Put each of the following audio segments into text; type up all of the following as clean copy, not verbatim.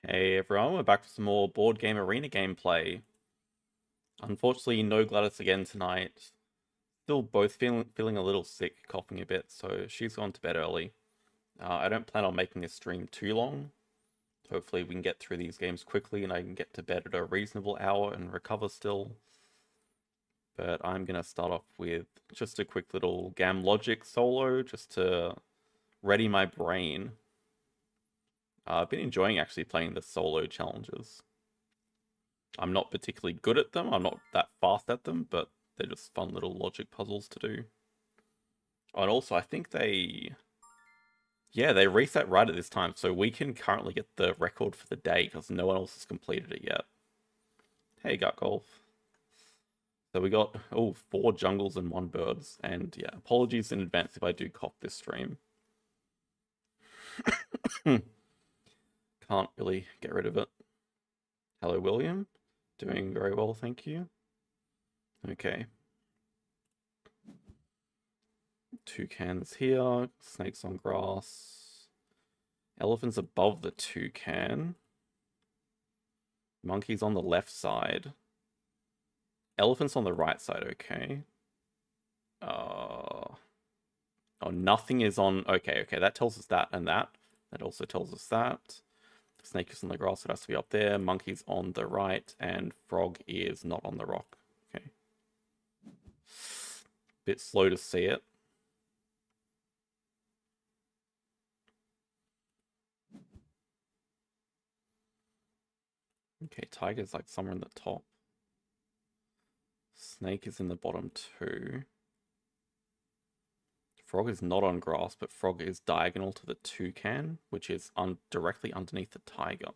Hey everyone, we're back for some more board game arena gameplay. Unfortunately, no Gladys again tonight. Still both feeling a little sick, coughing a bit, so she's gone to bed early. I don't plan on making this stream too long. Hopefully we can get through these games quickly and I can get to bed at a reasonable hour and recover still. But I'm going to start off with just a quick little Gamme Logic solo, just to ready my brain. I've been enjoying actually playing the solo challenges. I'm not particularly good at them. I'm not that fast at them, but they're just fun little logic puzzles to do. Oh, and also, I think they reset right at this time, so we can currently get the record for the day because no one else has completed it yet. Hey, Gut Golf. So we got, 4 jungles and 1 birds. And yeah, apologies in advance if I do cough this stream. Can't really get rid of it. Hello, William. Doing very well, thank you. Okay. Toucans here, snakes on grass. Elephants above the toucan. Monkeys on the left side. Elephants on the right side, okay. Oh, nothing is on... Okay, that tells us that and that. That also tells us that. Snake is on the grass, it has to be up there. Monkey's on the right, and frog is not on the rock. Okay. Bit slow to see it. Okay, tiger's like somewhere in the top. Snake is in the bottom too. Frog is not on grass, but frog is diagonal to the toucan, which is directly underneath the tiger.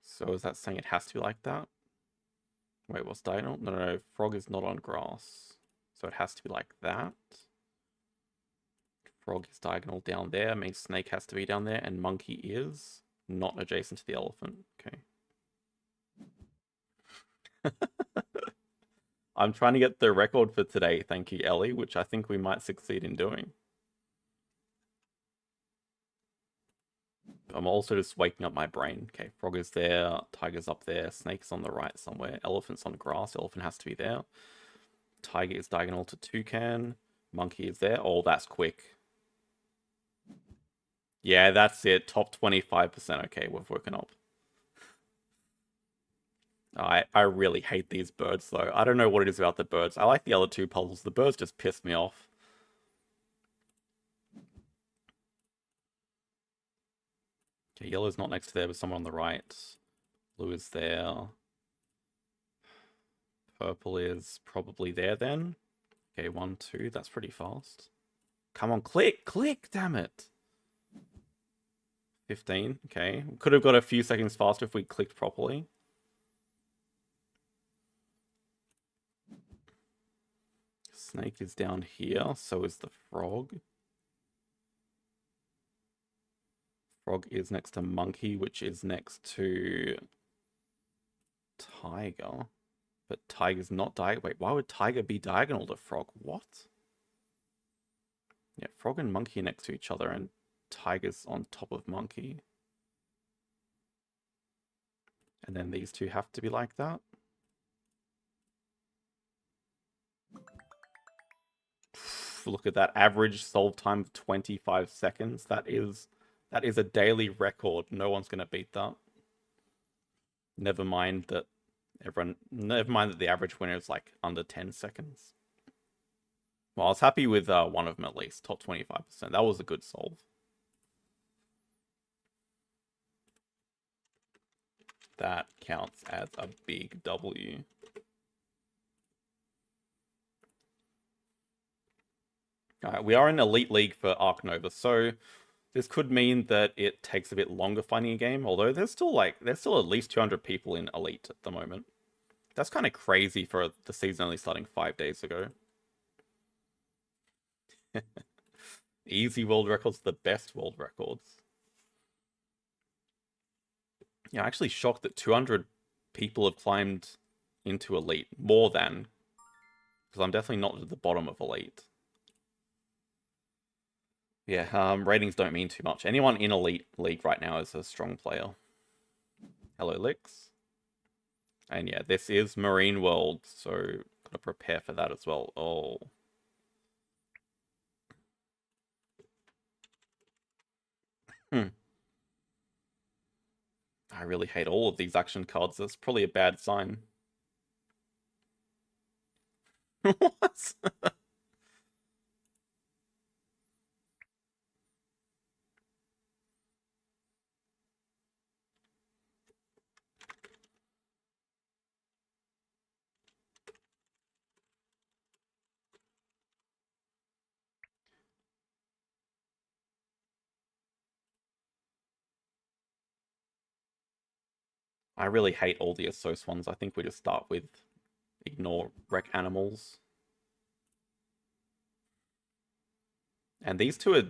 So is that saying it has to be like that? Wait, what's diagonal? No, frog is not on grass. So it has to be like that. Frog is diagonal down there, means snake has to be down there, and monkey is not adjacent to the elephant. Okay. I'm trying to get the record for today, thank you, Ellie, which I think we might succeed in doing. I'm also just waking up my brain. Okay, frog is there, tiger's up there, snake's on the right somewhere, elephant's on grass, elephant has to be there. Tiger is diagonal to toucan, monkey is there. Oh, that's quick. Yeah, that's it. Top 25%. Okay, we've woken up. I really hate these birds, though. I don't know what it is about the birds. I like the other 2 puzzles. The birds just piss me off. Okay, yellow's not next to there, but someone on the right. Blue is there. Purple is probably there then. Okay, 1, 2. That's pretty fast. Come on, click! Click, damn it! 15. Okay. Could have got a few seconds faster if we clicked properly. Snake is down here, so is the frog. Frog is next to monkey, which is next to tiger. But tiger's not diagonal. Wait, why would tiger be diagonal to frog? What? Yeah, frog and monkey are next to each other, and tiger's on top of monkey. And then these 2 have to be like that. Look at that average solve time of 25 seconds. That is a daily record. No one's going to beat that. Never mind that the average winner is like under 10 seconds. Well, I was happy with one of them at least, top 25%. That was a good solve. That counts as a big W. Alright, we are in Elite League for Ark Nova, so this could mean that it takes a bit longer finding a game, although there's still at least 200 people in Elite at the moment. That's kind of crazy for the season only starting 5 days ago. Easy world records, the best world records. Yeah, I'm actually shocked that 200 people have climbed into Elite, more than Because I'm definitely not at the bottom of Elite. Yeah, ratings don't mean too much. Anyone in Elite League right now is a strong player. Hello, Lix. And yeah, this is Marine World, so gotta prepare for that as well. Oh. I really hate all of these action cards. That's probably a bad sign. What? I really hate all the Assos ones. I think we just start with ignore wreck animals. And these two are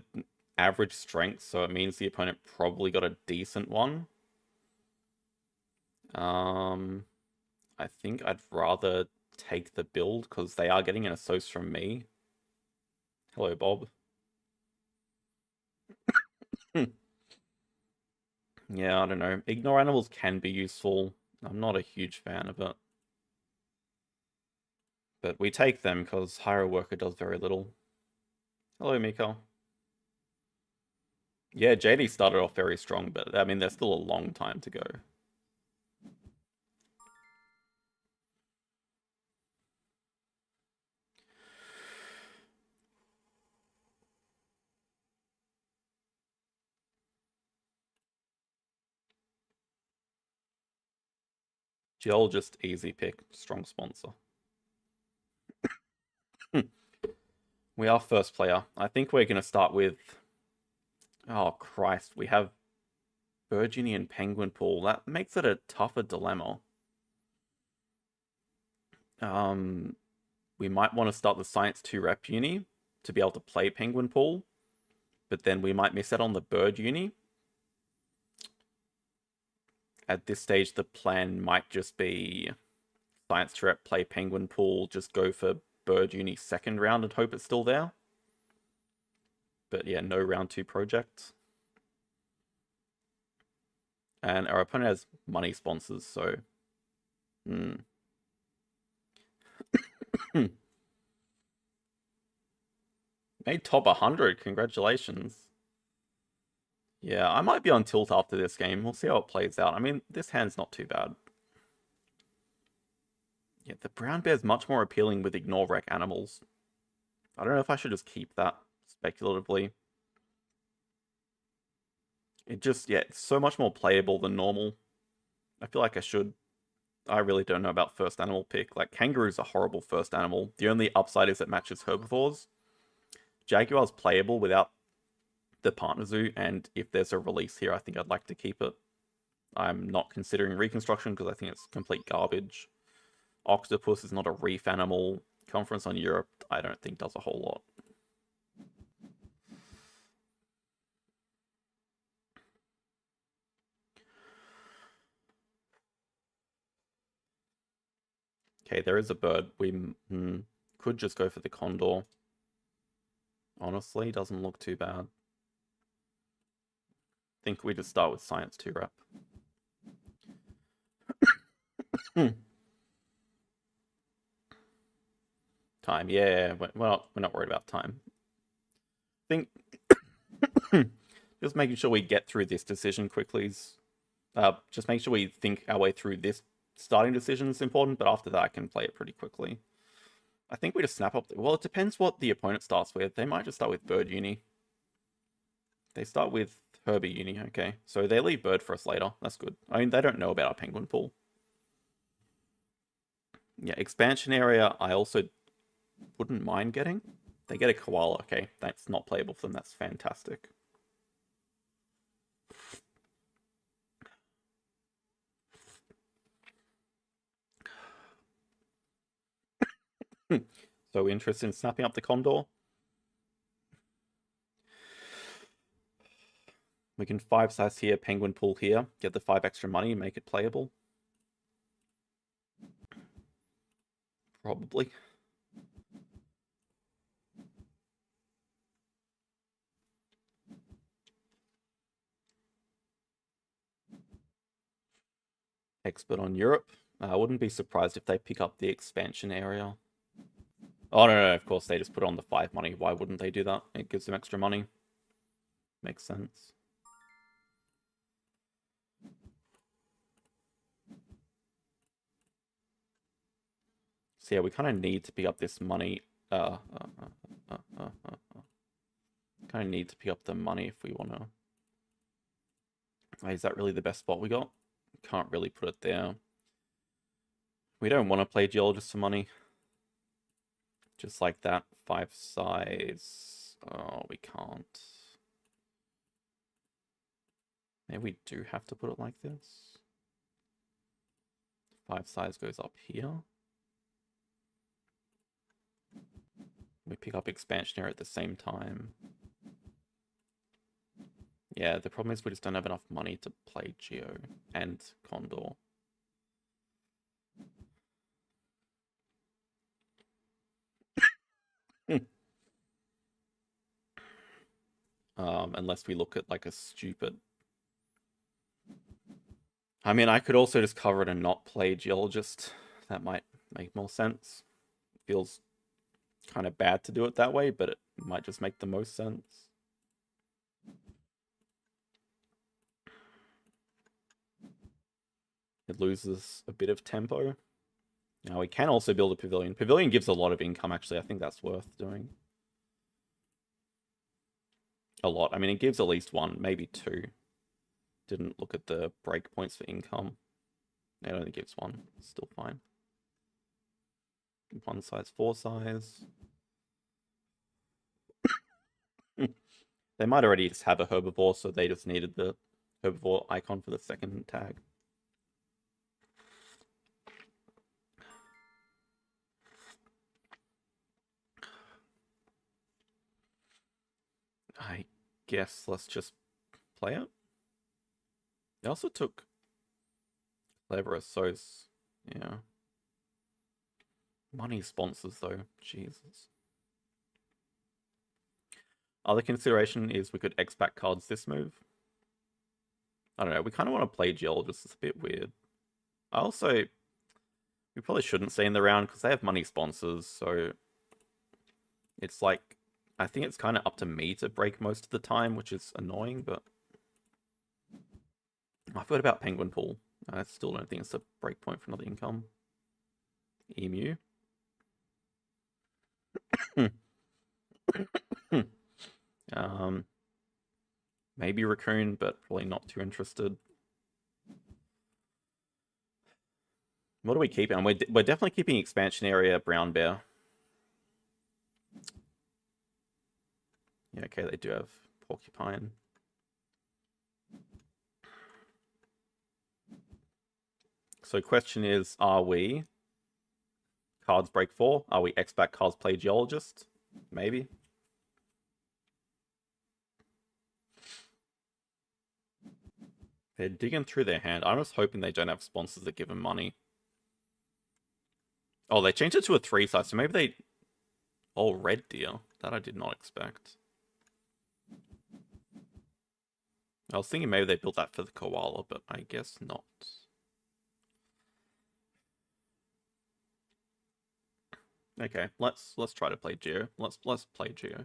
average strength, so it means the opponent probably got a decent one. I think I'd rather take the build because they are getting an Assos from me. Hello, Bob. Yeah, I don't know. Ignore animals can be useful. I'm not a huge fan of it. But we take them because Hire Worker does very little. Hello, Miko. Yeah, JD started off very strong, but I mean, there's still a long time to go. Geologist, easy pick, strong sponsor. We are first player. I think we're going to start with... Oh, Christ. We have Burgeony and Penguin Pool. That makes it a tougher dilemma. We might want to start the Science 2 Rep Uni to be able to play Penguin Pool, but then we might miss out on the Bird Uni. At this stage, the plan might just be Science 2 Rep, play Penguin Pool, just go for Bird Uni second round and hope it's still there. But yeah, no round 2 project. And our opponent has money sponsors, so... Made top 100, congratulations. Yeah, I might be on tilt after this game. We'll see how it plays out. I mean, this hand's not too bad. Yeah, the brown bear's much more appealing with ignore wreck animals. I don't know if I should just keep that speculatively. It just, yeah, it's so much more playable than normal. I feel like I should. I really don't know about first animal pick. Like, kangaroo's a horrible first animal. The only upside is it matches herbivores. Jaguar's playable without the partner zoo, and if there's a release here, I think I'd like to keep it. I'm not considering reconstruction because I think it's complete garbage. Octopus is not a reef animal. Conference on Europe, I don't think does a whole lot. Okay, there is a bird. We could just go for the condor. Honestly, doesn't look too bad. I think we just start with Science 2 Rep. Time, yeah, we're not worried about time. I think just making sure we get through this decision quickly is just make sure we think our way through this starting decision is important, but after that I can play it pretty quickly. I think we just snap up... Well, it depends what the opponent starts with. They might just start with Bird Uni. They start with Herbie Uni, okay. So they leave Bird for us later. That's good. I mean, they don't know about our Penguin Pool. Yeah, expansion area, I also wouldn't mind getting. They get a koala, okay. That's not playable for them. That's fantastic. So interested in snapping up the Condor? We can 5-size here, Penguin Pool here, get the 5 extra money, make it playable. Probably. Expert on Europe. I wouldn't be surprised if they pick up the expansion area. Oh, no, of course, they just put on the 5 money. Why wouldn't they do that? It gives them extra money. Makes sense. So yeah, we kind of need to pick up this money. Kind of need to pick up the money if we want to. Is that really the best spot we got? Can't really put it there. We don't want to play Geologist for money. Just like that. 5 size. Oh, we can't. Maybe we do have to put it like this. 5 size goes up here. We pick up expansion at the same time. Yeah, the problem is we just don't have enough money to play Geo and Condor. Unless we look at like a stupid... I mean, I could also just cover it and not play Geologist. That might make more sense. It feels kind of bad to do it that way, but it might just make the most sense. It loses a bit of tempo. Now we can also build a pavilion. Pavilion gives a lot of income, actually. I think that's worth doing. A lot. I mean, it gives at least 1, maybe 2. Didn't look at the breakpoints for income. It only gives 1. Still fine. 1 size, 4 size. They might already just have a herbivore, so they just needed the herbivore icon for the second tag. I guess let's just play it. They also took Cleverest, so yeah. Money sponsors though, Jesus. Other consideration is we could X-back cards this move. I don't know, we kind of want to play Geologist, it's a bit weird. We probably shouldn't stay in the round because they have money sponsors, so it's like, I think it's kind of up to me to break most of the time, which is annoying, but I forgot about Penguin Pool. I still don't think it's a breakpoint for another income. Emu. Maybe Raccoon, but probably not too interested. What are we keeping? We're definitely keeping expansion area Brown Bear. Yeah, okay, they do have Porcupine. So question is, are we cards break 4? Are we X-back cards play Geologist? Maybe. They're digging through their hand. I'm just hoping they don't have sponsors that give them money. Oh, they changed it to a 3 size, so maybe they... Oh, red deer. That I did not expect. I was thinking maybe they built that for the koala, but I guess not. Okay, let's try to play Geo. Let's play Geo.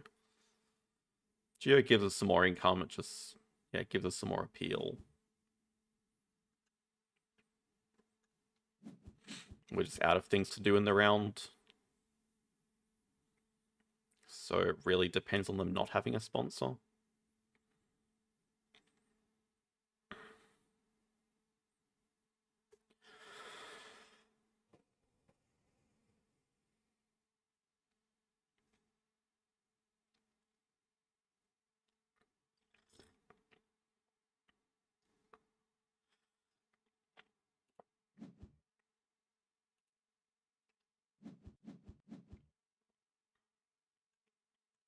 Geo gives us some more income. It just, yeah, gives us some more appeal. We're just out of things to do in the round. So it really depends on them not having a sponsor.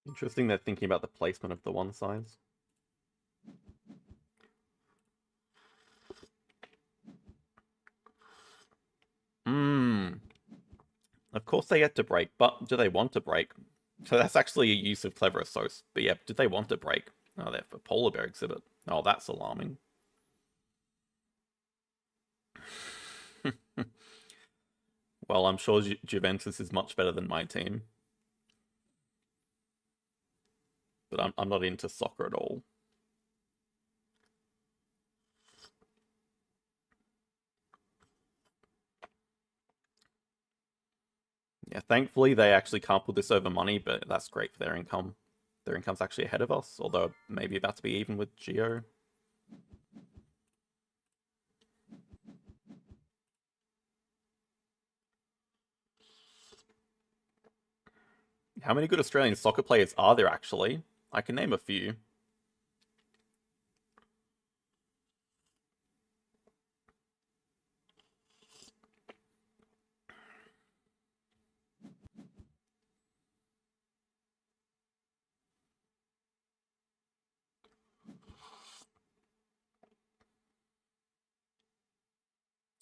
Interesting they're thinking about the placement of the 1 size. Of course they get to break, but do they want to break? So that's actually a use of Clever Associates. But yeah, did they want to break? Oh, they're for Polar Bear exhibit. Oh, that's alarming. Well, I'm sure Juventus is much better than my team. But I'm not into soccer at all. Yeah, thankfully they actually can't put this over money, but that's great for their income. Their income's actually ahead of us, although maybe about to be even with Geo. How many good Australian soccer players are there actually? I can name a few.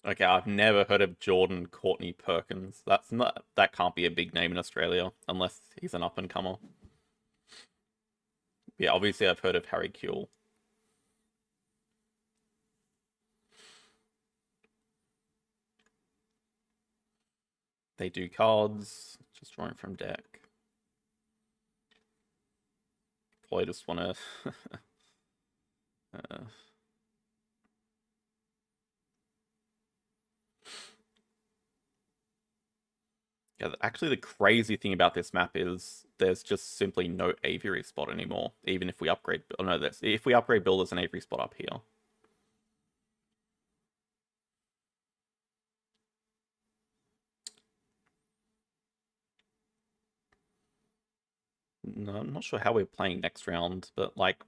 Okay, I've never heard of Jordan Courtney Perkins. That can't be a big name in Australia unless he's an up and comer. Yeah, obviously I've heard of Harry Kuehl. They do cards, just drawing from deck. Probably just want to. Yeah, actually, the crazy thing about this map is there's just simply no aviary spot anymore. Even if we upgrade, oh no, if we upgrade build, there's an aviary spot up here. No, I'm not sure how we're playing next round, but like,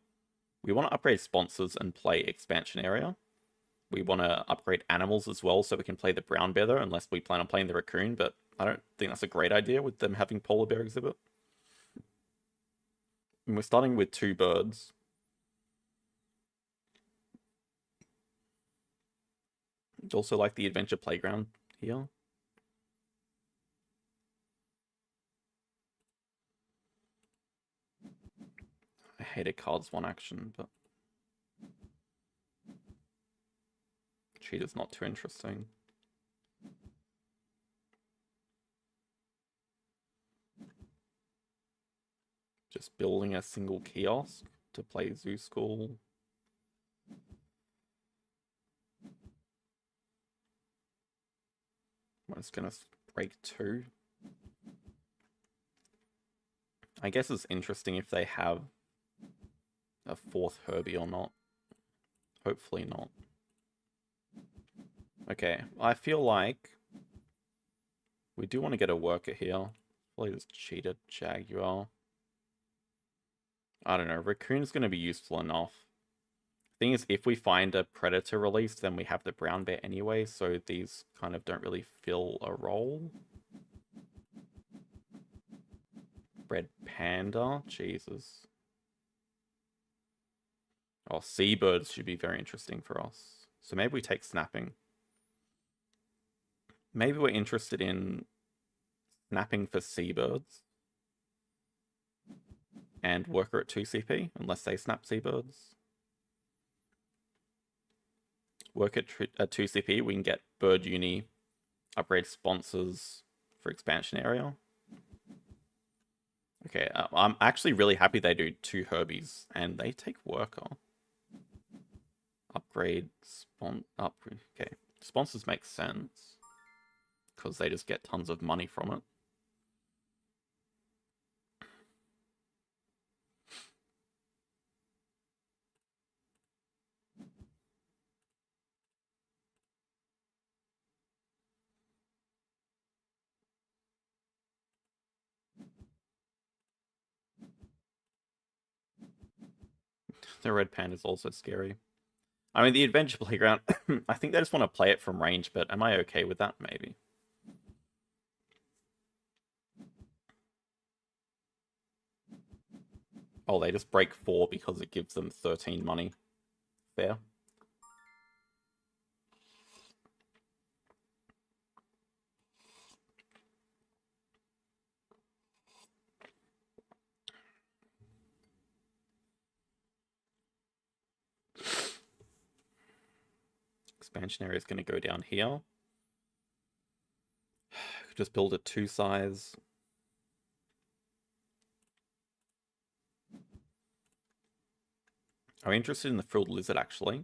we want to upgrade sponsors and play expansion area. We want to upgrade animals as well, so we can play the brown bear, unless we plan on playing the raccoon. But I don't think that's a great idea with them having polar bear exhibit. And we're starting with 2 birds. Also like the adventure playground here. I hated cards 1 action, but cheater's not too interesting. Just building a single kiosk to play Zoo School. I'm just gonna break 2. I guess it's interesting if they have a 4th Herbie or not. Hopefully not. Okay, I feel like we do want to get a worker here. Probably just cheater Jaguar. I don't know, Raccoon's going to be useful enough. Thing is, if we find a Predator release, then we have the Brown Bear anyway, so these kind of don't really fill a role. Red Panda, Jesus. Oh, Seabirds should be very interesting for us. So maybe we take Snapping. Maybe we're interested in Snapping for Seabirds. And Worker at 2 CP, unless they snap Seabirds. Work at 2 CP, we can get Bird Uni, upgrade sponsors for expansion area. Okay, I'm actually really happy they do 2 Herbies, and they take Worker. Upgrade, okay. Sponsors make sense, because they just get tons of money from it. The Red Panda is also scary. I mean, the Adventure Playground, I think they just want to play it from range, but am I okay with that? Maybe. Oh, they just break 4 because it gives them 13 money. Fair. Expansion area is going to go down here. Could just build a 2-size. I'm interested in the frilled lizard actually,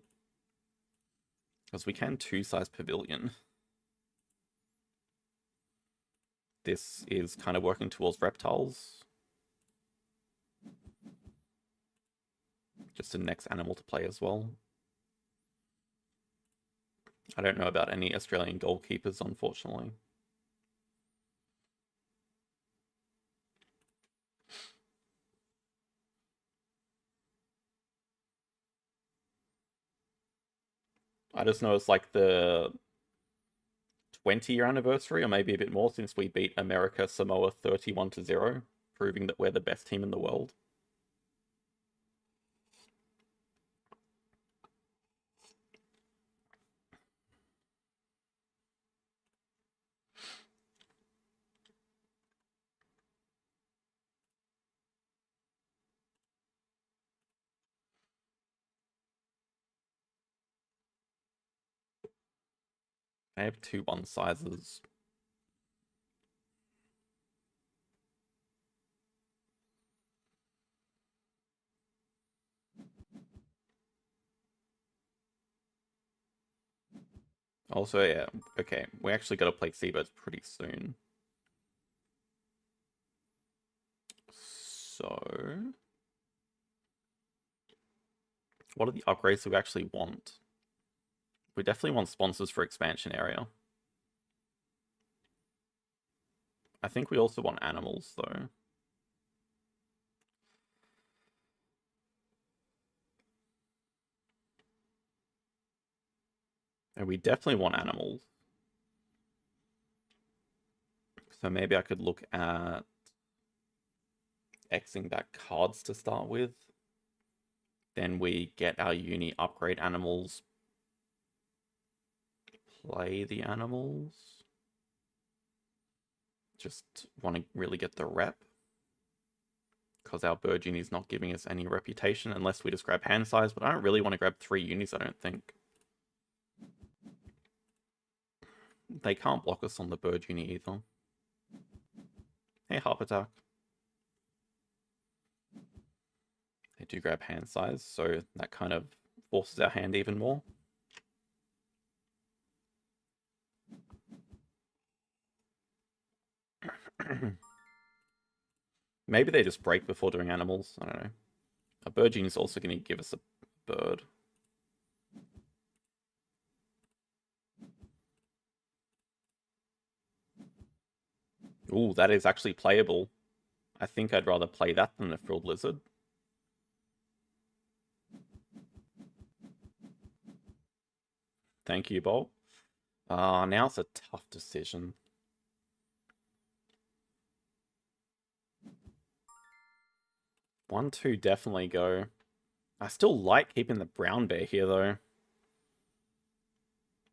because we can 2-size pavilion. This is kind of working towards reptiles. Just a next animal to play as well. I don't know about any Australian goalkeepers, unfortunately. I just know it's like the 20-year anniversary, or maybe a bit more, since we beat America Samoa 31-0, proving that we're the best team in the world. I have 2 1-sizes. Also, yeah, okay, we actually got to play Seabirds pretty soon. So, what are the upgrades that we actually want? We definitely want sponsors for expansion area. I think we also want animals, though. And we definitely want animals. So maybe I could look at Xing back cards to start with. Then we get our uni upgrade animals. Play the animals. Just want to really get the rep. Because our bird uni is not giving us any reputation unless we just grab hand size. But I don't really want to grab 3 unis, I don't think. They can't block us on the bird uni either. Hey, Harp Attack. They do grab hand size, so that kind of forces our hand even more. Maybe they just break before doing animals. I don't know. A bird genie is also going to give us a bird. Ooh, that is actually playable. I think I'd rather play that than a frilled lizard. Thank you, Bolt. Now it's a tough decision. 1-2 definitely go. I still like keeping the brown bear here, though.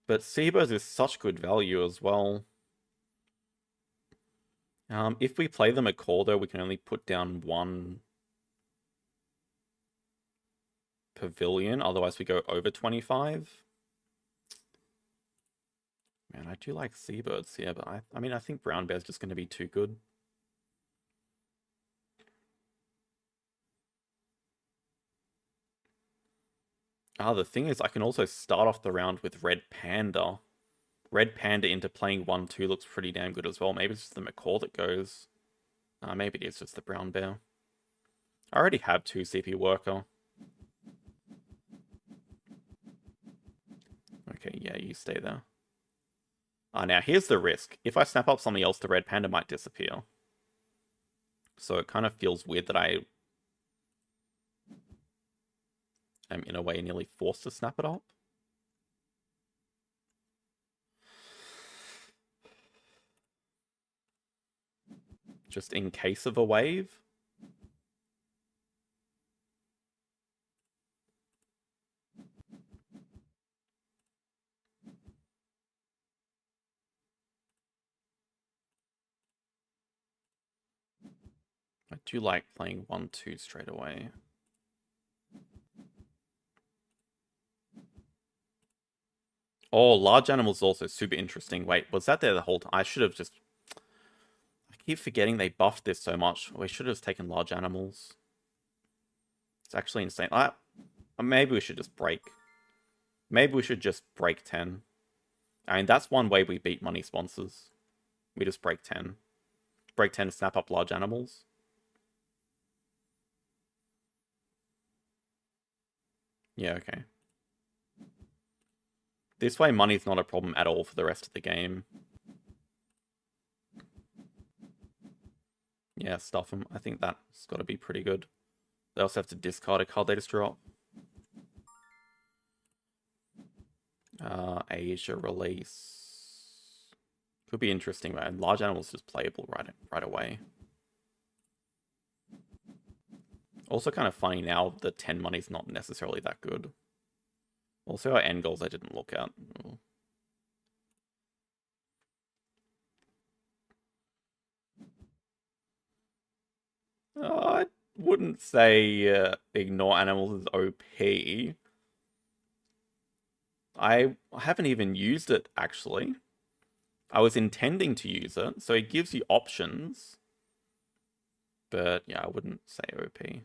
But Seabirds is such good value as well. If we play the McCall, though, we can only put down 1 pavilion. Otherwise, we go over 25. Man, I do like Seabirds here, but I mean, I think brown bear's just going to be too good. The thing is, I can also start off the round with Red Panda. Red Panda into playing 1-2 looks pretty damn good as well. Maybe it's just the McCall that goes. Maybe it is just the brown bear. I already have 2 CP worker. Okay, yeah, you stay there. Now here's the risk. If I snap up something else, the Red Panda might disappear. So it kind of feels weird that I am, in a way, nearly forced to snap it up. Just in case of a wave. I do like playing 1-2 straight away. Oh, large animals also super interesting. Wait, was that there the whole time? I should have just... I keep forgetting they buffed this so much. We should have taken large animals. It's actually insane. Maybe we should just break. Maybe we should just break 10. I mean, that's one way we beat money sponsors. We just break 10. Break 10 to snap up large animals. Yeah, okay. This way, money's not a problem at all for the rest of the game. Yeah, stuff them. I think that's got to be pretty good. They also have to discard a card they just drop. Asia release. Could be interesting, man. Large animals just playable right away. Also kind of funny now that 10 money's not necessarily that good. Also our end goals I didn't look at. I wouldn't say ignore animals is OP. I haven't even used it, actually. I was intending to use it, so it gives you options. But yeah, I wouldn't say OP.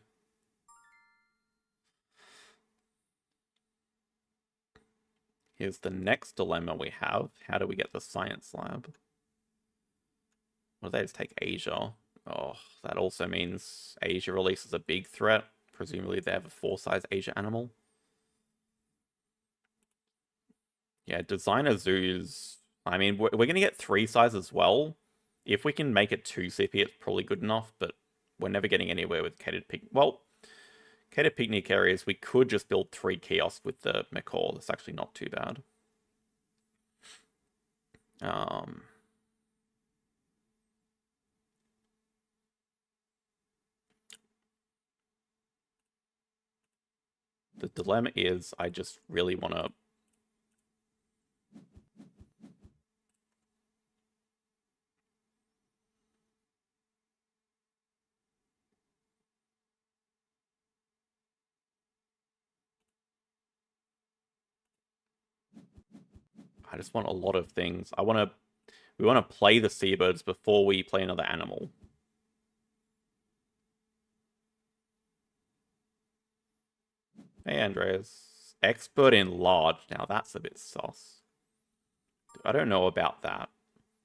Here's the next dilemma we have. How do we get the science lab? Well, they just take Asia. Oh, that also means Asia releases a big threat. Presumably they have a 4-size Asia animal. Yeah, designer zoos. I mean, we're going to get 3-size as well. If we can make it 2 CP, it's probably good enough, but we're never getting anywhere with catered picnic. Well, catered picnic areas, we could just build 3 kiosks with the macaw. That's actually not too bad. The dilemma is I just really want to... I just want a lot of things. We want to play the seabirds before we play another animal. Hey, Andreas. Expert in large. Now, that's a bit sus. I don't know about that.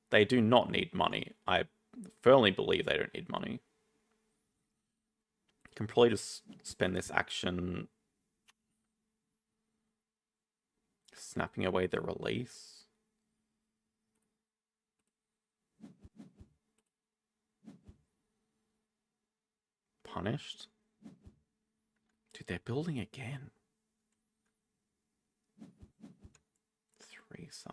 They do not need money. I firmly believe they don't need money. Can probably just spend this action snapping away the release. Punished. Dude, they're building again. 3-size.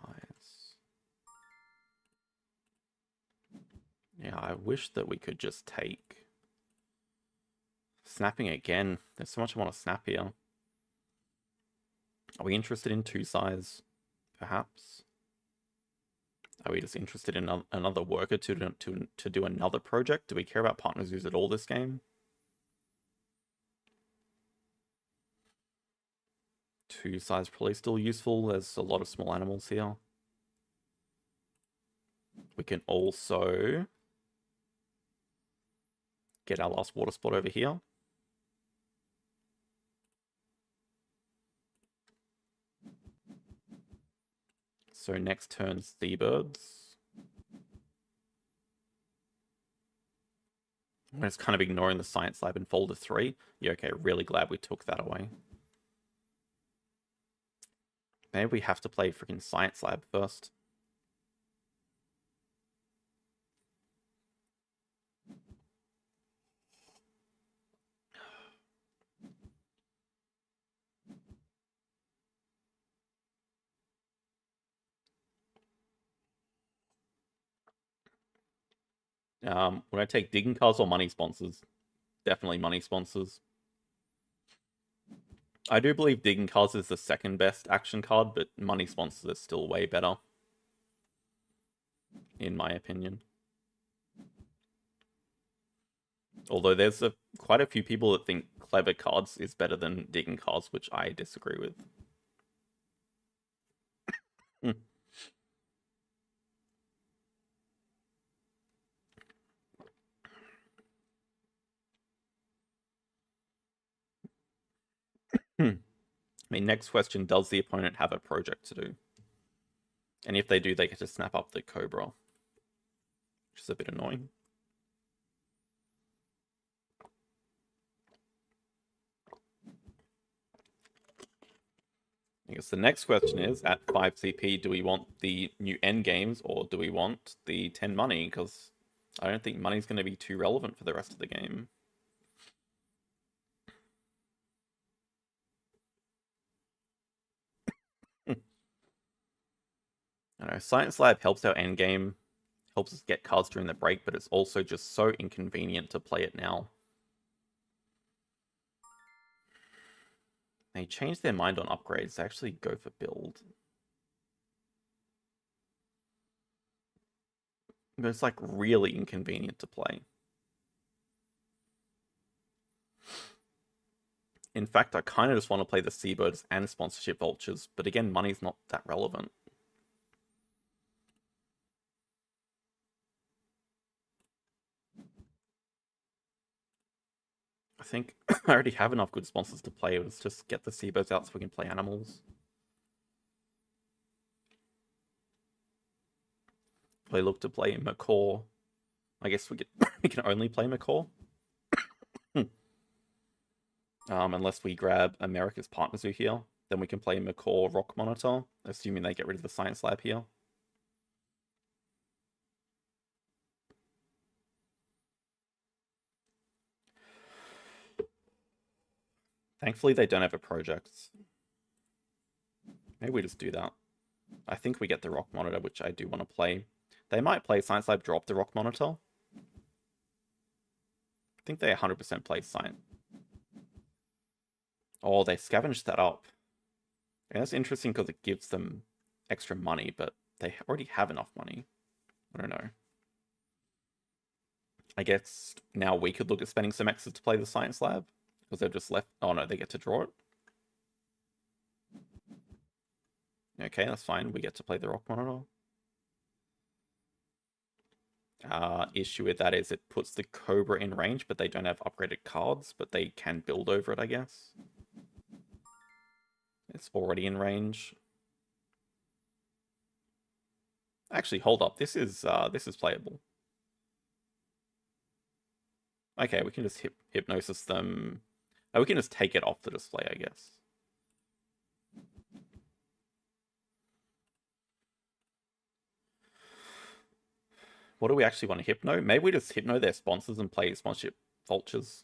Yeah, I wish that we could just take... Snapping again. There's so much I want to snap here. Are we interested in 2-size? Perhaps? Are we just interested in another worker to do another project? Do we care about partner zoos at all this game? 2-size probably still useful. There's a lot of small animals here. We can also get our last water spot over here. So next turn, seabirds. I'm just kind of ignoring the science lab in folder 3. Yeah, okay, really glad we took that away. Maybe we have to play freaking science lab first. Would I take digging cards or money sponsors? Definitely money sponsors. I do believe digging cards is the second best action card, but money sponsors is still way better. In my opinion. Although there's quite a few people that think clever cards is better than digging cards, which I disagree with. I mean, next question, does the opponent have a project to do? And if they do, they get to snap up the Cobra, which is a bit annoying. I guess the next question is, at 5 CP, do we want the new endgames or do we want the 10 money? Because I don't think money's going to be too relevant for the rest of the game. I know, Science Lab helps our endgame, helps us get cards during the break, but it's also just so inconvenient to play it now. They changed their mind on upgrades. They actually go for build. But it's like really inconvenient to play. In fact, I kind of just want to play the Seabirds and sponsorship vultures, but again, money's not that relevant. I think I already have enough good sponsors to play. Let's just get the Seabirds out so we can play animals. If they look to play Macaw, I guess we can only play Macaw. Unless we grab America's Partner Zoo here, then we can play Macaw Rock Monitor, assuming they get rid of the Science Lab here. Thankfully, they don't have a project. Maybe we just do that. I think we get the Rock Monitor, which I do want to play. They might play Science Lab, drop the Rock Monitor. I think they 100% play Science. Oh, they scavenged that up. And that's interesting because it gives them extra money, but they already have enough money. I don't know. I guess now we could look at spending some X's to play the Science Lab. Because they've just left... Oh no, they get to draw it. Okay, that's fine. We get to play the Rock Monitor. Issue with that is it puts the Cobra in range, but they don't have upgraded cards, but they can build over it, I guess. It's already in range. Actually, hold up. This is playable. Okay, we can just hypnosis them. Oh, we can just take it off the display, I guess. What do we actually want to hypno? Maybe we just hypno their sponsors and play sponsorship vultures.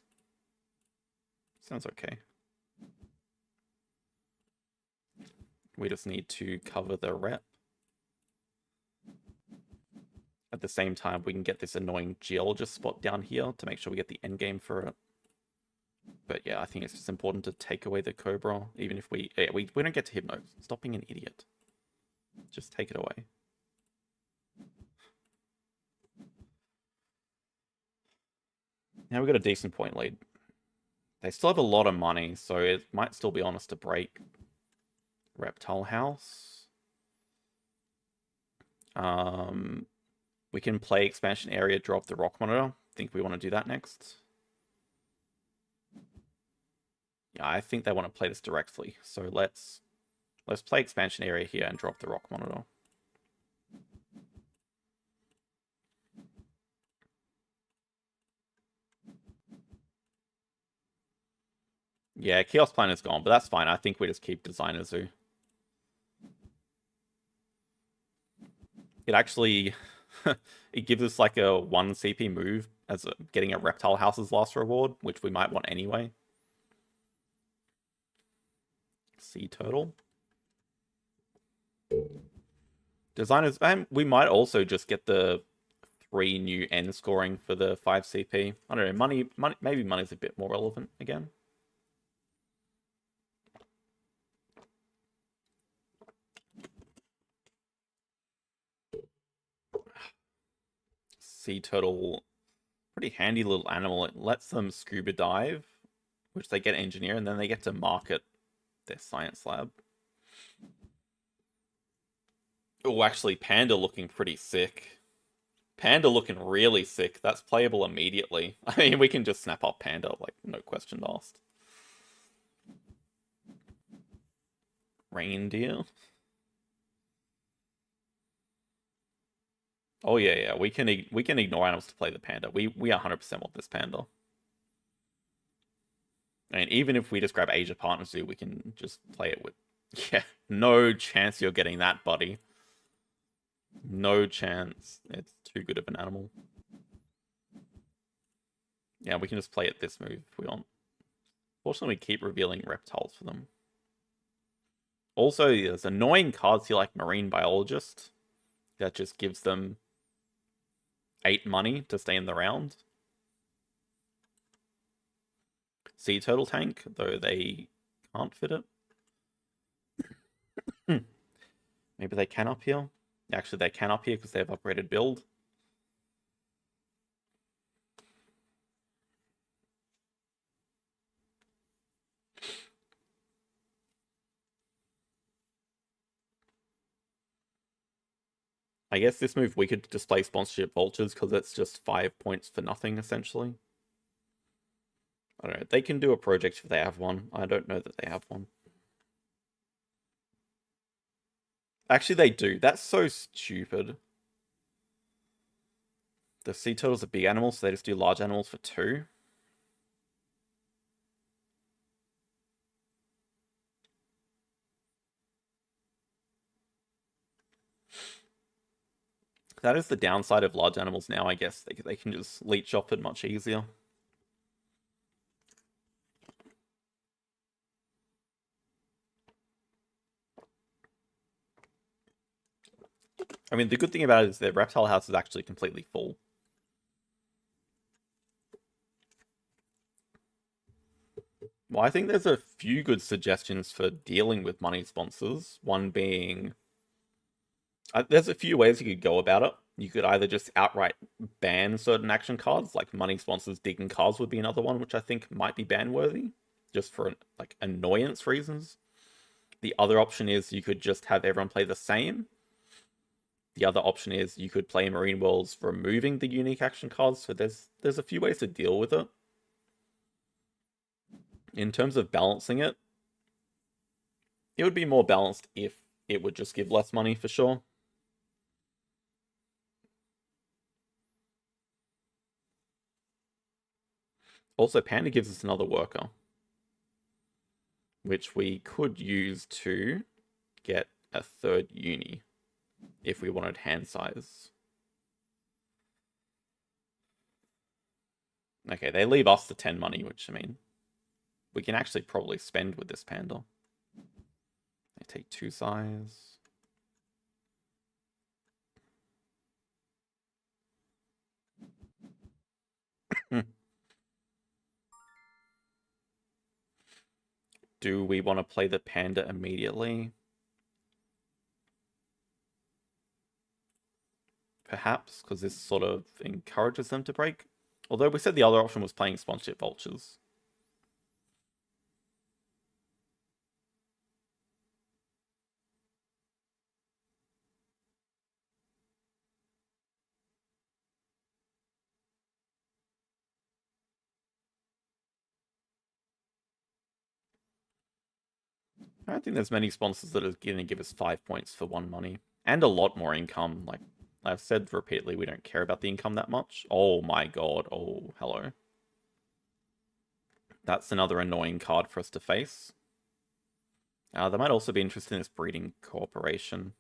Sounds okay. We just need to cover the rep. At the same time, we can get this annoying geologist spot down here to make sure we get the end game for it. But yeah, I think it's just important to take away the Cobra, even if we don't get to hypno. Stop being an idiot. Just take it away. Now we've got a decent point lead. They still have a lot of money, so it might still be on us to break. Reptile House. We can play expansion area, drop the Rock Monitor. Think we want to do that next. Yeah, I think they want to play this directly. So let's play expansion area here and drop the Rock Monitor. Yeah, Chaos Planet's gone, but that's fine. I think we just keep Designer Zoo. It actually it gives us like a 1 CP move as getting a Reptile House's last reward, which we might want anyway. Sea Turtle. Designers, and we might also just get the 3 new end scoring for the 5 CP. I don't know, money, maybe money's a bit more relevant again. Sea Turtle, pretty handy little animal. It lets them scuba dive, which they get engineer, and then they get to market their science lab. Oh, actually, Panda looking pretty sick. Panda looking really sick. That's playable immediately. I mean, we can just snap up Panda, like, no question asked. Reindeer. Oh yeah. We can ignore animals to play the panda. We 100% want this panda. And even if we just grab Asia Partner Zoo, we can just play it with. Yeah, no chance you're getting that, buddy. No chance. It's too good of an animal. Yeah, we can just play it this move if we want. Fortunately, we keep revealing reptiles for them. Also, there's annoying cards here like Marine Biologist that just gives them 8 money to stay in the round. Sea Turtle Tank, though they can't fit it. Maybe they can up here. Actually, they can up here because they have upgraded build. I guess this move we could display sponsorship vultures because it's just 5 points for nothing, essentially. I don't know. They can do a project if they have one. I don't know that they have one. Actually, they do. That's so stupid. The sea turtles are big animals, so they just do large animals for 2. That is the downside of large animals now, I guess. They can just leech off it much easier. I mean, the good thing about it is their reptile house is actually completely full. Well, I think there's a few good suggestions for dealing with money sponsors. One being, there's a few ways you could go about it. You could either just outright ban certain action cards, like money sponsors digging cards would be another one, which I think might be ban worthy, just for like annoyance reasons. The other option is you could just have everyone play the same. The other option is you could play Marine Worlds removing the unique action cards. So there's a few ways to deal with it. In terms of balancing it, it would be more balanced if it would just give less money for sure. Also, Panda gives us another worker, which we could use to get a 3rd uni if we wanted hand size. Okay, they leave us the 10 money, which, I mean, we can actually probably spend with this panda. They take 2 size. Do we want to play the panda immediately? Perhaps, because this sort of encourages them to break. Although we said the other option was playing sponsorship vultures. I don't think there's many sponsors that are going to give us 5 points for 1 money. And a lot more income. Like I've said repeatedly, we don't care about the income that much. Oh my god. Oh, hello. That's another annoying card for us to face. They might also be interested in this breeding cooperation.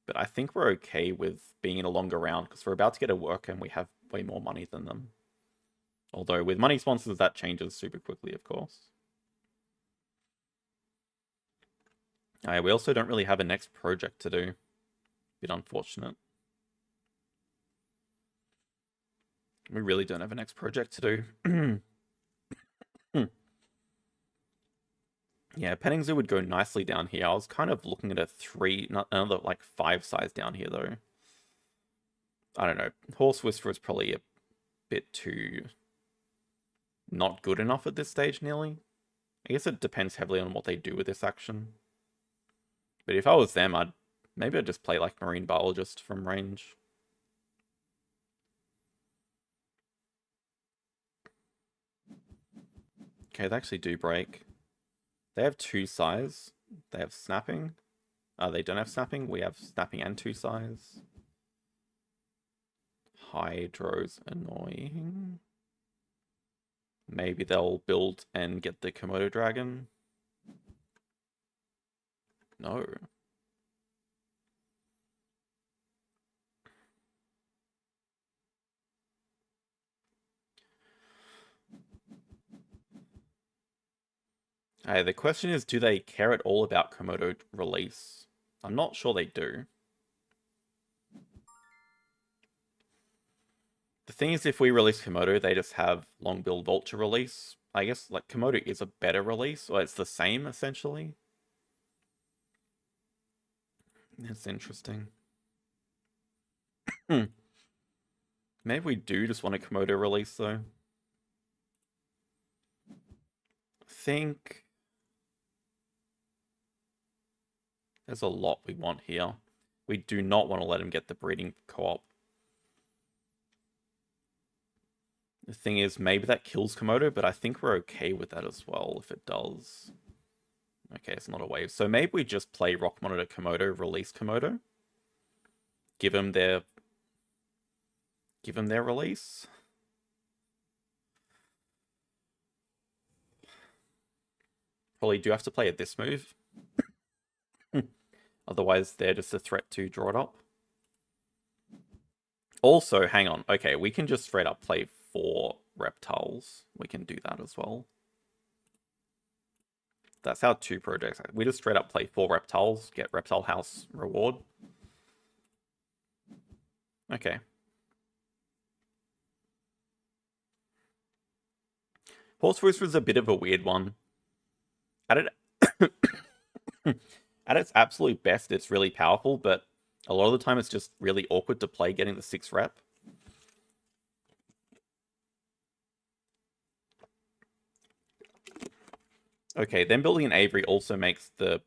But I think we're okay with being in a longer round because we're about to get a worker and we have way more money than them. Although with money sponsors, that changes super quickly, of course. We also don't really have a next project to do. Bit unfortunate. We really don't have a next project to do. Yeah, petting zoo would go nicely down here. I was kind of looking at a 3, not another like 5 size down here though. I don't know. Horse Whisperer is probably a bit too not good enough at this stage nearly. I guess it depends heavily on what they do with this action. But if I was them, maybe I'd just play like Marine Biologist from range. Okay, they actually do break. They have 2 size. They have snapping. They don't have snapping. We have snapping and 2 size. Hydro's annoying. Maybe they'll build and get the Komodo dragon. No. Hey, the question is, do they care at all about Komodo release? I'm not sure they do. The thing is, if we release Komodo, they just have long build Vulture release. I guess like Komodo is a better release, or it's the same essentially. It's interesting. Maybe we do just want a Komodo release though. I think there's a lot we want here. We do not want to let him get the breeding co-op. The thing is, maybe that kills Komodo, but I think we're okay with that as well if it does. Okay, it's not a wave. So maybe we just play Rock Monitor Komodo, release Komodo. Give them their release. Probably do have to play at this move. Otherwise, they're just a threat to draw it up. Also, hang on. Okay, we can just straight up play 4 reptiles. We can do that as well. That's our 2 projects. We just straight up play 4 reptiles, get reptile house reward. Okay. Horse Rooster is a bit of a weird one. At its absolute best, it's really powerful, but a lot of the time it's just really awkward to play getting the 6 rep. Okay, then building an Avery also makes the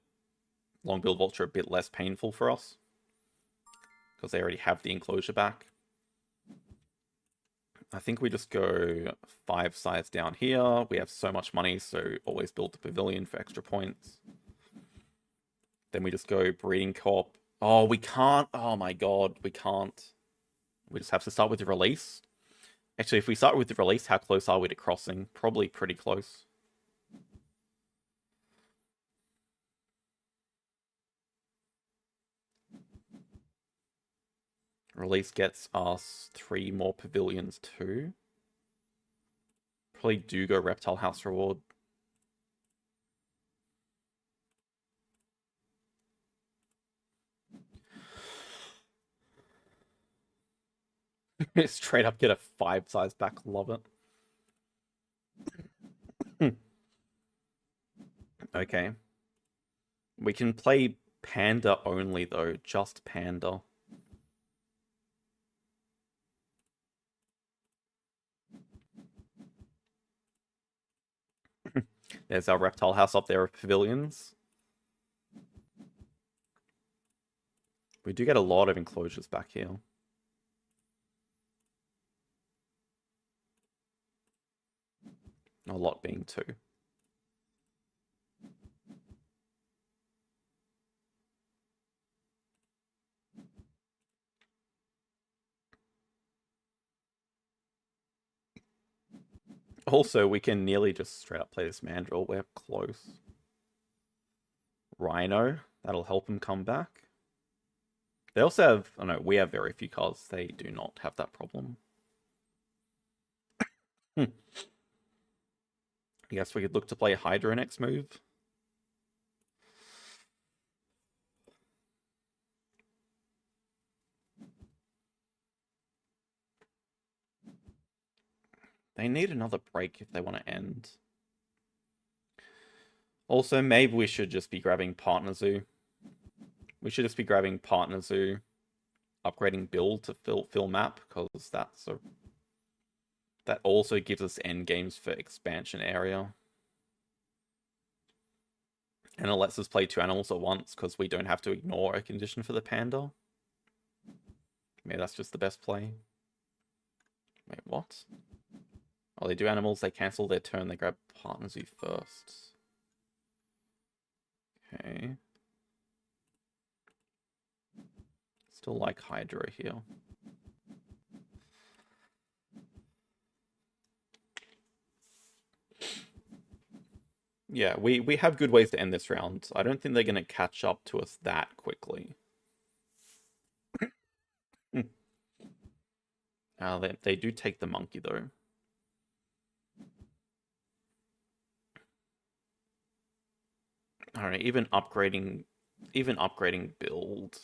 long build Vulture a bit less painful for us, because they already have the enclosure back. I think we just go 5 sides down here. We have so much money, so always build the pavilion for extra points. Then we just go breeding co-op. Oh, we can't. Oh my god, we can't. We just have to start with the release. Actually, if we start with the release, how close are we to crossing? Probably pretty close. Release gets us 3 more pavilions too. Probably do go reptile house reward. Straight up get a 5 size back. Love it. Okay. We can play Panda only though. Just Panda. There's our reptile house up there of pavilions. We do get a lot of enclosures back here. A lot being 2. Also, we can nearly just straight up play this Mandrill. We're close. Rhino. That'll help him come back. They also have... Oh no, we have very few cards. They do not have that problem. I guess we could look to play Hydra next move. They need another break if they want to end. Also, maybe we should just be grabbing Partner Zoo. We should just be grabbing Partner Zoo, upgrading build to fill map, because that also gives us end games for expansion area. And it lets us play 2 animals at once, because we don't have to ignore a condition for the panda. Maybe that's just the best play. Wait, what? Oh, they do animals, they cancel their turn, they grab Partner Zoo first. Okay. Still like Hydra here. Yeah, we have good ways to end this round. I don't think they're going to catch up to us that quickly. They do take the monkey, though. Alright, even upgrading build.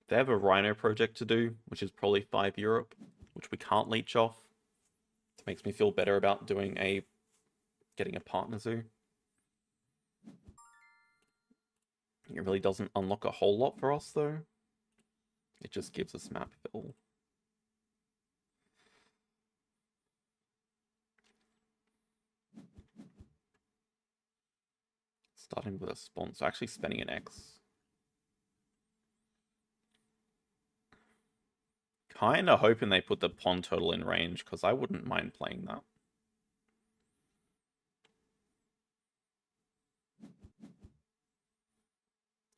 They have a Rhino project to do, which is probably 5 Europe, which we can't leech off. It makes me feel better about getting a partner zoo. It really doesn't unlock a whole lot for us, though. It just gives us map fill. Starting with a spawn, so actually spending an X. Kinda hoping they put the pond turtle in range, because I wouldn't mind playing that.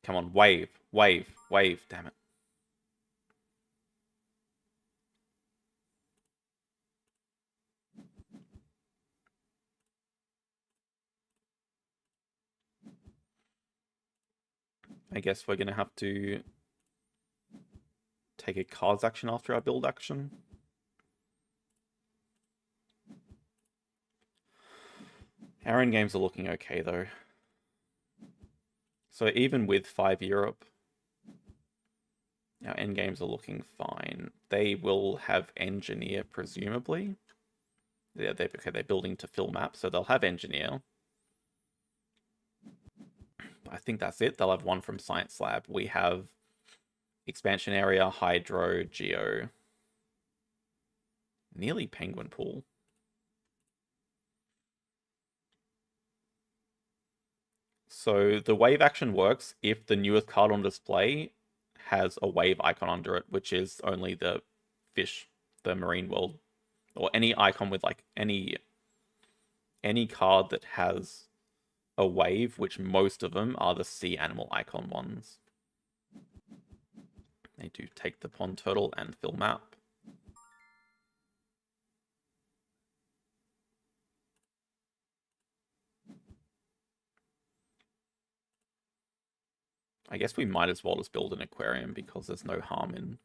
Come on, wave, damn it. I guess we're gonna have to take a cards action after our build action. Our end games are looking okay, though. So even with 5 Europe, our end games are looking fine. They will have engineer, presumably. Yeah, they're building to fill map, so they'll have engineer. I think that's it. They'll have one from Science Lab. We have expansion area, hydro, geo. Nearly penguin pool. So the wave action works if the newest card on display has a wave icon under it, which is only the fish, the marine world, or any icon with like any card that has a wave, which most of them are the sea animal icon ones. They do take the pond turtle and fill map. I guess we might as well just build an aquarium because there's no harm in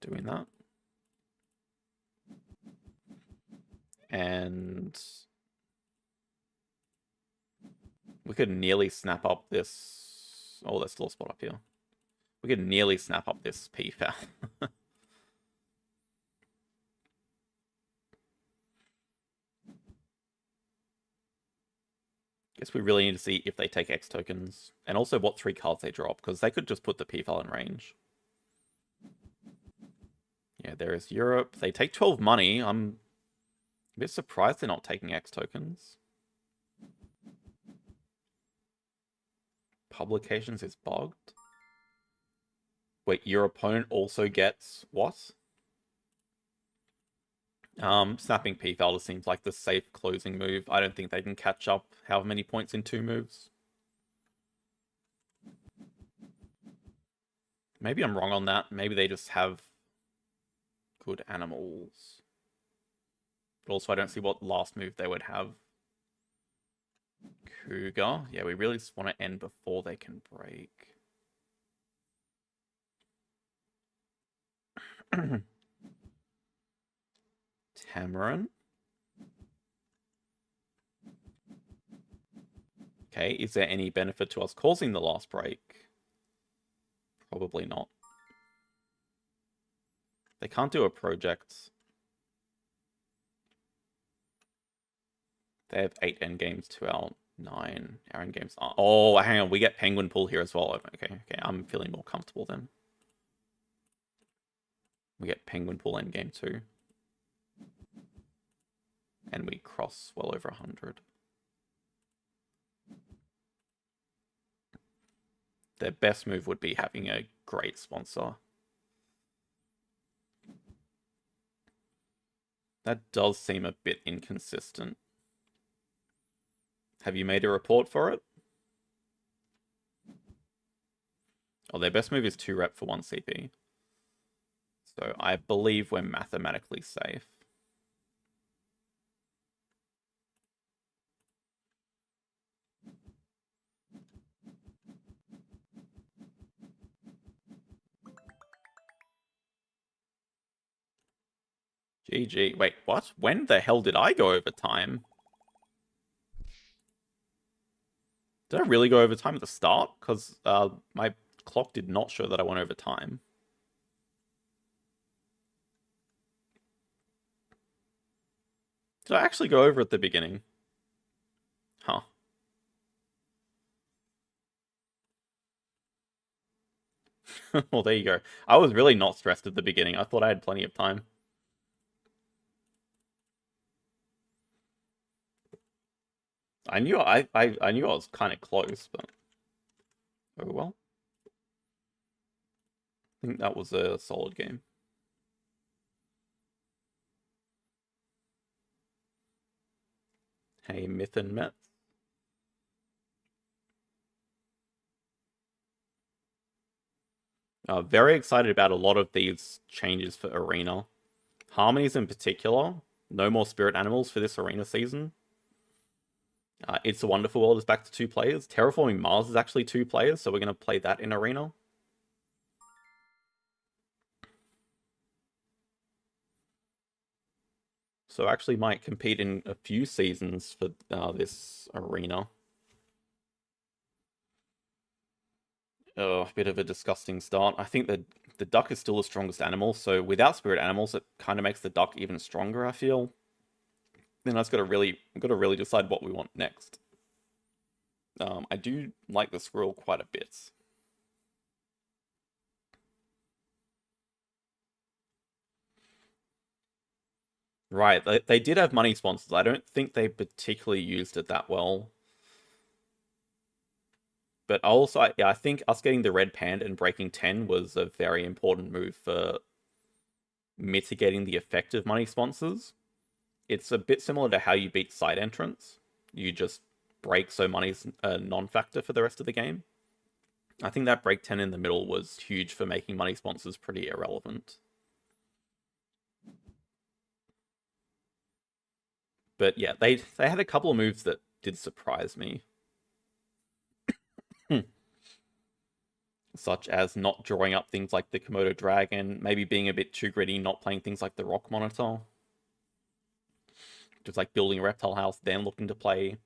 doing that. And we could nearly snap up this. Oh, there's still a spot up here. We could nearly snap up this PFAL. Guess we really need to see if they take X tokens. And also what 3 cards they drop, because they could just put the PFAL in range. Yeah, there is Europe. They take 12 money. I'm a bit surprised they're not taking X tokens. Publications is bugged. Wait, your opponent also gets what? Snapping PFAL just seems like the safe closing move. I don't think they can catch up however many points in 2 moves. Maybe I'm wrong on that. Maybe they just have good animals. But also I don't see what last move they would have. Cougar. Yeah, we really just want to end before they can break. Tamarin. Okay, is there any benefit to us causing the last break? Probably not. They can't do a project. They have 8 endgames to our 9. Our endgames are... Oh, hang on. We get penguin pool here as well. Okay. I'm feeling more comfortable then. We get penguin pool endgame too. And we cross well over 100. their best move would be having a great sponsor. That does seem a bit inconsistent. Have you made a report for it? Oh, their best move is 2 rep for 1 CP. So I believe we're mathematically safe. GG. Wait, what? When the hell did I go over time? Did I really go over time at the start? Because my clock did not show that I went over time. Did I actually go over at the beginning? Huh. Well, there you go. I was really not stressed at the beginning. I thought I had plenty of time. I knew I knew I was kind of close, but oh well. I think that was a solid game. Hey, Myth and Met. Very excited about a lot of these changes for Arena. Harmonies in particular. No more spirit animals for this Arena season. It's a Wonderful World is back to 2 players. Terraforming Mars is actually 2 players, so we're going to play that in Arena. So I actually might compete in a few seasons for this Arena. Oh, a bit of a disgusting start. I think that the duck is still the strongest animal, so without spirit animals, it kind of makes the duck even stronger, I feel. Then I've got to really decide what we want next. I do like the squirrel quite a bit. Right, they did have money sponsors. I don't think they particularly used it that well. But also, yeah, I think us getting the red panda and breaking 10 was a very important move for mitigating the effect of money sponsors. It's a bit similar to how you beat side entrance. You just break so money's a non-factor for the rest of the game. I think that break 10 in the middle was huge for making money sponsors pretty irrelevant. But yeah, they had a couple of moves that did surprise me. Such as not drawing up things like the Komodo Dragon, maybe being a bit too gritty, not playing things like the Rock Monitor. Just like building a reptile house, then looking to play.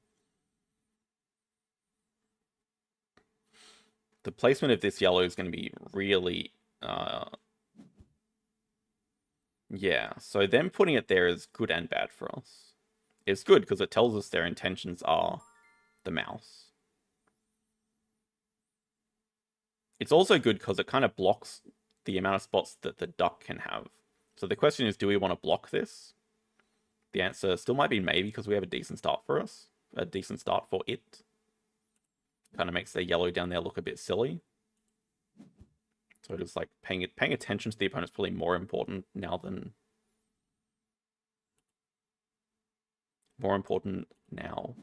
The placement of this yellow is going to be really... yeah, so them putting it there is good and bad for us. It's good because it tells us their intentions are the mouse. It's also good because it kind of blocks the amount of spots that the duck can have. So the question is, do we want to block this? The answer still might be maybe because we have a decent start for us. A decent start for it. Kind of makes the yellow down there look a bit silly. So just like paying attention to the opponent is probably more important now than... More important now.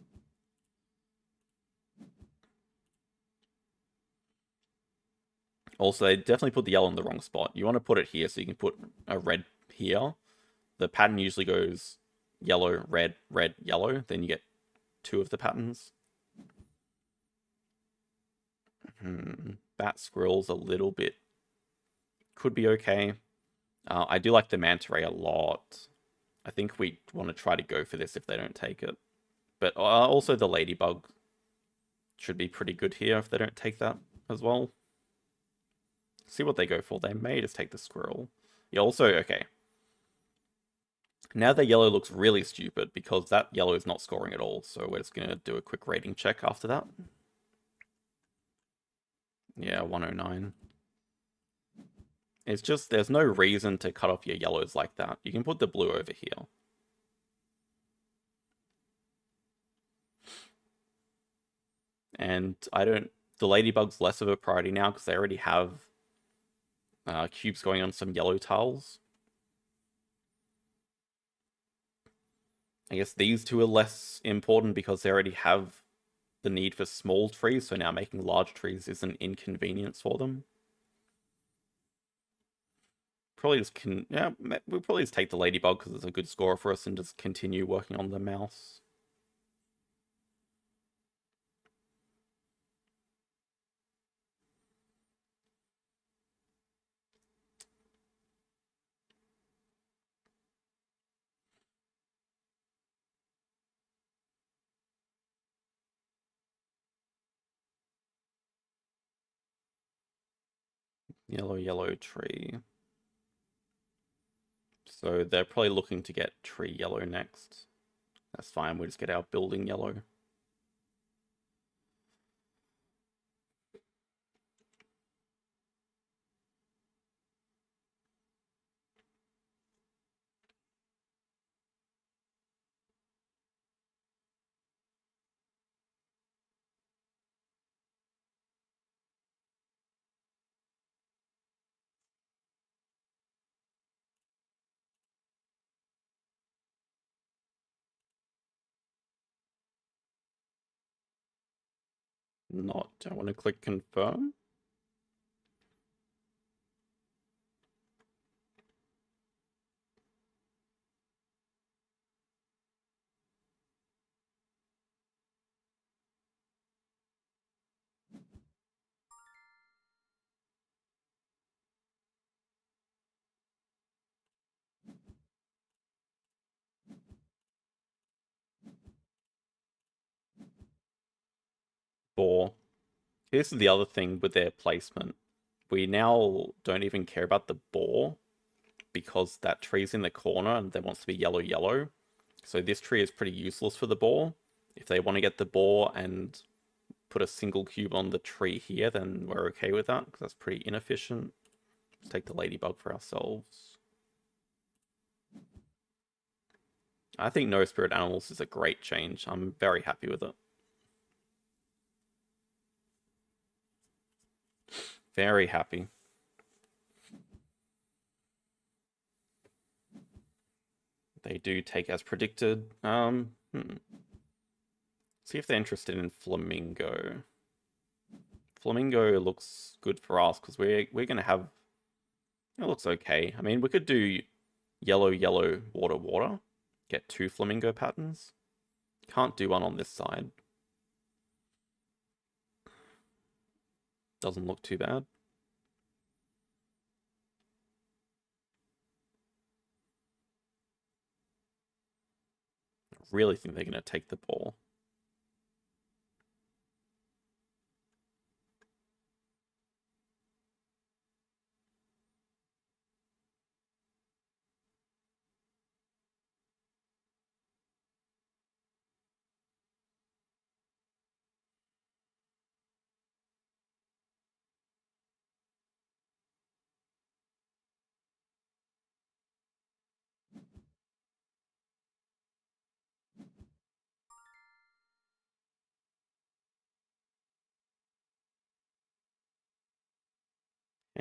Also, they definitely put the yellow in the wrong spot. You want to put it here so you can put a red here. The pattern usually goes yellow, red, red, yellow. Then you get 2 of the patterns. Bat squirrel's a little bit... Could be okay. I do like the manta ray a lot. I think we want to try to go for this if they don't take it. But also the ladybug should be pretty good here if they don't take that as well. See what they go for. They may just take the squirrel. Yeah, also, okay. Now their yellow looks really stupid because that yellow is not scoring at all. So we're just going to do a quick rating check after that. Yeah, 109. It's just, there's no reason to cut off your yellows like that. You can put the blue over here. And I don't the ladybug's less of a priority now because they already have cubes going on some yellow tiles. I guess these two are less important because they already have the need for small trees, so now making large trees is an inconvenience for them. Probably just we'll probably just take the ladybug because it's a good score for us and just continue working on the mouse. Yellow tree. So they're probably looking to get tree yellow next. That's fine, we'll just get our building yellow. I want to click confirm. Here's the other thing with their placement. We now don't even care about the boar because that tree's in the corner and there wants to be yellow. So this tree is pretty useless for the boar. If they want to get the boar and put a single cube on the tree here, then we're okay with that because that's pretty inefficient. Let's take the ladybug for ourselves. I think no spirit animals is a great change. I'm very happy with it. Very happy. They do take as predicted. See if they're interested in flamingo. Flamingo looks good for us because we're gonna have. It looks okay. I mean, we could do yellow, water. Get 2 flamingo patterns. Can't do one on this side. Doesn't look too bad. I really think they're gonna take the ball.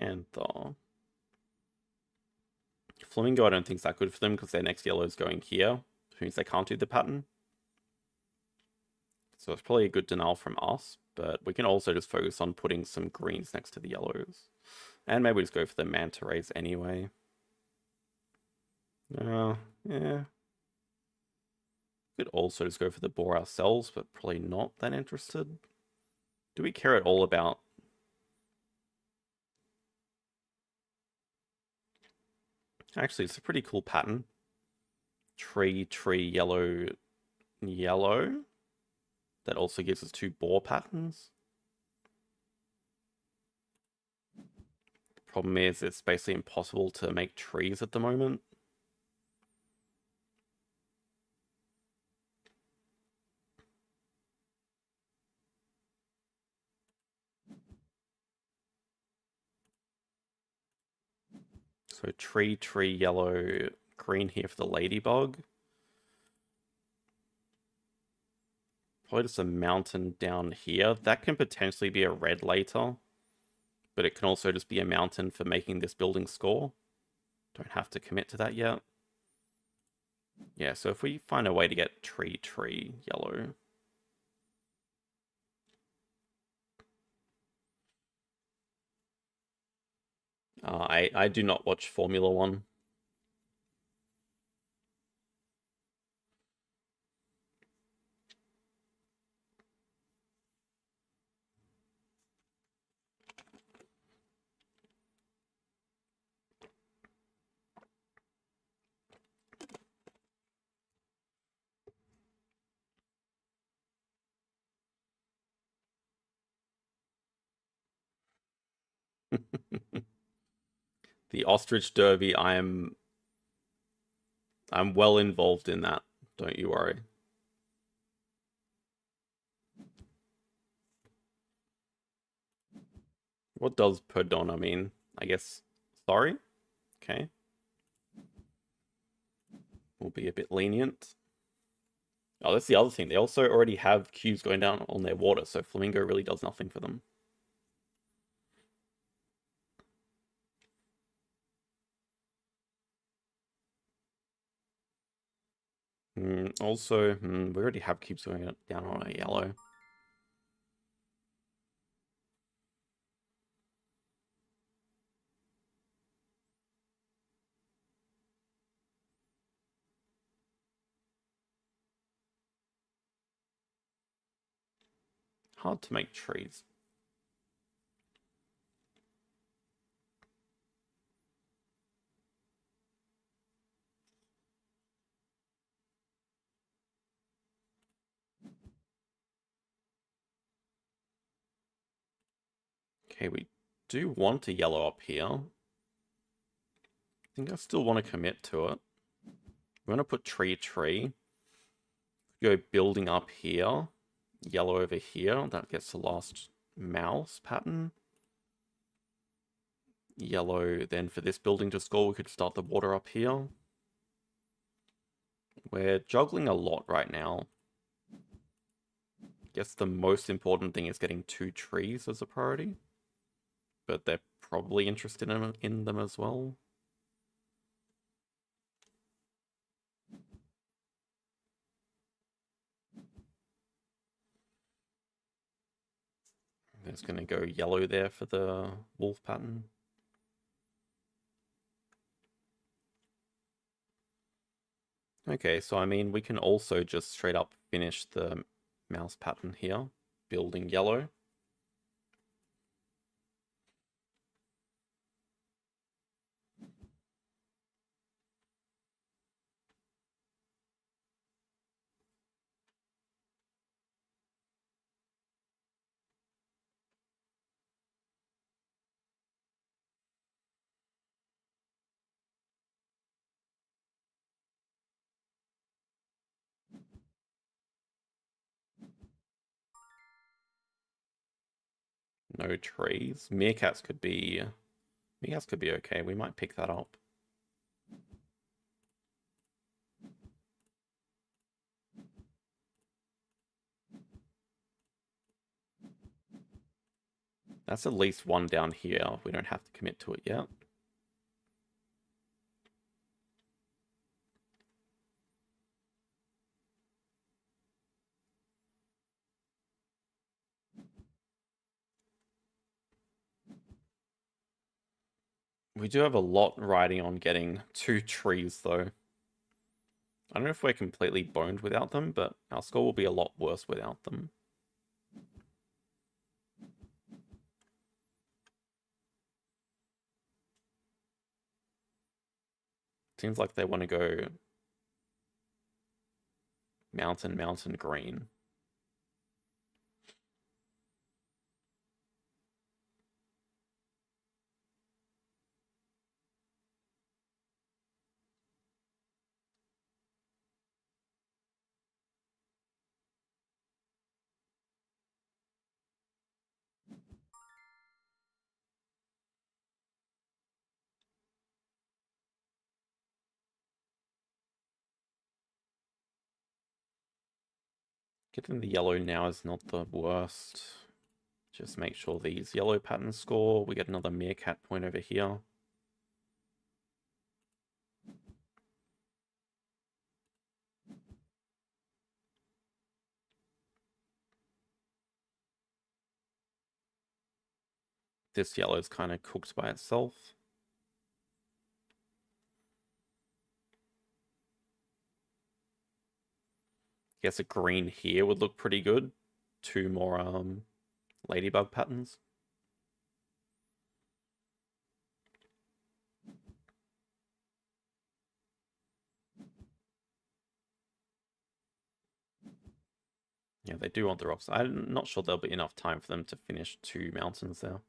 And the flamingo, I don't think is that good for them because their next yellow is going here, which means they can't do the pattern. So it's probably a good denial from us, but we can also just focus on putting some greens next to the yellows. And maybe just go for the manta rays anyway. Yeah. Could also just go for the boar ourselves, but probably not that interested. Do we care at all about... Actually, it's a pretty cool pattern. Tree, yellow. That also gives us 2 boar patterns. The problem is it's basically impossible to make trees at the moment. So tree, yellow, green here for the ladybug. Probably just a mountain down here. That can potentially be a red later, but it can also just be a mountain for making this building score. Don't have to commit to that yet. Yeah, so if we find a way to get tree yellow. I do not watch Formula One. The Ostrich Derby, I'm well involved in that. Don't you worry. What does Perdona mean? I guess sorry? Okay. We'll be a bit lenient. Oh, that's the other thing. They also already have cubes going down on their water, so Flamingo really does nothing for them. Also, we already have cubes going down on a yellow. Hard to make trees. Okay, we do want a yellow up here. I think I still want to commit to it. We're going to put tree. Go building up here. Yellow over here. That gets the last mouse pattern. Yellow, then for this building to score, we could start the water up here. We're juggling a lot right now. Guess the most important thing is getting 2 trees as a priority. But they're probably interested in them as well. It's going to go yellow there for the wolf pattern. Okay, so I mean, we can also just straight up finish the mouse pattern here, building yellow. No trees. Meerkats could be okay. We might pick that up. That's at least one down here. We don't have to commit to it yet. We do have a lot riding on getting 2 trees, though. I don't know if we're completely boned without them, but our score will be a lot worse without them. Seems like they want to go mountain, green. Getting the yellow now is not the worst. Just make sure these yellow patterns score. We get another meerkat point over here. This yellow is kind of cooked by itself. Guess a green here would look pretty good. 2 more ladybug patterns. Yeah, they do want the rocks. I'm not sure there'll be enough time for them to finish 2 mountains there.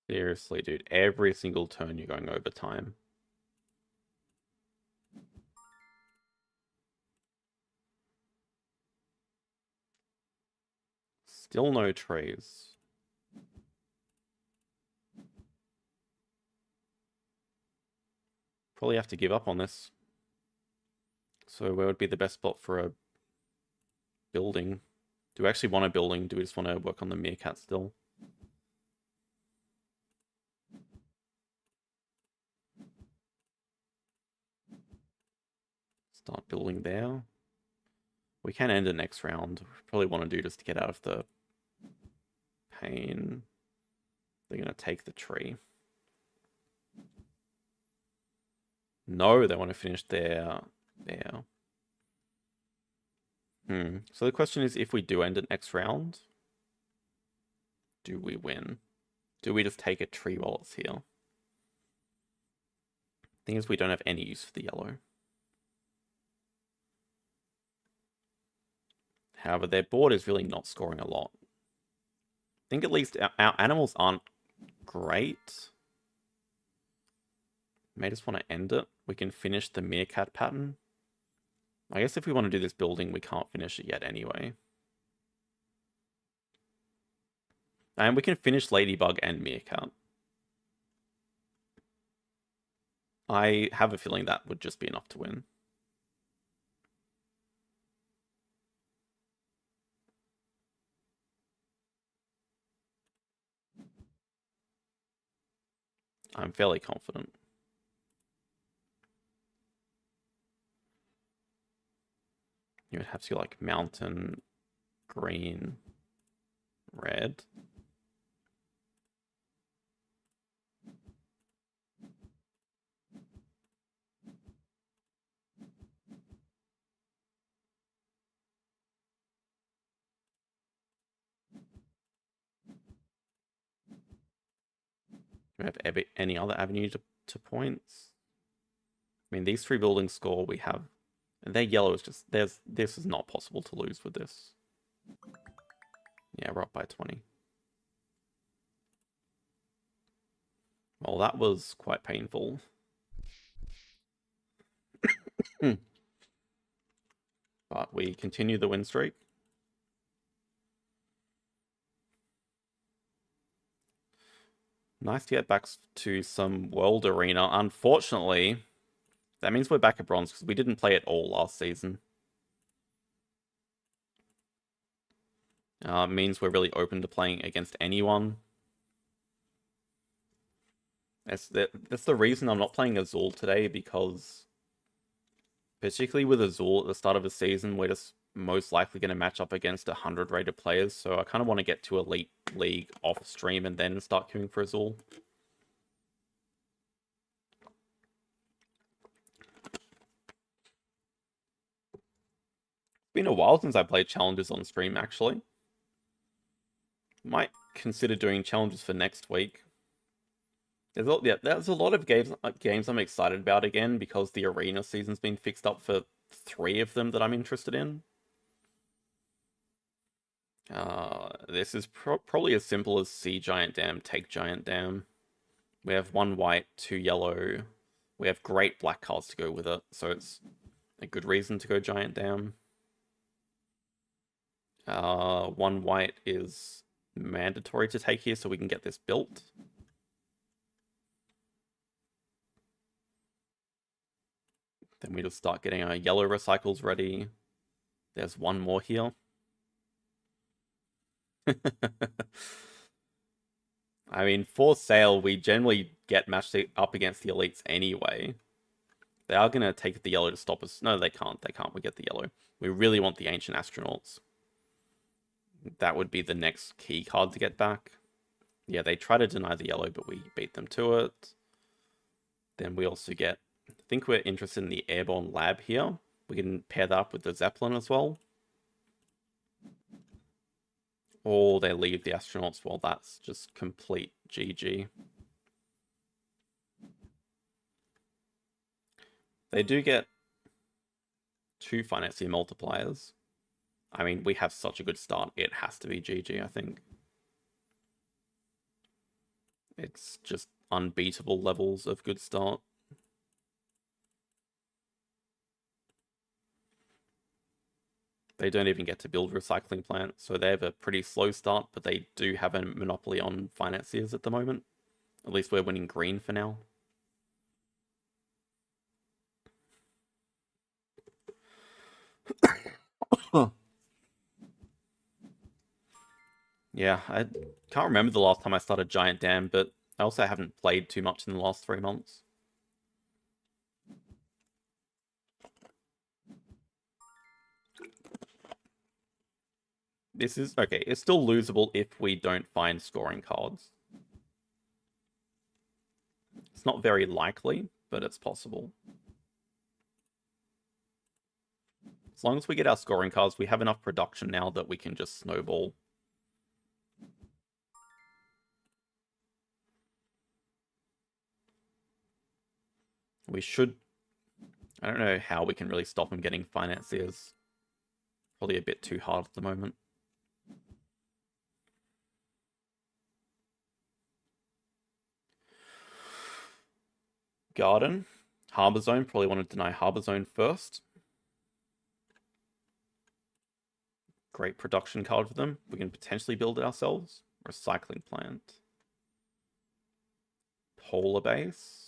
Seriously, dude. Every single turn you're going over time. Still no trees. Probably have to give up on this. So where would be the best spot for a building? Do we actually want a building? Do we just want to work on the meerkat still? Start building there. We can end it next round. Probably want to do just to get out of the pain. They're going to take the tree. No, they want to finish there. So the question is, if we do end it next round, do we win? Do we just take a tree while it's here? Thing is, we don't have any use for the yellow. However, their board is really not scoring a lot. I think at least our animals aren't great. May just want to end it. We can finish the meerkat pattern. I guess if we want to do this building, we can't finish it yet anyway. And we can finish ladybug and meerkat. I have a feeling that would just be enough to win. I'm fairly confident. You would have to go like mountain, green, red. Do we have any other avenue to points? I mean, these 3 buildings score we have. And their yellow is just... this is not possible to lose with this. Yeah, we're up by 20. Well, that was quite painful. But we continue the win streak. Nice to get back to some World Arena. Unfortunately, that means we're back at bronze because we didn't play it all last season. Means we're really open to playing against anyone. That's the reason I'm not playing Azul today, because particularly with Azul at the start of the season, we're just most likely going to match up against 100 rated players, so I kind of want to get to Elite League off stream and then start queuing for Azul. It's been a while since I played challenges on stream, actually. Might consider doing challenges for next week. There's a lot of games I'm excited about again, because the arena season's been fixed up for 3 of them that I'm interested in. This is probably as simple as see Giant Dam, take Giant Dam. We have 1 white, 2 yellow. We have great black cards to go with it, so it's a good reason to go Giant Dam. 1 white is mandatory to take here so we can get this built. Then we just start getting our yellow recycles ready. There's 1 more here. I mean, for sale, we generally get matched up against the elites anyway. They are going to take the yellow to stop us. No, they can't. They can't. We get the yellow. We really want the Ancient Astronauts. That would be the next key card to get back. Yeah, they try to deny the yellow, but we beat them to it. Then we also get... I think we're interested in the Airborne Lab here. We can pair that up with the Zeppelin as well. Or they leave the astronauts. Well, that's just complete GG. They do get 2 financier multipliers. I mean, we have such a good start. It has to be GG, I think. It's just unbeatable levels of good start. They don't even get to build recycling plant, so they have a pretty slow start, but they do have a monopoly on financiers at the moment. At least we're winning green for now. Yeah, I can't remember the last time I started Giant Dam, but I also haven't played too much in the last 3 months. This is... okay, it's still losable if we don't find scoring cards. It's not very likely, but it's possible. As long as we get our scoring cards, we have enough production now that we can just snowball. We should... I don't know how we can really stop them getting financiers. Probably a bit too hard at the moment. Garden. Harbor Zone. Probably want to deny Harbor Zone first. Great production card for them. We can potentially build it ourselves. Recycling plant. Polar base.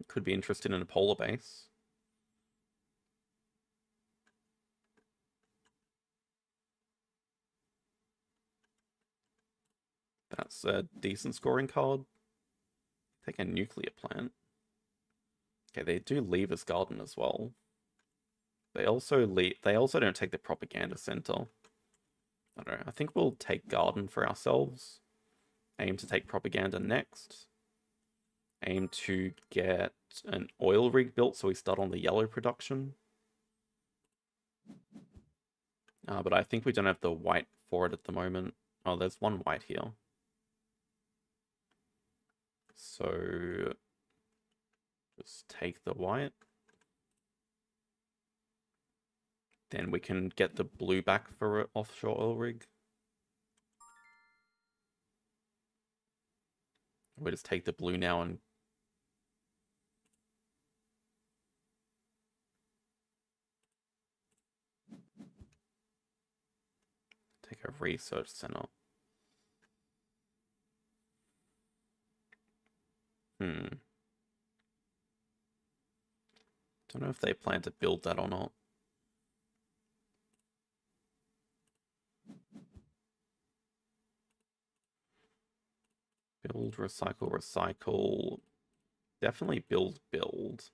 Could be interested in a polar base. That's a decent scoring card. Take a nuclear plant. Okay, they do leave us garden as well. They also don't take the propaganda center. I don't know. I think we'll take garden for ourselves. Aim to take propaganda next. Aim to get an oil rig built so we start on the yellow production. But I think we don't have the white for it at the moment. Oh, there's 1 white here. So just take the white. Then we can get the blue back for an offshore oil rig. We just take the blue now and take a research center. Don't know if they plan to build that or not. Build, recycle, recycle. Definitely build, build.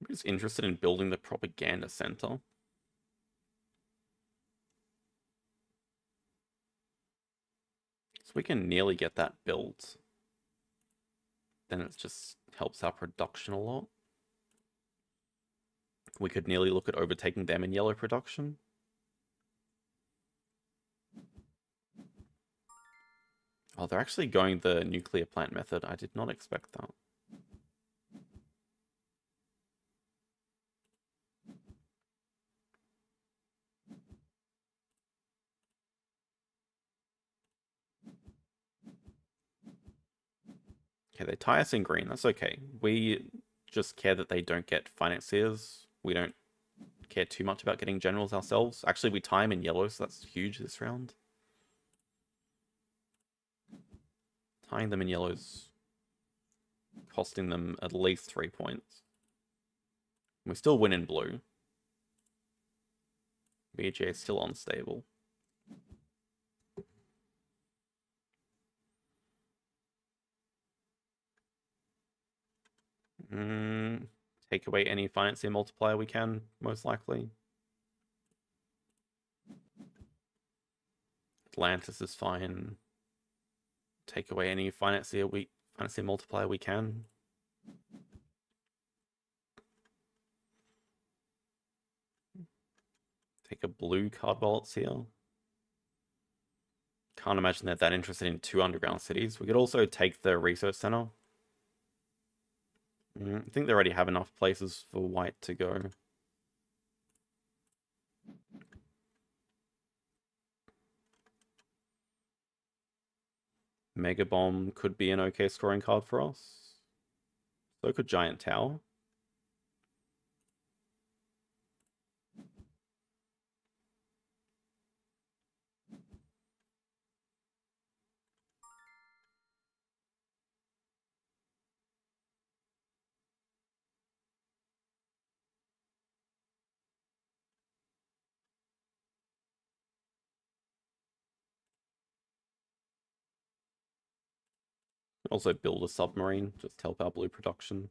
I'm just interested in building the propaganda center. So we can nearly get that built. Then it just helps our production a lot. We could nearly look at overtaking them in yellow production. Oh, they're actually going the nuclear plant method. I did not expect that. Okay, they tie us in green. That's okay. We just care that they don't get financiers. We don't care too much about getting generals ourselves. Actually, we tie them in yellow, so that's huge this round. Tying them in yellows, costing them at least 3 points. We still win in blue. BGA is still unstable. Take away any financier multiplier we can, most likely. Atlantis is fine. Take away any financier multiplier we can. Take a blue card while it's here. Can't imagine they're that interested in 2 underground cities. We could also take the research center. I think they already have enough places for white to go. Mega Bomb could be an okay scoring card for us. So could Giant Tower. Also build a submarine, just help our blue production.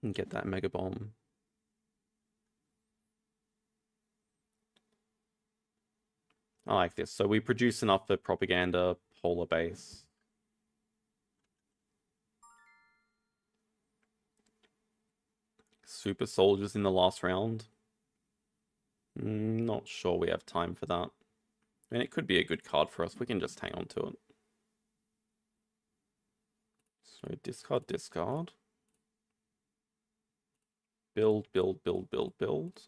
And get that Mega Bomb. I like this. So we produce enough for propaganda, polar base. Super soldiers in the last round. Not sure we have time for that. I mean, it could be a good card for us. We can just hang on to it. So discard, discard. Build, build, build, build, build.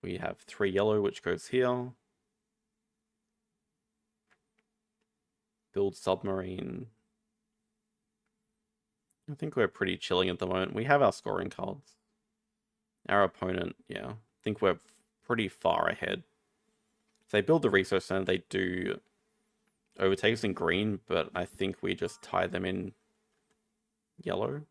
We have 3 yellow, which goes here. Build submarine. I think we're pretty chilling at the moment. We have our scoring cards. Our opponent, yeah, I think we're pretty far ahead. If they build the resource center, they do overtake us in green, but I think we just tie them in yellow.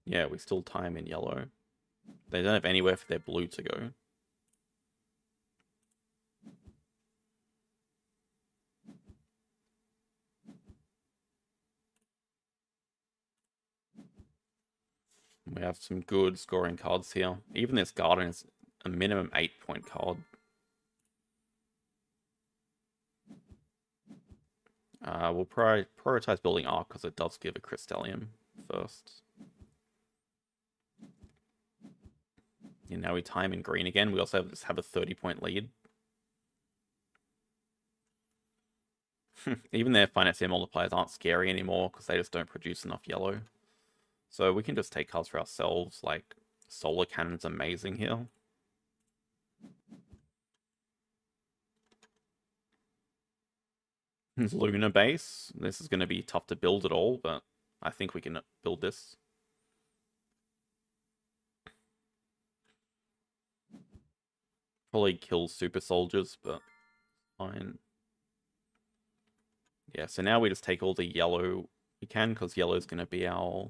Yeah, we still tie them in yellow. They don't have anywhere for their blue to go. We have some good scoring cards here. Even this garden is a minimum 8-point card. We'll prioritize building Ark because it does give a Crystallium first. And now we time in green again. We also have a 30-point lead. Even their financier multipliers aren't scary anymore because they just don't produce enough yellow. So we can just take cards for ourselves, like Solar Cannon's amazing here. Lunar Base. This is going to be tough to build at all, but I think we can build this. Probably kill super soldiers, but fine. Yeah, so now we just take all the yellow we can, because yellow is going to be our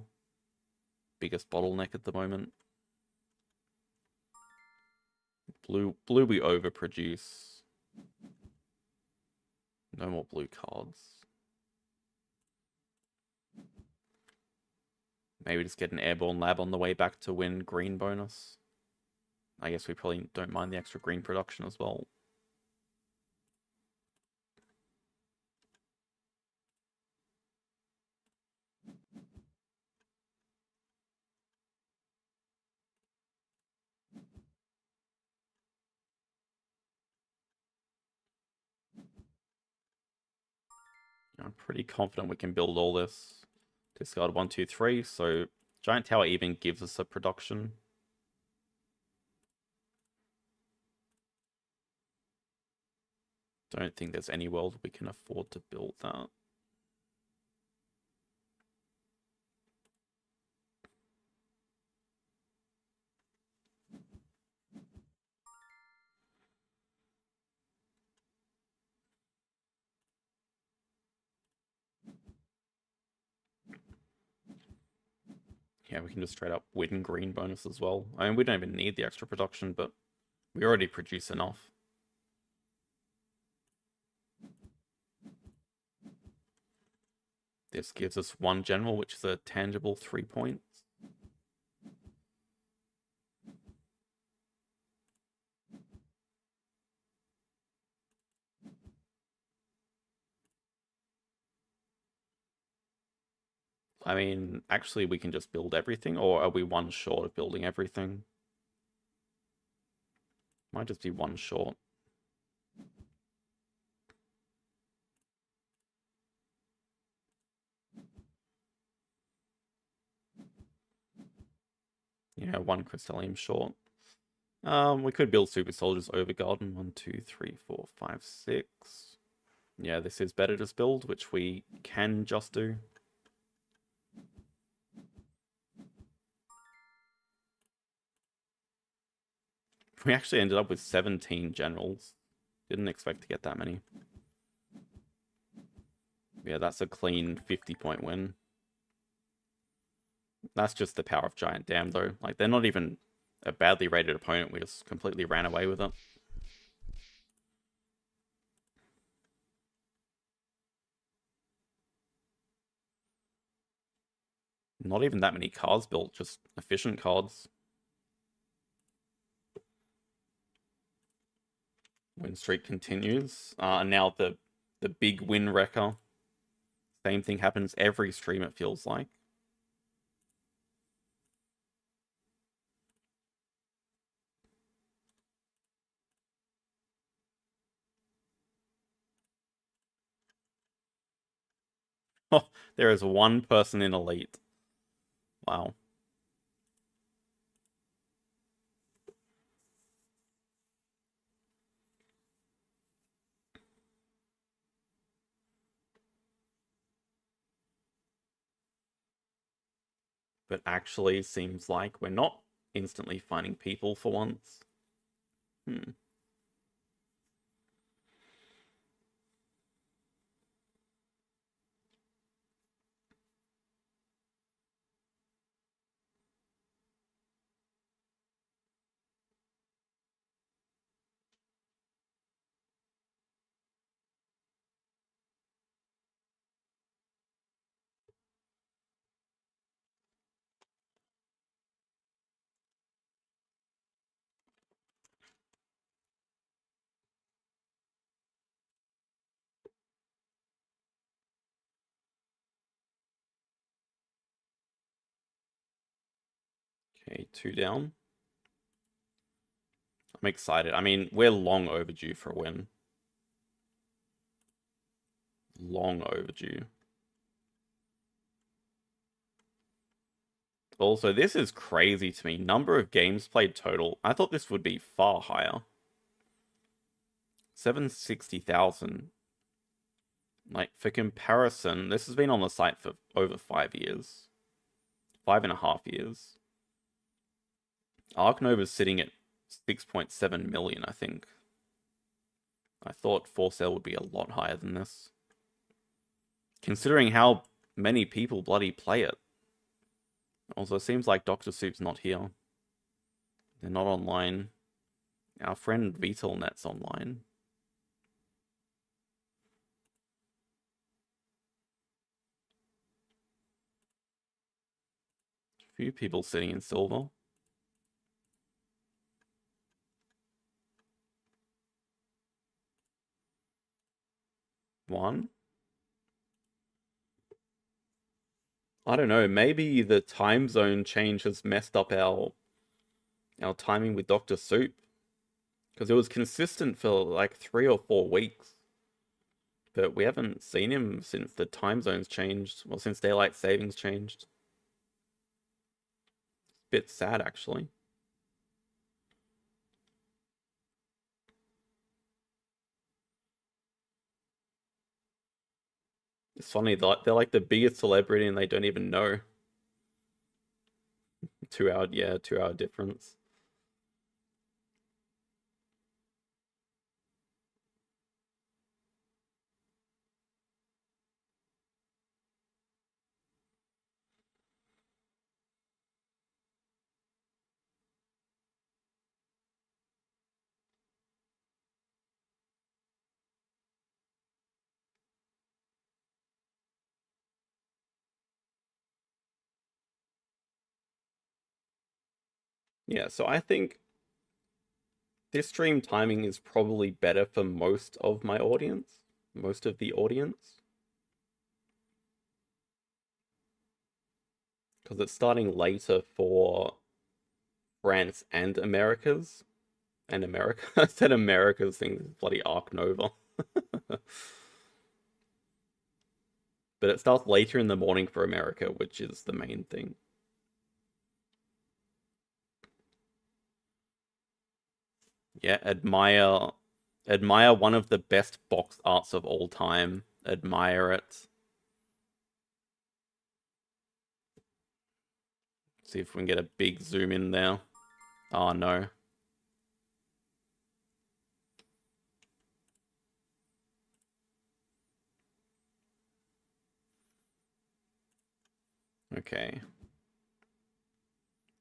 biggest bottleneck at the moment. Blue we overproduce. No more blue cards. Maybe just get an airborne lab on the way back to win green bonus. I guess we probably don't mind the extra green production as well. I'm pretty confident we can build all this. Discard 1, 2, 3, so Giant Tower even gives us a production. Don't think there's any world we can afford to build that. Yeah, we can just straight up win green bonus as well. I mean, we don't even need the extra production, but we already produce enough. This gives us 1 general, which is a tangible 3 points. I mean, actually, we can just build everything, or are we 1 short of building everything? Might just be 1 short. Yeah, 1 Crystallium short. We could build Super Soldiers over Garden. 1, 2, 3, 4, 5, 6. Yeah, this is better just build, which we can just do. We actually ended up with 17 generals. Didn't expect to get that many. Yeah, that's a clean 50-point win. That's just the power of Giant Dam, though. Like, they're not even a badly rated opponent. We just completely ran away with it. Not even that many cards built, just efficient cards. Win streak continues. Now the big win wrecker. Same thing happens every stream, it feels like. Oh, there is 1 person in Elite. Wow. But actually seems like we're not instantly finding people for once. Okay, 2 down. I'm excited. I mean, we're long overdue for a win. Long overdue. Also, this is crazy to me. Number of games played total. I thought this would be far higher. 760,000. Like, for comparison, this has been on the site for over 5 years. 5.5 years. Ark Nova is sitting at 6.7 million, I think. I thought for sale would be a lot higher than this. Considering how many people bloody play it. Also, it seems like Dr. Soup's not here. They're not online. Our friend VetalNet's online. Few people sitting in silver. One. I don't know, maybe the time zone change has messed up our timing with Dr. Soup. Because it was consistent for like 3 or 4 weeks. But we haven't seen him since the time zones changed. Well, since daylight savings changed. Bit sad, actually. It's funny, they're like the biggest celebrity and they don't even know. 2 hour, yeah, 2 hour difference. Yeah, so I think this stream timing is probably better for most of my audience, most of the audience, because it's starting later for France and Americas. And America, I said America's thing, bloody Ark Nova. But it starts later in the morning for America, which is the main thing. Yeah, admire one of the best box arts of all time. Admire it. See if we can get a big zoom in there. Oh no. Okay.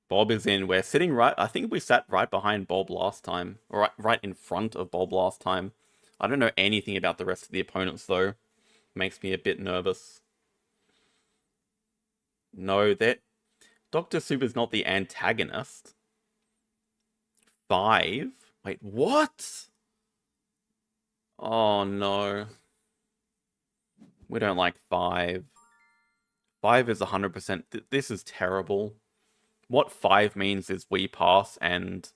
Bob is in. We're sitting right. I think we sat right behind Bob last time, or right in front of Bob last time. I don't know anything about the rest of the opponents though. Makes me a bit nervous. No, that Dr. Super's not the antagonist. 5? Wait, what? Oh no. We don't like 5. 5 is 100%. This is terrible. What 5 means is we pass and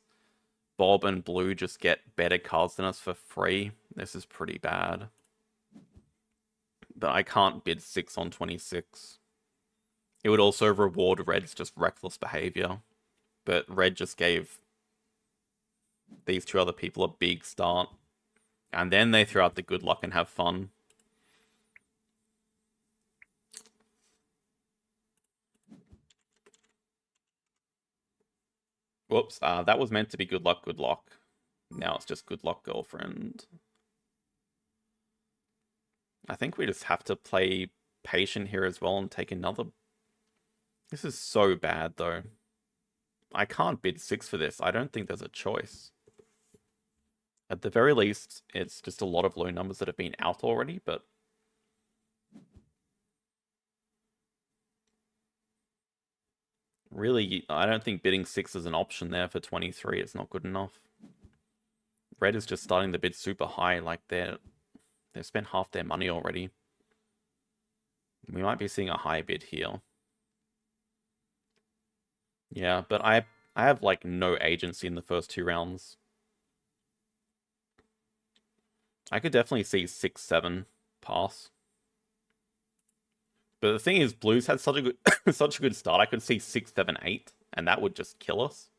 Bob and Blue just get better cards than us for free. This is pretty bad. But I can't bid 6 on 26. It would also reward Red's just reckless behavior. But Red just gave these two other people a big start. And then they throw out the good luck and have fun. Whoops, that was meant to be good luck, good luck. Now it's just good luck, girlfriend. I think we just have to play patient here as well and take another. This is so bad, though. I can't bid 6 for this. I don't think there's a choice. At the very least, it's just a lot of low numbers that have been out already, but... Really, I don't think bidding 6 is an option there for 23. It's not good enough. Red is just starting the bid super high, like they've spent half their money already. We might be seeing a high bid here. Yeah, but I have like no agency in the first 2 rounds. I could definitely see 6, 7 pass. But the thing is, Blues had such a good such a good start. I could see 6, 7, 8, and that would just kill us.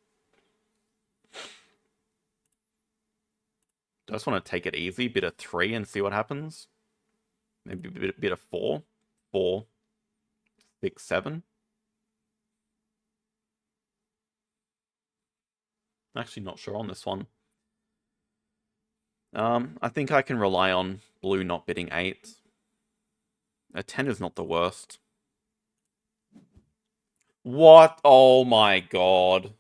I just want to take it easy, bit of 3 and see what happens. Maybe a bit of 4, 4, 6, 7. Actually, not sure on this one. I think I can rely on Blue not bidding 8. A 10 is not the worst. What? Oh my god.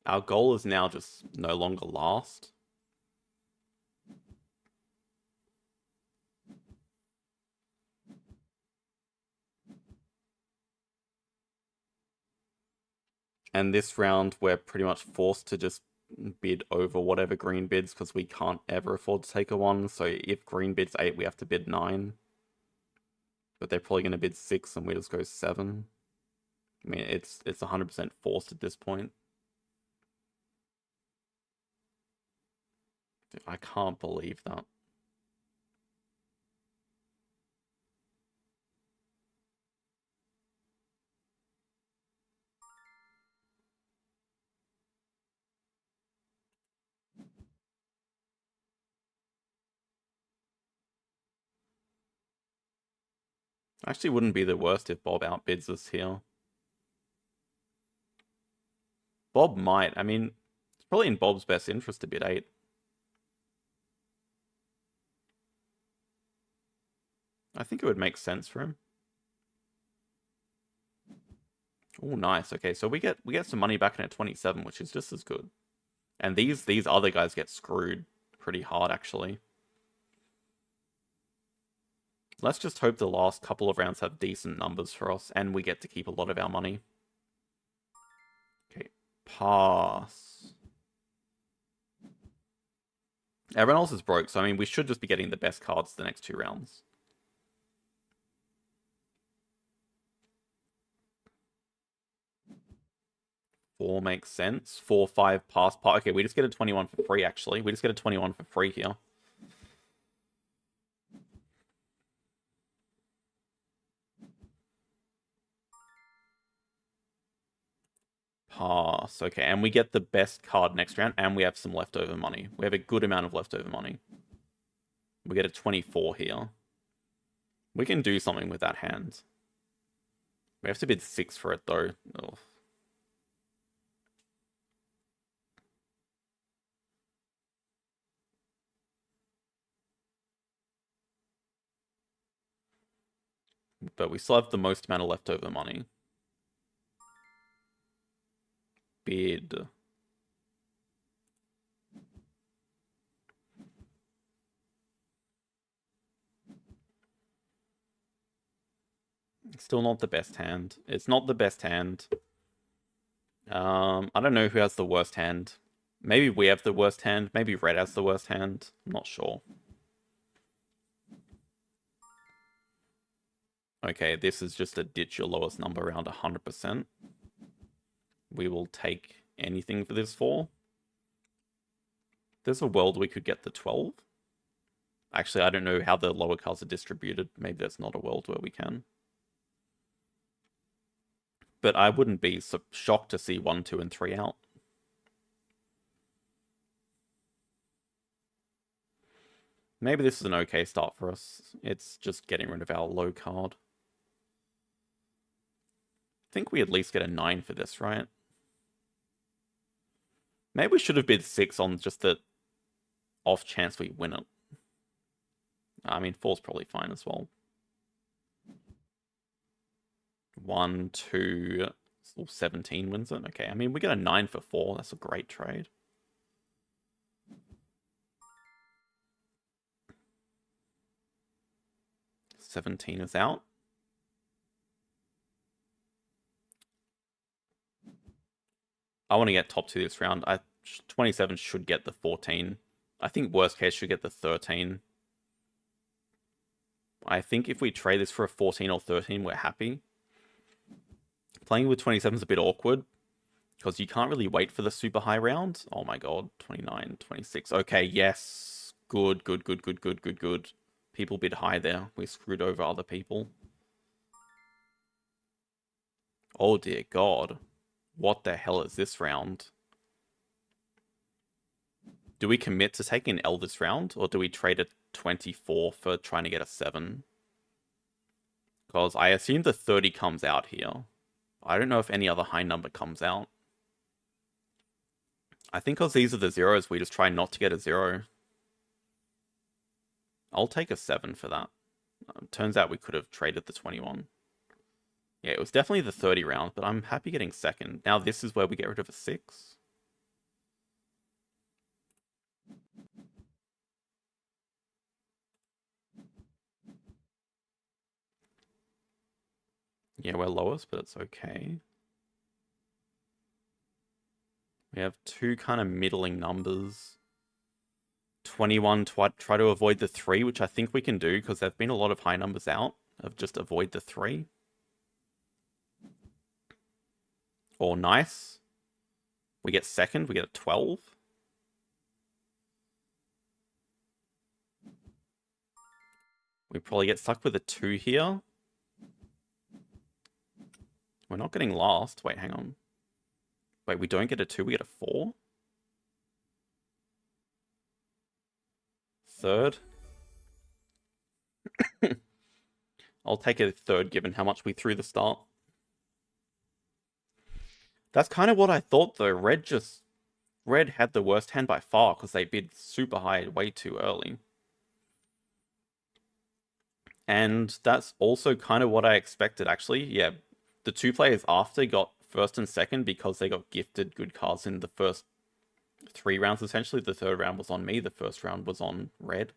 Our goal is now just no longer last. And this round, we're pretty much forced to just bid over whatever green bids because we can't ever afford to take a 1. So if green bids 8, we have to bid 9. But they're probably going to bid 6 and we just go 7. I mean, it's 100% forced at this point. I can't believe that. Actually wouldn't be the worst if Bob outbids us here. Bob might. I mean, it's probably in Bob's best interest to bid 8. I think it would make sense for him. Oh, nice. Okay, so we get some money back in at 27, which is just as good. And these other guys get screwed pretty hard, actually. Let's just hope the last couple of rounds have decent numbers for us, and we get to keep a lot of our money. Okay, pass. Everyone else is broke, so I mean, we should just be getting the best cards the next 2 rounds. Four makes sense. 4, 5, pass. Okay, we just get a 21 for free, actually. We just get a 21 for free here. Pass. Okay, and we get the best card next round, and we have some leftover money. We have a good amount of leftover money. We get a 24 here. We can do something with that hand. We have to bid 6 for it, though. Ugh. But we still have the most amount of leftover money. Bid. Still not the best hand. It's not the best hand. I don't know who has the worst hand. Maybe we have the worst hand. Maybe Red has the worst hand. I'm not sure. Okay, this is just a ditch your lowest number around 100%. We will take anything for this 4. There's a world we could get the 12. Actually, I don't know how the lower cards are distributed. Maybe there's not a world where we can. But I wouldn't be so shocked to see 1, 2, and 3 out. Maybe this is an okay start for us. It's just getting rid of our low card. I think we at least get a 9 for this, right? Maybe we should have bid 6 on just the off chance we win it. I mean, 4's probably fine as well. 1, 2, 17 wins it. Okay, I mean, we get a 9 for 4. That's a great trade. $17 is out. I want to get top 2 this round. 27 should get the 14. I think worst case should get the 13. I think if we trade this for a 14 or 13, we're happy. Playing with 27 is a bit awkward because you can't really wait for the super high round. Oh my god, 29, 26. Okay, yes. Good, good, good, good, good, good, good. People bid high there. We screwed over other people. Oh dear god. What the hell is this round? Do we commit to taking an L this round, or do we trade a 24 for trying to get a 7? Because I assume the 30 comes out here. I don't know if any other high number comes out. I think because these are the zeros, we just try not to get a 0. I'll take a 7 for that. Turns out we could have traded the 21. Yeah, it was definitely the 30 round, but I'm happy getting second. Now this is where we get rid of a 6. Yeah, we're lowest, but it's okay. We have two kind of middling numbers. 21, try to avoid the 3, which I think we can do because there've been a lot of high numbers out of just avoid the 3. Or nice. We get second, we get a 12. We probably get stuck with a 2 here. We're not getting last. Wait, hang on. Wait, we don't get a 2, we get a 4? Third. I'll take a third given how much we threw the start. That's kind of what I thought though. Red had the worst hand by far because they bid super high way too early. And that's also kind of what I expected actually. Yeah, the 2 players after got first and second because they got gifted good cards in the first 3 rounds essentially. The third round was on me, the first round was on red.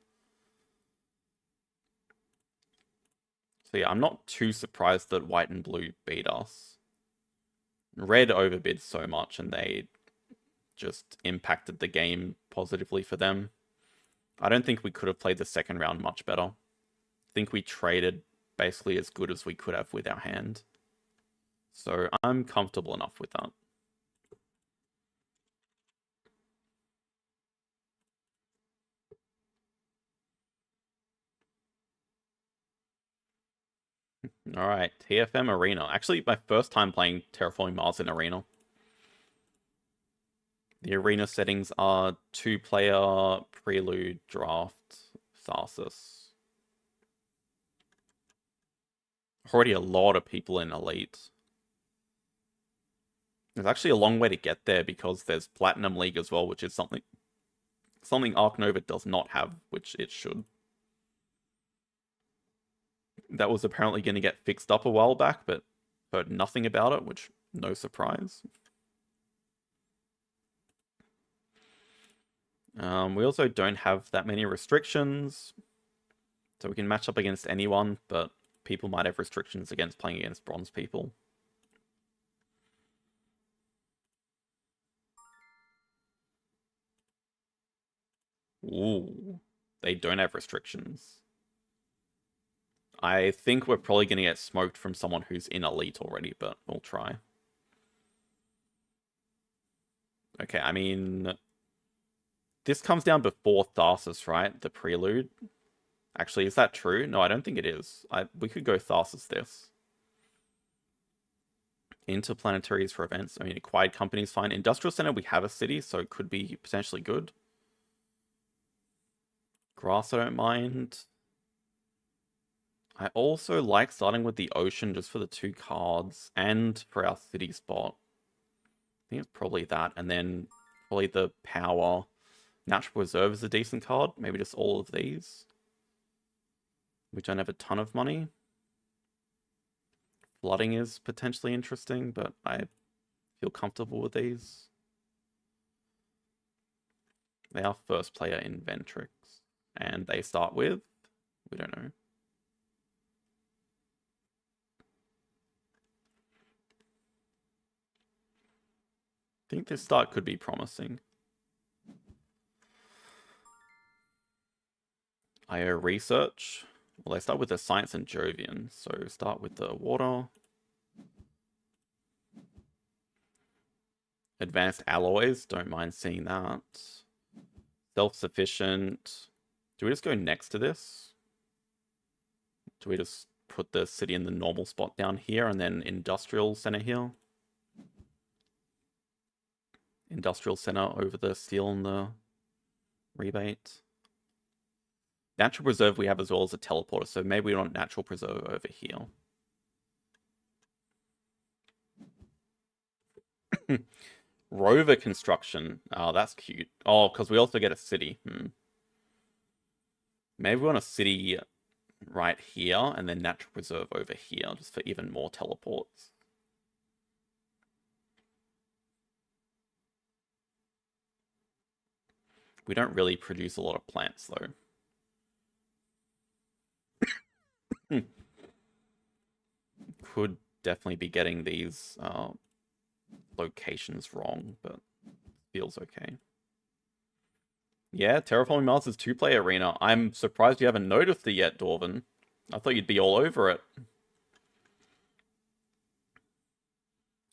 So yeah, I'm not too surprised that white and blue beat us. Red overbid so much and they just impacted the game positively for them. I don't think we could have played the second round much better. I think we traded basically as good as we could have with our hand. So I'm comfortable enough with that. Alright, TFM Arena. Actually, my first time playing Terraforming Mars in Arena. The arena settings are 2-player, Prelude, Draft, Tharsis. Already a lot of people in Elite. There's actually a long way to get there because there's Platinum League as well, which is something Ark Nova does not have, which it should. That was apparently going to get fixed up a while back, but heard nothing about it, which no surprise. We also don't have that many restrictions, so we can match up against anyone, but people might have restrictions against playing against bronze people. Ooh, they don't have restrictions. I think we're probably going to get smoked from someone who's in Elite already, but we'll try. Okay, I mean, this comes down before Tharsis, right? The Prelude. Actually, is that true? No, I don't think it is. We could go Tharsis this. Interplanetaries for events. I mean, acquired companies, fine. Industrial Center, we have a city, so it could be potentially good. Grass, I don't mind. I also like starting with the ocean just for the 2 cards and for our city spot. I think it's probably that, and then probably the power. Natural Reserve is a decent card. Maybe just all of these. We don't have a ton of money. Flooding is potentially interesting, but I feel comfortable with these. They are first player in Ventrix. And they start with? We don't know. I think this start could be promising. IO Research. Well, they start with the Science and Jovian, so start with the water. Advanced Alloys, don't mind seeing that. Self-sufficient. Do we just go next to this? Do we just put the city in the normal spot down here and then Industrial Center here? Industrial Center over the steel and the rebate. Natural Preserve we have as well as a teleporter, so maybe we want Natural Preserve over here. Rover construction. Oh, that's cute. Oh, because we also get a city. Maybe we want a city right here and then Natural Preserve over here, just for even more teleports. We don't really produce a lot of plants, though. Could definitely be getting these locations wrong, but feels okay. Yeah, Terraforming Mars is 2-player arena. I'm surprised you haven't noticed it yet, Dorvan. I thought you'd be all over it.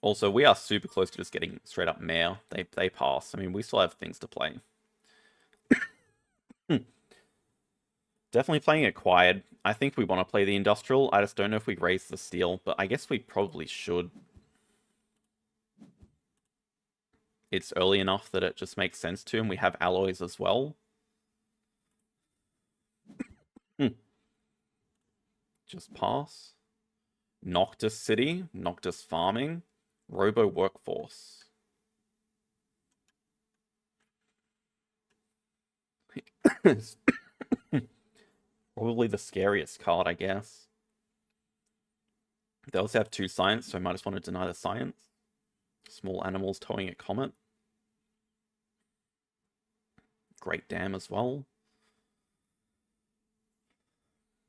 Also, we are super close to just getting straight up Mare. They pass. I mean, we still have things to play. Definitely playing it quiet. I think we want to play the Industrial. I just don't know if we raise the Steel, but I guess we probably should. It's early enough that it just makes sense to, and we have alloys as well. Just pass. Noctis City, Noctis Farming, Robo Workforce. Probably the scariest card, I guess. They also have 2 science, so I might just want to deny the science. Small animals towing a comet. Great Dam as well.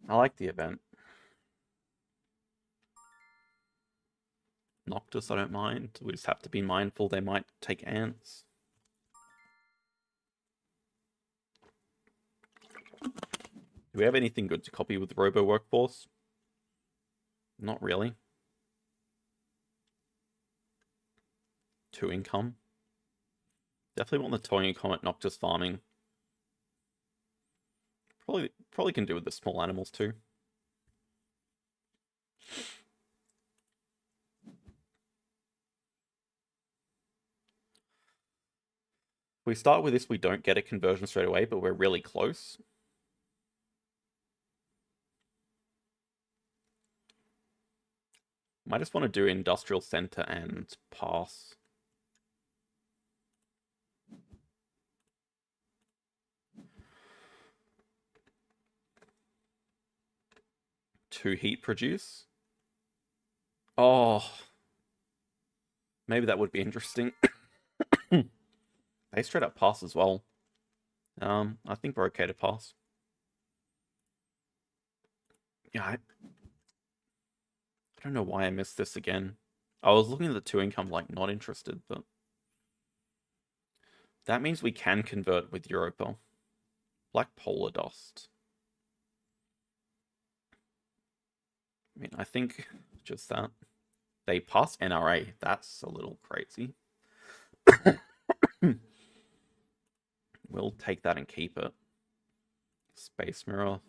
I like the event. Noctis, I don't mind. We just have to be mindful they might take ants. Do we have anything good to copy with Robo Workforce? Not really. 2 income. Definitely want the towing comet, Noctis farming. Probably can do with the small animals too. If we start with this, we don't get a conversion straight away, but we're really close. Might just want to do Industrial Center and pass. To heat produce. Oh. Maybe that would be interesting. They straight up pass as well. I think we're okay to pass. Yeah, I don't know why I missed this again. I was looking at the 2 income, like, not interested, but... That means we can convert with Europa. Black Polar Dust. I mean, I think just that. They pass NRA. That's a little crazy. We'll take that and keep it. Space Mirror.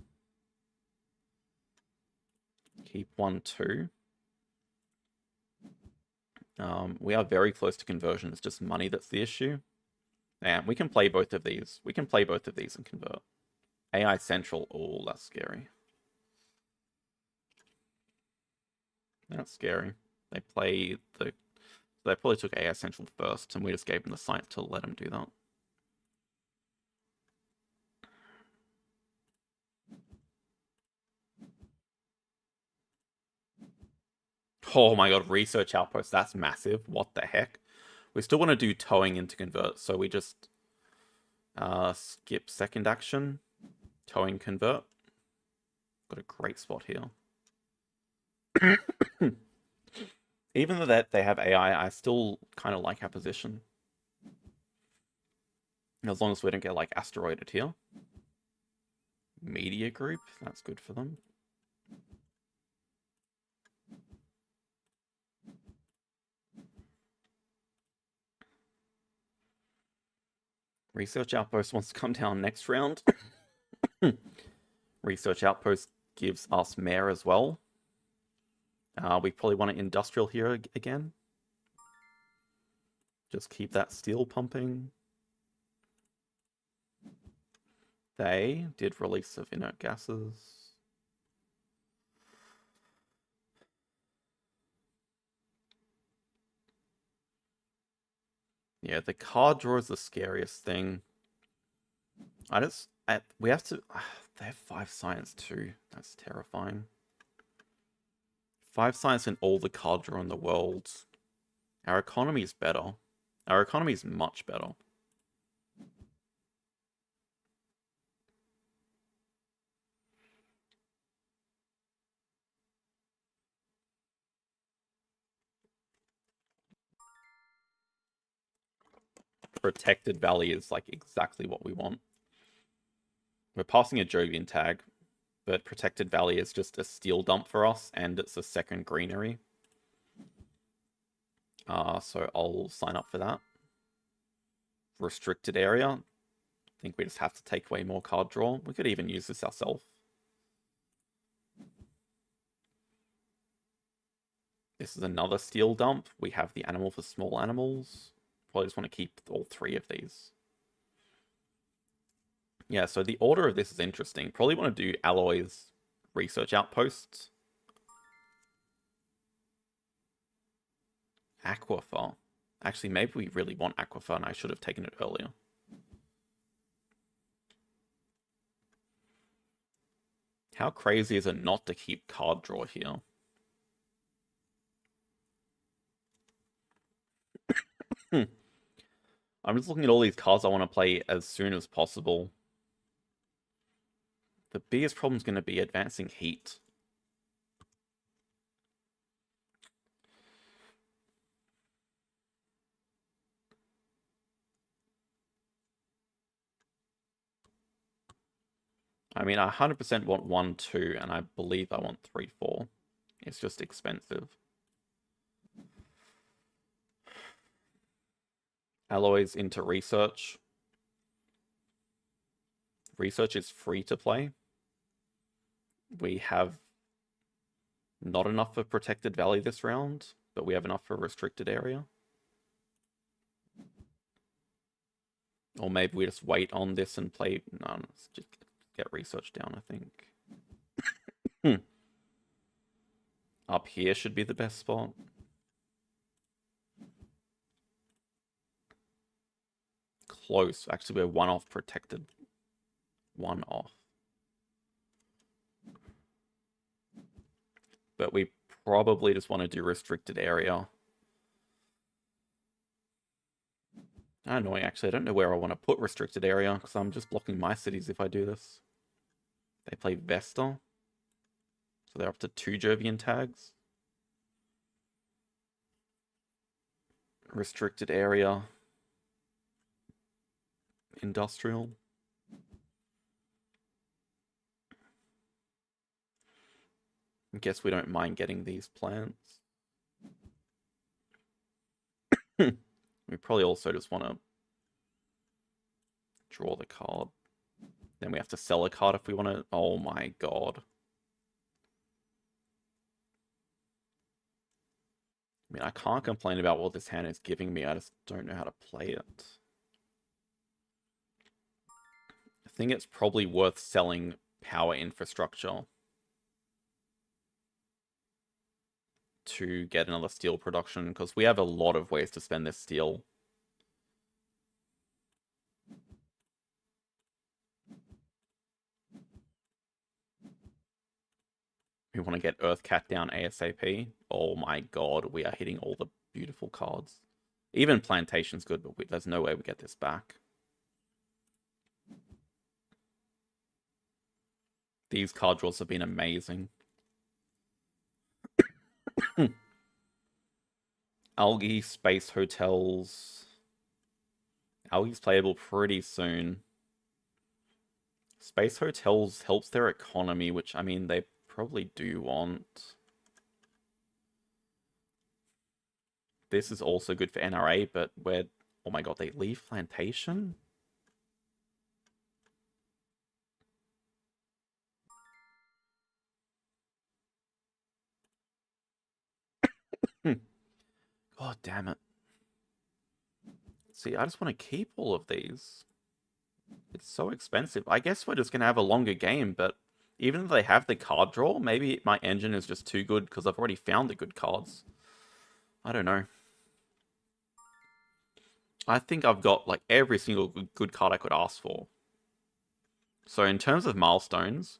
Keep 1, 2. We are very close to conversion. It's just money that's the issue. Yeah, we can play both of these. We can play both of these and convert. AI Central. Oh, that's scary. That's scary. They play the... They probably took AI Central first, and we just gave them the science to let them do that. Oh my god, Research Outpost. That's massive. What the heck? We still want to do towing into convert, so we just skip second action. Towing convert. Got a great spot here. Even though that they have AI, I still kind of like our position. As long as we don't get, like, asteroided here. Media Group, that's good for them. Research Outpost wants to come down next round. Research Outpost gives us Mare as well. We probably want an Industrial here again. Just keep that steel pumping. They did release of inert gases. Yeah, the card draw is the scariest thing. We have to... They have 5 science too. That's terrifying. 5 science in all the card draw in the world. Our economy is better. Our economy is much better. Protected Valley is like exactly what we want. We're passing a Jovian tag, but Protected Valley is just a steel dump for us, and it's a second greenery. So I'll sign up for that. Restricted area. I think we just have to take away more card draw. We could even use this ourselves. This is another steel dump. We have the animal for small animals. Probably just want to keep all 3 of these. Yeah, so the order of this is interesting. Probably want to do Alloy's research outposts. Aquifer. Actually, maybe we really want Aquifer and I should have taken it earlier. How crazy is it not to keep card draw here? I'm just looking at all these cards I want to play as soon as possible. The biggest problem is going to be advancing heat. I mean, I 100% want 1, 2, and I believe I want 3, 4. It's just expensive. Alloys into research. Research is free to play. We have not enough for Protected Valley this round, but we have enough for Restricted Area. Or maybe we just wait on this and play... No, let's just get research down, I think. Up here should be the best spot. Close. Actually, we're 1 off Protected. 1 off. But we probably just want to do Restricted Area. Annoying, actually. I don't know where I want to put Restricted Area, because I'm just blocking my cities if I do this. They play Vesta. So they're up to 2 Jovian tags. Restricted Area. Industrial. I guess we don't mind getting these plants. We probably also just want to draw the card. Then we have to sell a card if we want to... Oh my god. I mean, I can't complain about what this hand is giving me. I just don't know how to play it. I think it's probably worth selling power infrastructure to get another steel production, because we have a lot of ways to spend this steel. We want to get Earthcat down ASAP. Oh my god, we are hitting all the beautiful cards. Even Plantation's good, but there's no way we get this back. These card draws have been amazing. Algae, space hotels. Algae's playable pretty soon. Space hotels helps their economy, which, I mean, they probably do want. This is also good for NRA, but we're... Oh my god, they leave Plantation? God damn it. See, I just want to keep all of these. It's so expensive. I guess we're just going to have a longer game, but even if they have the card draw, maybe my engine is just too good because I've already found the good cards. I don't know. I think I've got like every single good card I could ask for. So in terms of milestones,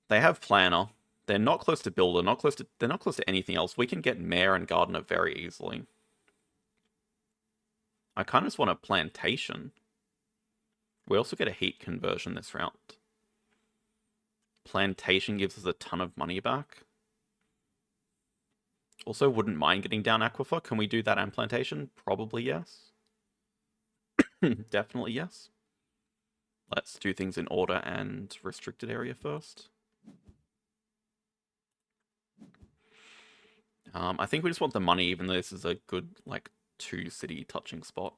they have Planner. They're not close to Builder, they're not close to anything else. We can get Mayor and Gardener very easily. I kind of just want a Plantation. We also get a heat conversion this round. Plantation gives us a ton of money back. Also, wouldn't mind getting down Aquifer. Can we do that and Plantation? Probably yes. Definitely yes. Let's do things in order and restricted area first. I think we just want the money, even though this is a good, like, 2-city touching spot.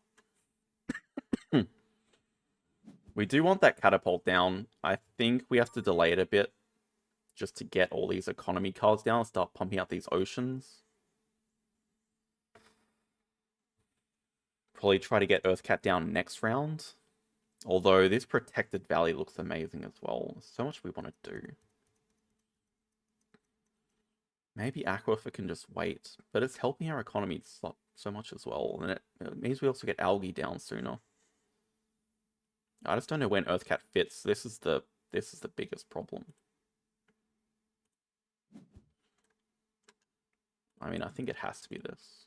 We do want that catapult down. I think we have to delay it a bit just to get all these economy cards down and start pumping out these oceans. Probably try to get Earthcat down next round. Although this Protected Valley looks amazing as well. There's so much we want to do. Maybe Aquifer can just wait, but it's helping our economy so much as well, and it means we also get algae down sooner. I just don't know when Earthcat fits. This is the biggest problem. I mean, I think it has to be this.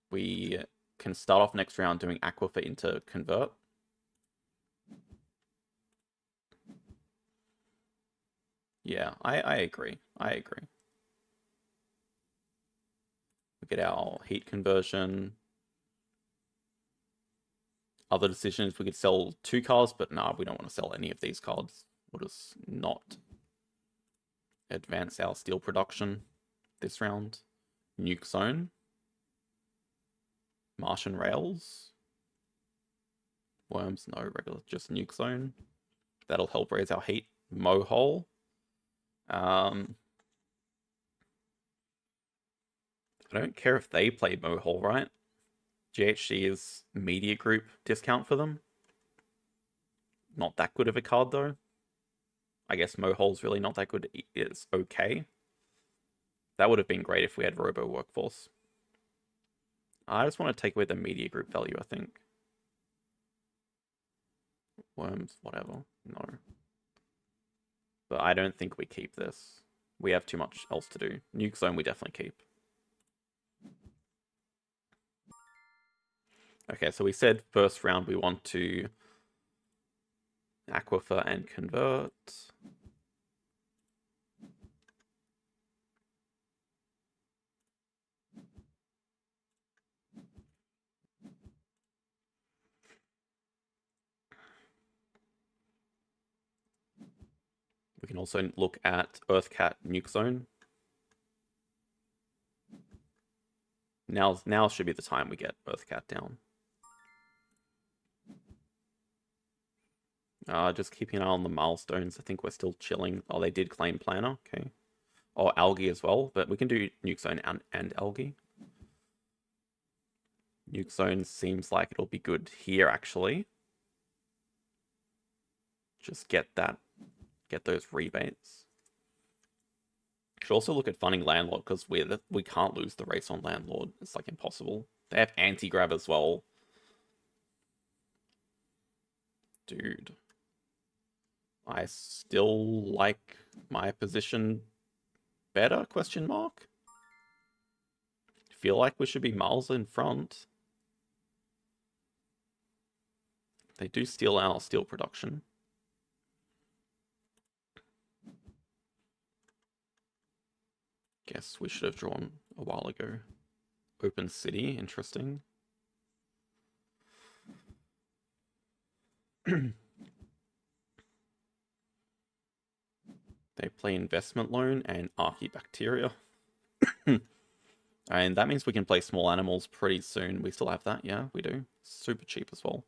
We can start off next round doing Aquifer into Convert. Yeah, I agree. I agree. We get our heat conversion. Other decisions, we could sell 2 cards, but nah, we don't want to sell any of these cards. We'll just not advance our steel production this round. Nuke Zone. Martian Rails. Worms, no, regular, just Nuke Zone. That'll help raise our heat. Mohole. I don't care if they play Mohole, right? GHC is media group discount for them. Not that good of a card, though. I guess Mohole's really not that good. It's okay. That would have been great if we had Robo Workforce. I just want to take away the media group value, I think. Worms, whatever. No. But I don't think we keep this. We have too much else to do. Nuke Zone we definitely keep. Okay, so we said first round we want to Aquifer and Convert. We can also look at Earthcat Nuke Zone. Now should be the time we get Earthcat down. Just keeping an eye on the milestones. I think we're still chilling. Oh, they did claim Planner. Okay. Or Algae as well, but we can do Nuke Zone and Algae. Nuke Zone seems like it'll be good here, actually. Just get those rebates. Should also look at funding Landlord, because we can't lose the race on Landlord. It's like impossible. They have anti-grab as well. Dude. I still like my position better, question mark? Feel like we should be miles in front. They do steal our steel production. Guess we should have drawn a while ago. Open City, interesting. They play Investment Loan and Archibacteria. And that means we can play Small Animals pretty soon. We still have that, yeah, we do. Super cheap as well.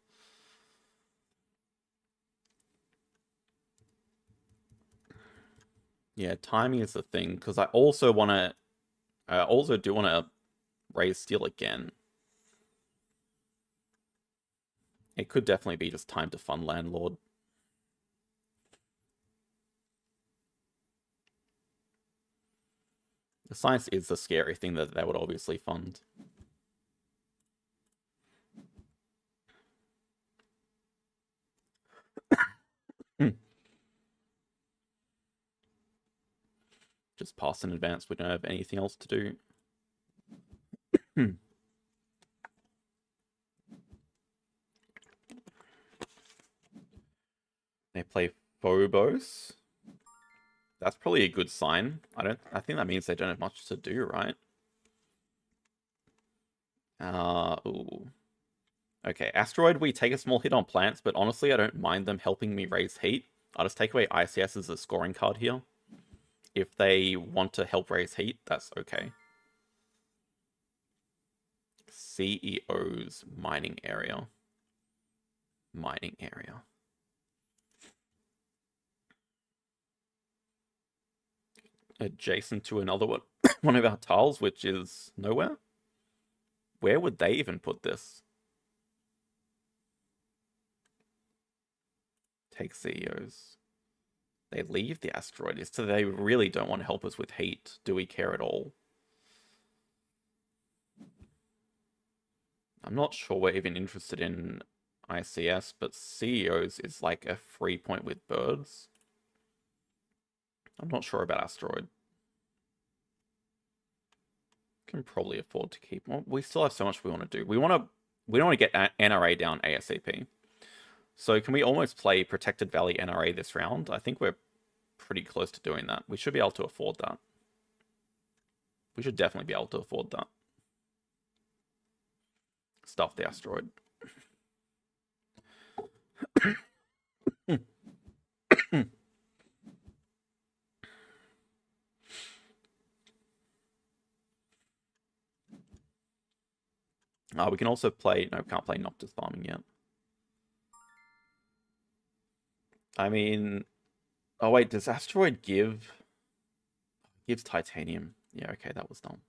Yeah, timing is the thing, because I also do want to raise steel again. It could definitely be just time to fund Landlord. The science is the scary thing that they would obviously fund. Just pass in advance. We don't have anything else to do. They play Phobos. That's probably a good sign. I think that means they don't have much to do, right? Ooh. Okay, Asteroid, we take a small hit on plants, but honestly, I don't mind them helping me raise heat. I'll just take away ICS as a scoring card here. If they want to help raise heat, that's okay. CEO's mining area. Mining area. Adjacent to another one, one of our tiles, which is nowhere. Where would they even put this? Take CEOs. They leave the asteroid, so they really don't want to help us with heat. Do we care at all? I'm not sure we're even interested in ICS, but CEOs is like a free point with birds. I'm not sure about asteroid. Can probably afford to keep. Well, we still have so much we want to do. We don't want to get NRA down ASAP. So can we almost play Protected Valley NRA this round? I think we're pretty close to doing that. We should be able to afford that. We should definitely be able to afford that. Stuff the asteroid. We can also play... No, we can't play Noctis Farming yet. I mean... Oh, wait, does Asteroid give... Gives Titanium. Yeah, okay, that was dumb.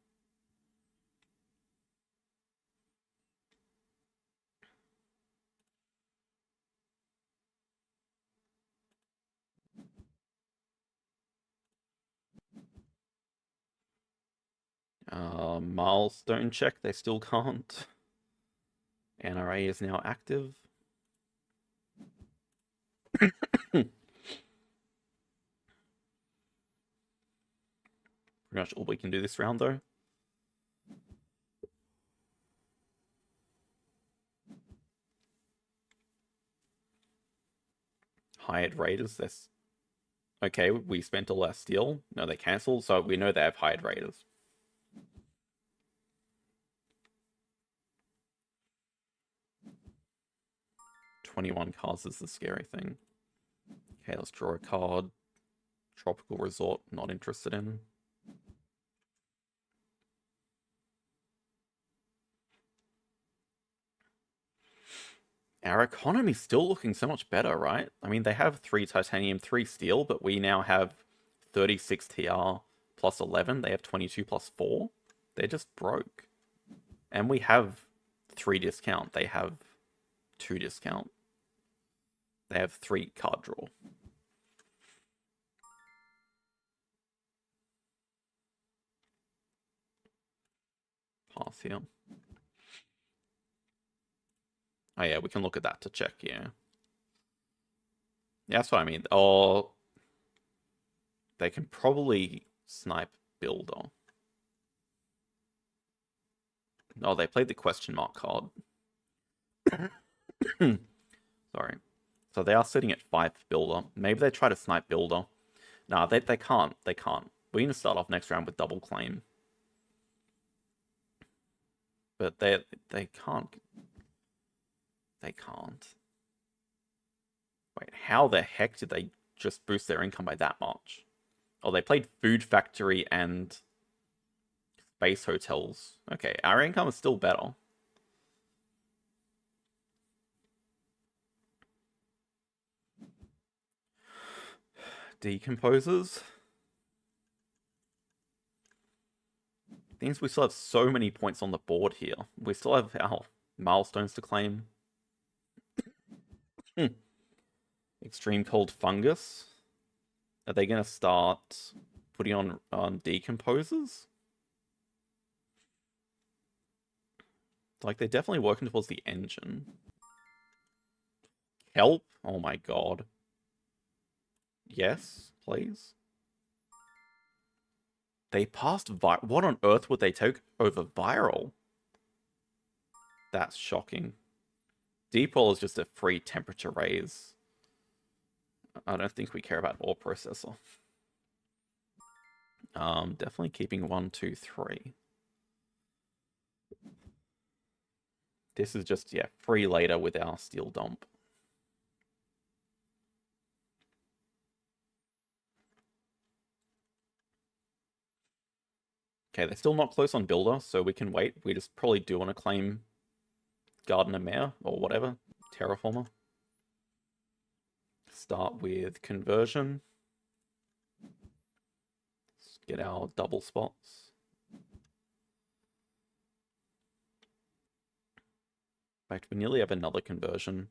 Milestone check, they still can't. NRA is now active. Pretty much all we can do this round, though. Hired Raiders, this. Okay, we spent all our steel. No, they cancelled, so we know they have hired Raiders. "21 cards is the scary thing. Okay, let's draw a card. Tropical Resort, not interested in. Our economy's still looking so much better, right? I mean, they have 3 titanium, 3 steel, but we now have 36 TR plus 11. They have 22 plus 4. They're just broke. And we have 3 discount. They have 2 discount. They have 3 card draw. Pass here. Oh yeah, we can look at that to check, yeah. Yeah, that's what I mean. Oh, they can probably snipe Builder. Oh, they played the question mark card. Sorry. So they are sitting at 5 Builder. Maybe they try to snipe Builder. Nah, they can't. They can't. We're going to start off next round with double claim. But they can't. They can't. Wait, how the heck did they just boost their income by that much? Oh, they played Food Factory and Space Hotels. Okay, our income is still better. Decomposers. Things we still have so many points on the board here. We still have our milestones to claim. Extreme Cold Fungus. Are they going to start putting on decomposers? Like, they're definitely working towards the engine. Help? Oh my god. Yes, please. They passed what on earth would they take over viral? That's shocking. Deep Well is just a free temperature raise. I don't think we care about ore processor. Definitely keeping 1, 2, 3. This is just, yeah, free later with our steel dump. Okay, they're still not close on builder, so we can wait. We just probably do want to claim Gardener Mare or whatever, Terraformer. Start with conversion. Let's get our double spots. In fact, we nearly have another conversion.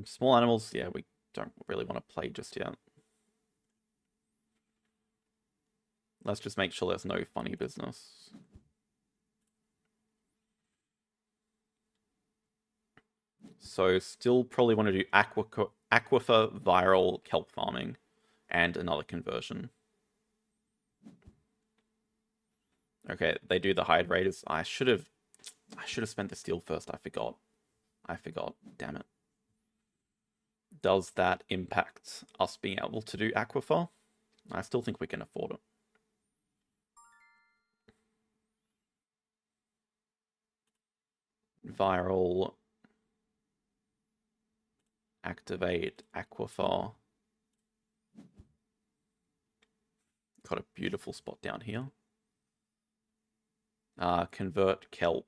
Small animals, yeah, we don't really want to play just yet. Let's just make sure there's no funny business. So still probably want to do aquifer viral kelp farming and another conversion. Okay, they do the hide raiders. I should have spent the steel first. I forgot. Damn it. Does that impact us being able to do aquifer? I still think we can afford it. Viral. Activate aquifer. Got a beautiful spot down here. Convert kelp.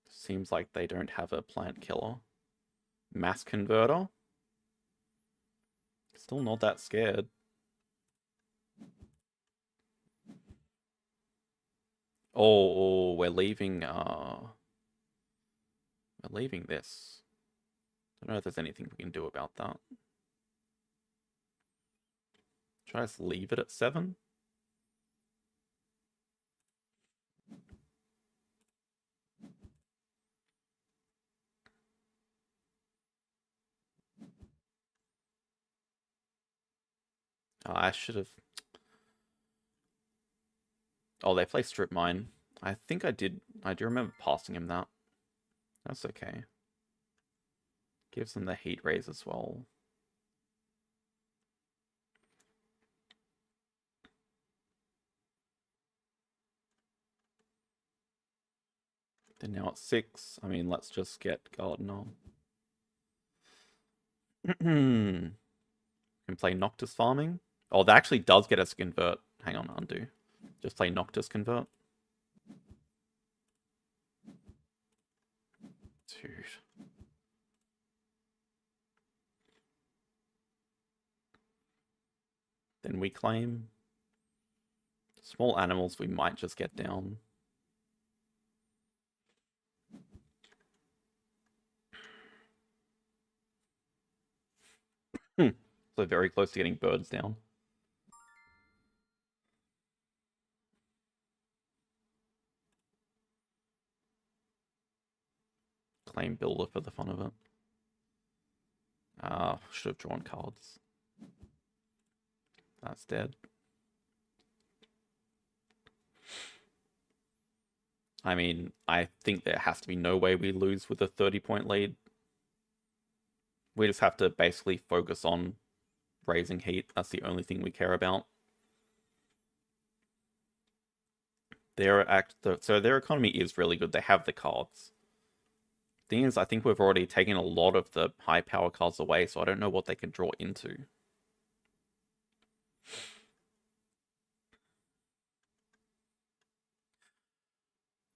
Seems like they don't have a plant killer. Mass converter. Still not that scared. Oh, we're leaving this. I don't know if there's anything we can do about that. Should I just leave it at 7? I should have... Oh, they play strip mine. I think I do remember passing him that. That's okay. Gives them the heat raise as well. They're now at 6. I mean, let's just get Gardener. Can play Noctis farming. Oh, that actually does get us convert. Hang on, undo. Just play Noctis convert. Dude. Then we claim. Small animals we might just get down. So very close to getting birds down. Claim builder for the fun of it. Should have drawn cards. That's dead. I mean, I think there has to be no way we lose with a 30-point lead. We just have to basically focus on raising heat. That's the only thing we care about. So their economy is really good. They have the cards. Thing is, I think we've already taken a lot of the high power cards away, so I don't know what they can draw into.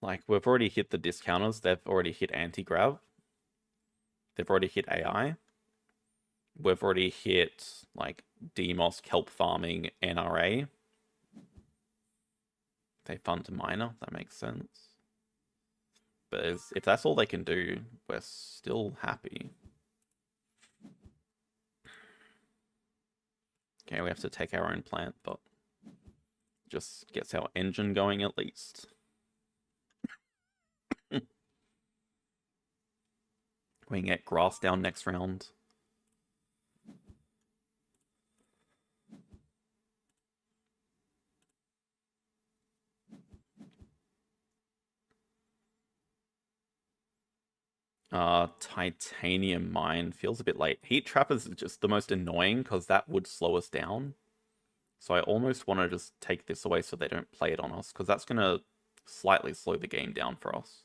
Like, we've already hit the discounters. They've already hit anti-grav. They've already hit AI. We've already hit, like, Demos, kelp farming, NRA. They fund a miner. That makes sense. But if that's all they can do, we're still happy. Okay, we have to take our own plant, but just gets our engine going at least. We can get grass down next round. Titanium mine feels a bit late. Heat trappers is just the most annoying because that would slow us down. So I almost want to just take this away so they don't play it on us, because that's going to slightly slow the game down for us.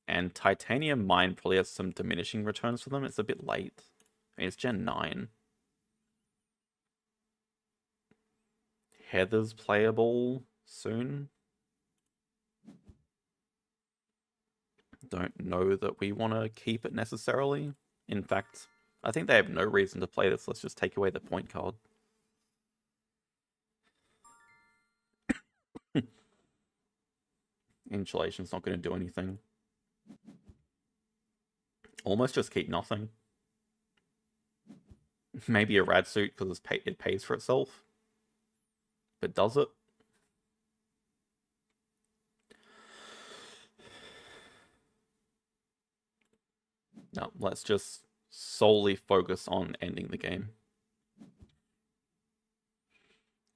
And Titanium Mine probably has some diminishing returns for them. It's a bit late. I mean, it's Gen 9. Heather's playable soon. Don't know that we want to keep it necessarily. In fact, I think they have no reason to play this. Let's just take away the point card. Insulation's not going to do anything. Almost just keep nothing. Maybe a rad suit because it pays for itself. But does it? No, let's just solely focus on ending the game.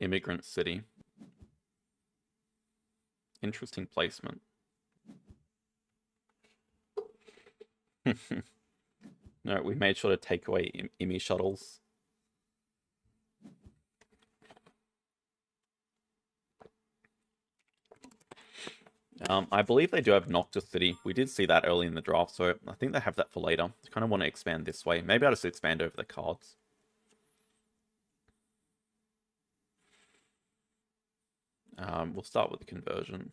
Immigrant City. Interesting placement. No, we made sure to take away IMI shuttles. I believe they do have Noctis City. We did see that early in the draft, so I think they have that for later. I kind of want to expand this way. Maybe I'll just expand over the cards. We'll start with the conversion.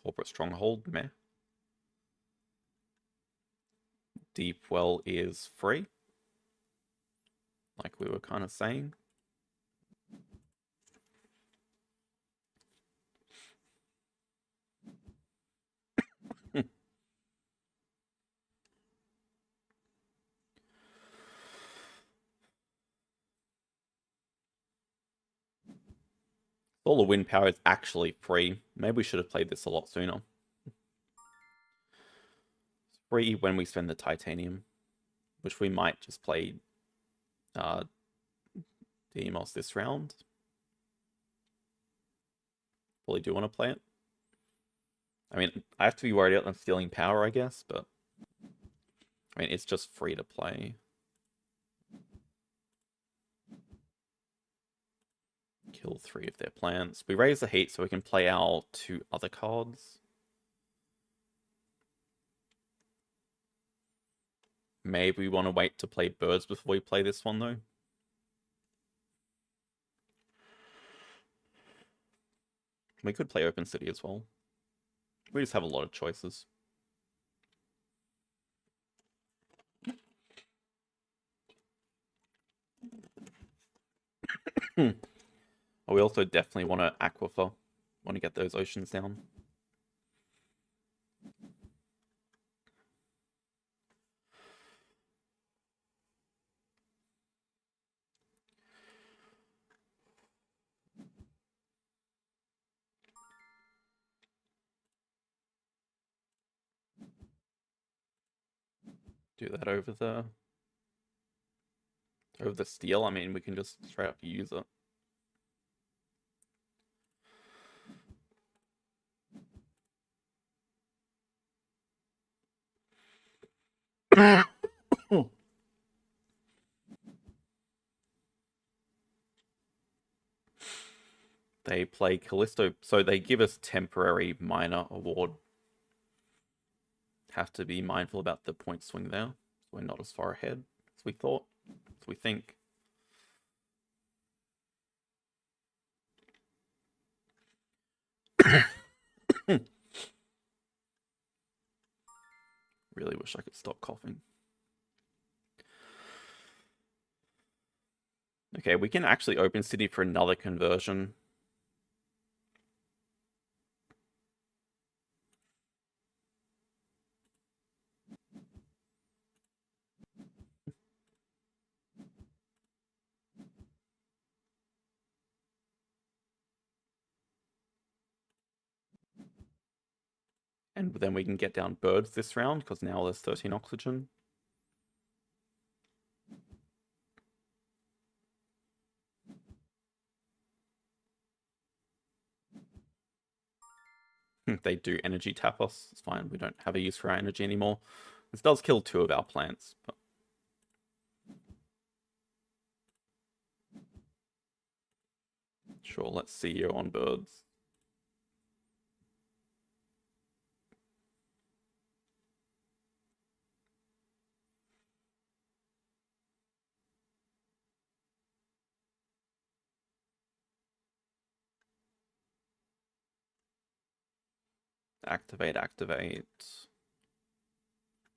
Corporate Stronghold, meh. Deep Well is free, like we were kind of saying. All the wind power is actually free. Maybe we should have played this a lot sooner. It's free when we spend the titanium, which we might just play Demos this round. Probably do want to play it. I mean, I have to be worried about them stealing power, I guess, but I mean, it's just free to play. Kill 3 of their plants. We raise the heat so we can play our 2 other cards. Maybe we want to wait to play birds before we play this one, though. We could play Open City as well. We just have a lot of choices. We also definitely want to Aquifer. Want to get those oceans down. Do that over the steel. I mean, we can just straight up use it. They play Callisto, so they give us temporary minor award. Have to be mindful about the point swing there. We're not as far ahead as we thought, as we think. Really wish I could stop coughing. Okay, we can actually open city for another conversion. And then we can get down birds this round, because now there's 13 oxygen. They do energy tap us. It's fine. We don't have a use for our energy anymore. This does kill 2 of our plants. But Sure, let's see you on birds. Activate, activate.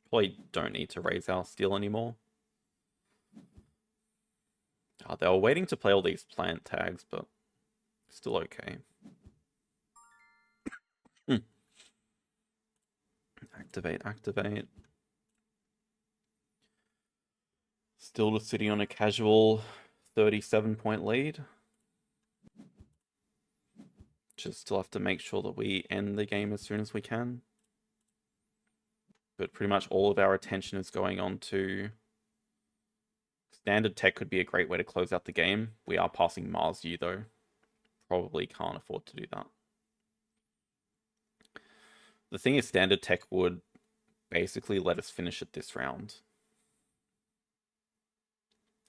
Probably don't need to raise our steel anymore. They were waiting to play all these plant tags, but still okay. Activate, activate. Still just sitting on a casual 37-point lead. Just still have to make sure that we end the game as soon as we can. But pretty much all of our attention is going on to... Standard tech could be a great way to close out the game. We are passing Mars U though. Probably can't afford to do that. The thing is, standard tech would basically let us finish it this round.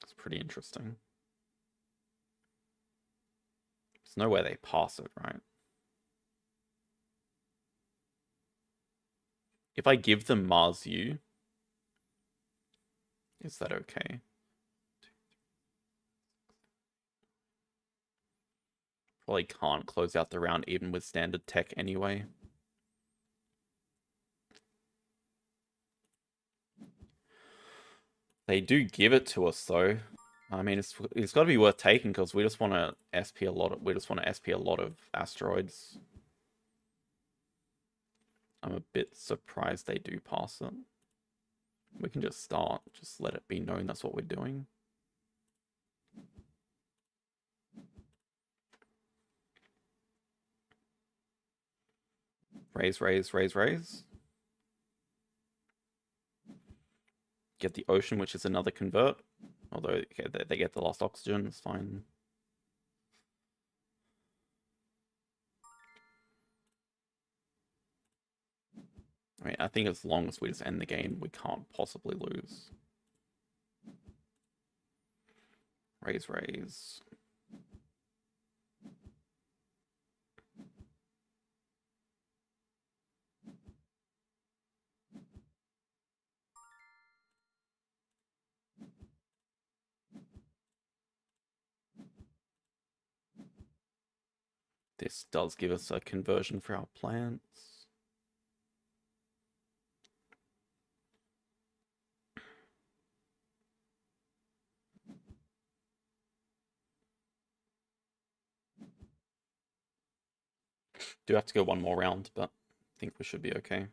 It's pretty interesting. There's no way they pass it, right? If I give them Mars U, is that okay? Probably can't close out the round even with standard tech anyway. They do give it to us though. I mean, it's got to be worth taking because we just want to SP a lot of asteroids. I'm a bit surprised they do pass it. We can just start, just let it be known that's what we're doing. Raise, raise, raise, raise. Get the ocean, which is another convert. Although they get the lost oxygen, it's fine. I mean, I think as long as we just end the game, we can't possibly lose. Raise, raise. This does give us a conversion for our plants. Do have to go one more round, but I think we should be okay.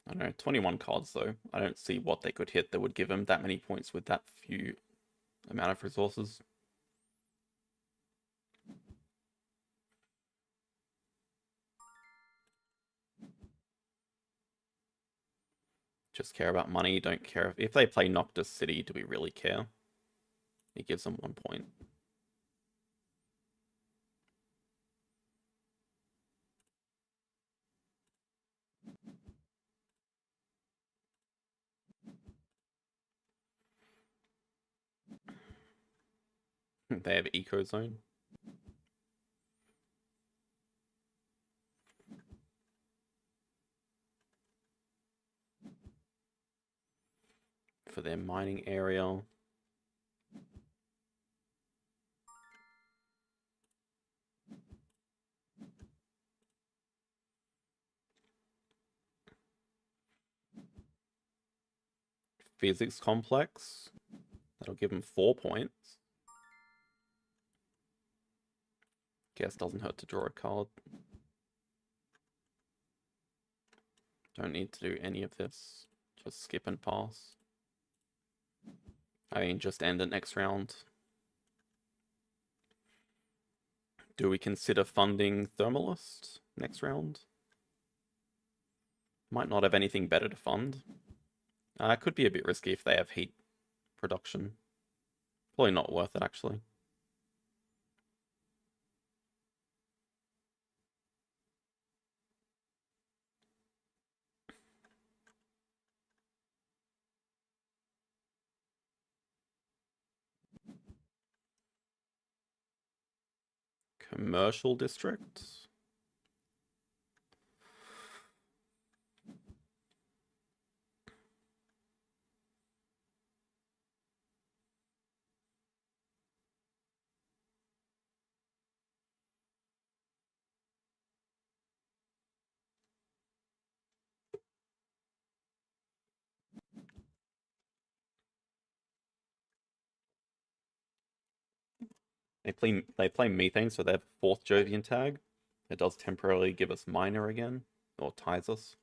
I don't know, 21 cards though. I don't see what they could hit that would give them that many points with that few amount of resources. Just care about money, don't care. If they play Noctis City, do we really care? It gives them 1 point. They have Eco Zone. For their mining area. Physics complex. That'll give them 4 points. Guess doesn't hurt to draw a card. Don't need to do any of this. Just skip and pass. I mean, just end it next round. Do we consider funding Thermalist next round? Might not have anything better to fund. It could be a bit risky if they have heat production. Probably not worth it, actually. Commercial district. They play Methane, so they have a 4th Jovian tag. It does temporarily give us Miner again, or ties us.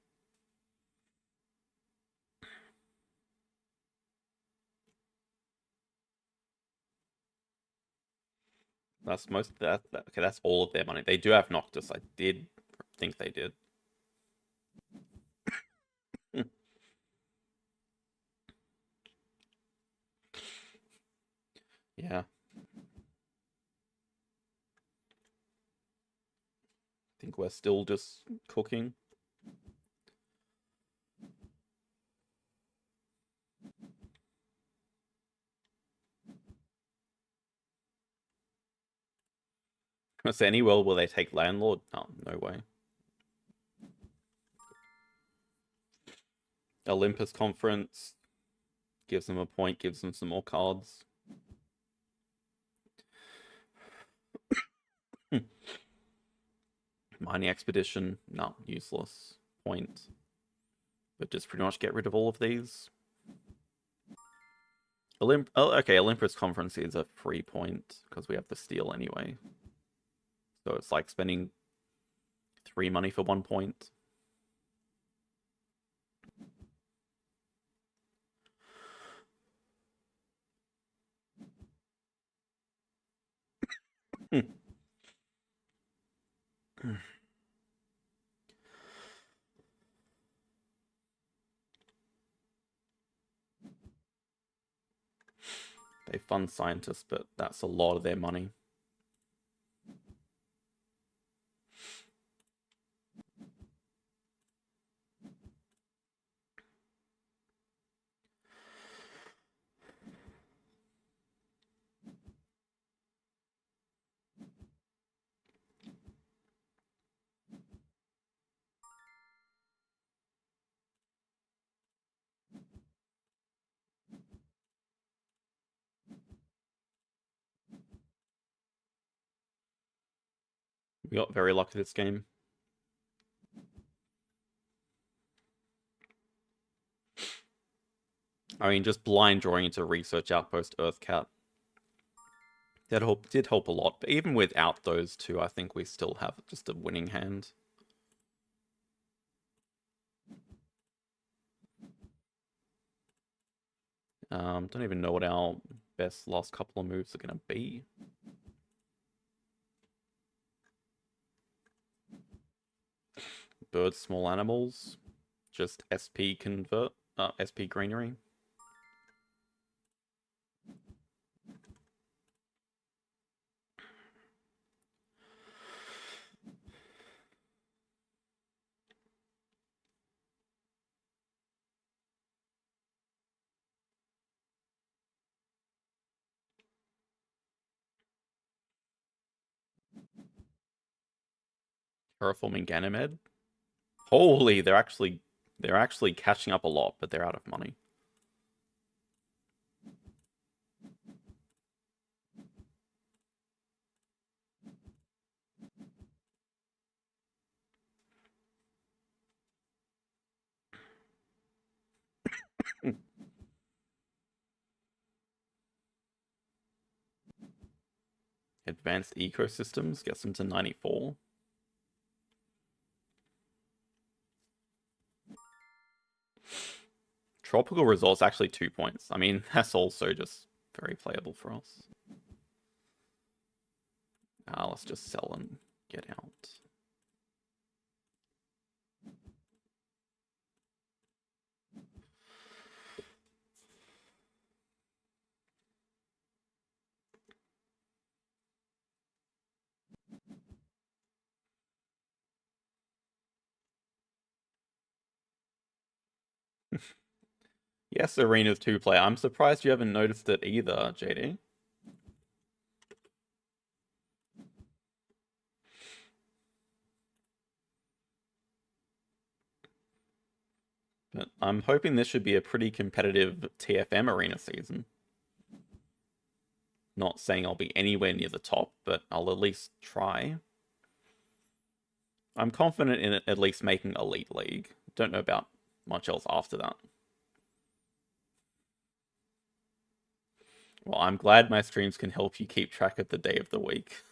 That's most that. Okay, that's all of their money. They do have Noctis. I did think they did. Yeah. I think we're still just cooking. Is there any world where they take Landlord? No, no way. Olympus Conference gives them a point, gives them some more cards. Mining Expedition, no, useless. Point. But just pretty much get rid of all of these. Okay, Olympus Conference is a free point because we have the steel anyway. So it's like spending 3 money for 1 point. They fund scientists, but that's a lot of their money. We got very lucky this game. I mean, just blind drawing into Research Outpost Earthcat. That did help a lot, but even without those two, I think we still have just a winning hand. Don't even know what our best last couple of moves are going to be. Birds, small animals. Just SP convert, SP greenery. Terraforming Ganymede. Holy, they're actually catching up a lot, but they're out of money. Advanced Ecosystems gets them to 94. Tropical Resource, actually 2 points. I mean, that's also just very playable for us. Let's just sell and get out. Yes, Arena's 2-player. I'm surprised you haven't noticed it either, JD. But I'm hoping this should be a pretty competitive TFM arena season. Not saying I'll be anywhere near the top, but I'll at least try. I'm confident in at least making Elite League. Don't know about much else after that. Well, I'm glad my streams can help you keep track of the day of the week.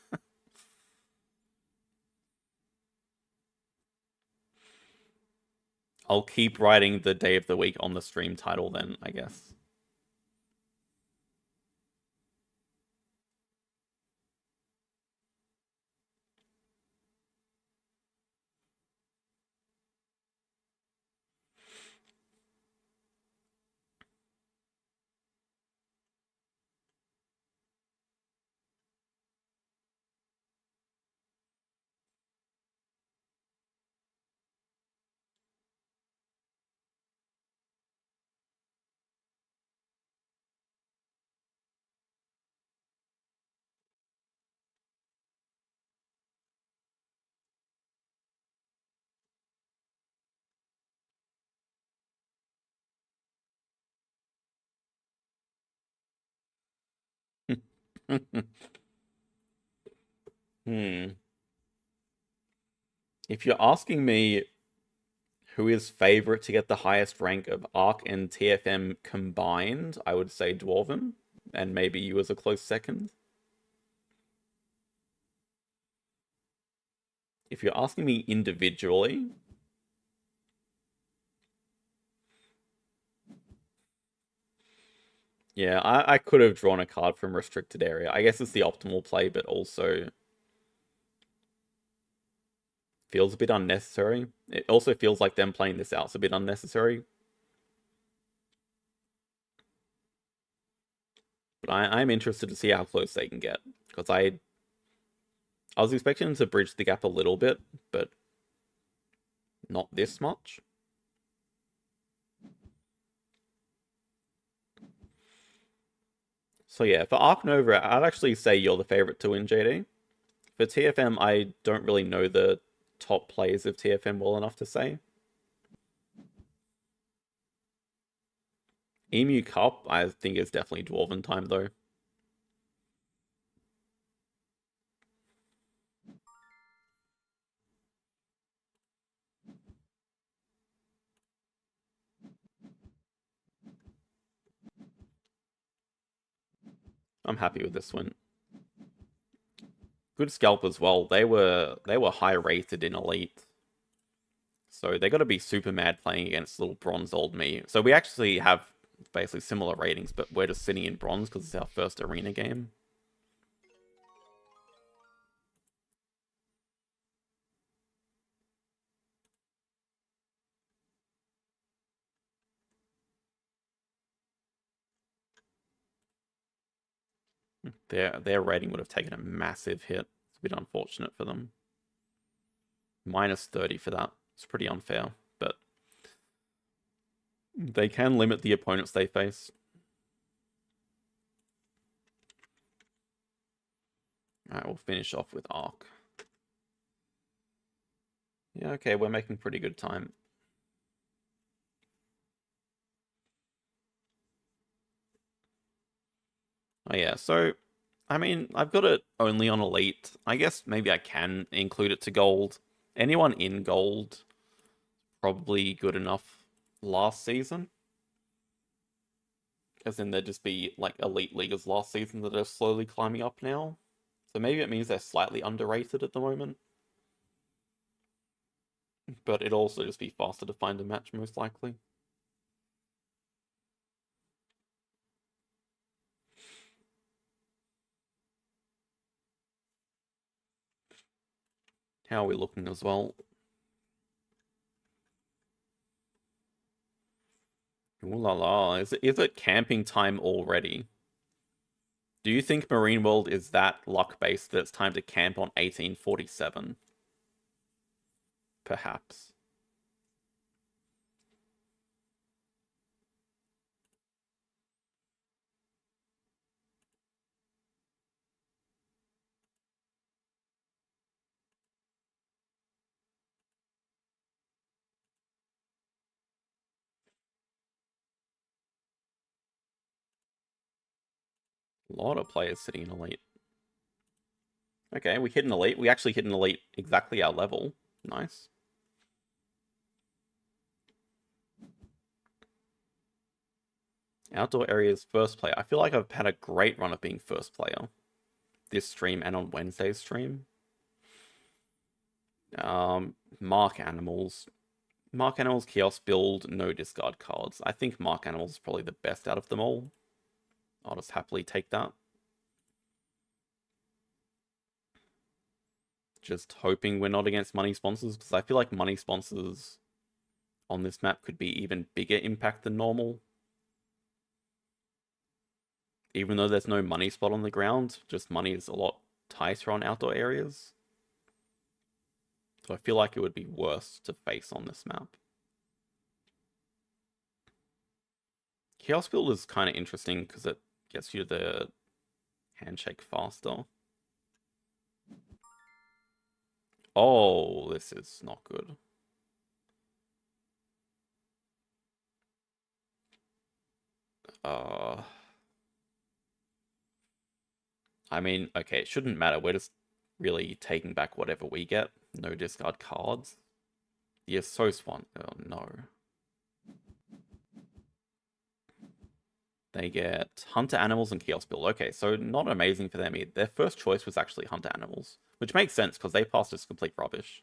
I'll keep writing the day of the week on the stream title then, I guess. Hmm. If you're asking me who is favorite to get the highest rank of Ark and TFM combined, I would say Dwarven, and maybe you as a close second. If you're asking me individually, yeah, I could have drawn a card from restricted area. I guess it's the optimal play, but also feels a bit unnecessary. It also feels like them playing this out's a bit unnecessary. But I'm interested to see how close they can get. Because I was expecting them to bridge the gap a little bit, but not this much. So yeah, for Ark Nova, I'd actually say you're the favorite to win, JD. For TFM, I don't really know the top players of TFM well enough to say. Emu Cup, I think is definitely Dwarven time though. I'm happy with this one. Good scalp as well. They were high rated in Elite. So they got to be super mad playing against little bronze old me. So we actually have basically similar ratings, but we're just sitting in bronze because it's our first arena game. Their rating would have taken a massive hit. It's a bit unfortunate for them. Minus 30 for that. It's pretty unfair, but they can limit the opponents they face. Alright, we'll finish off with Ark. Yeah, okay, we're making pretty good time. Oh yeah, so I mean, I've got it only on Elite. I guess maybe I can include it to Gold. Anyone in Gold probably good enough last season. As in there'd just be like Elite Leaguers last season that are slowly climbing up now. So maybe it means they're slightly underrated at the moment. But it'd also just be faster to find a match, most likely. How are we looking as well? Ooh la la. Is it camping time already? Do you think Marine World is that luck-based that it's time to camp on 1847? Perhaps. A lot of players sitting in elite. Okay, we hit an elite. We actually hit an elite exactly our level. Nice. Outdoor areas first player. I feel like I've had a great run of being first player. This stream and on Wednesday's stream. Mark Animals. Mark Animals, Kiosk Build, no discard cards. I think Mark Animals is probably the best out of them all. I'll just happily take that. Just hoping we're not against money sponsors, because I feel like money sponsors on this map could be even bigger impact than normal. Even though there's no money spot on the ground, just money is a lot tighter on outdoor areas. So I feel like it would be worse to face on this map. Chaos Build is kind of interesting because it gets you the handshake faster. Oh, this is not good. I mean, okay, it shouldn't matter. We're just really taking back whatever we get. No discard cards. Yes, so Swan. Oh, no. They get Hunter Animals and Kiosk Build. Okay, so not amazing for them either. Their first choice was actually Hunter Animals, which makes sense because they passed as complete rubbish.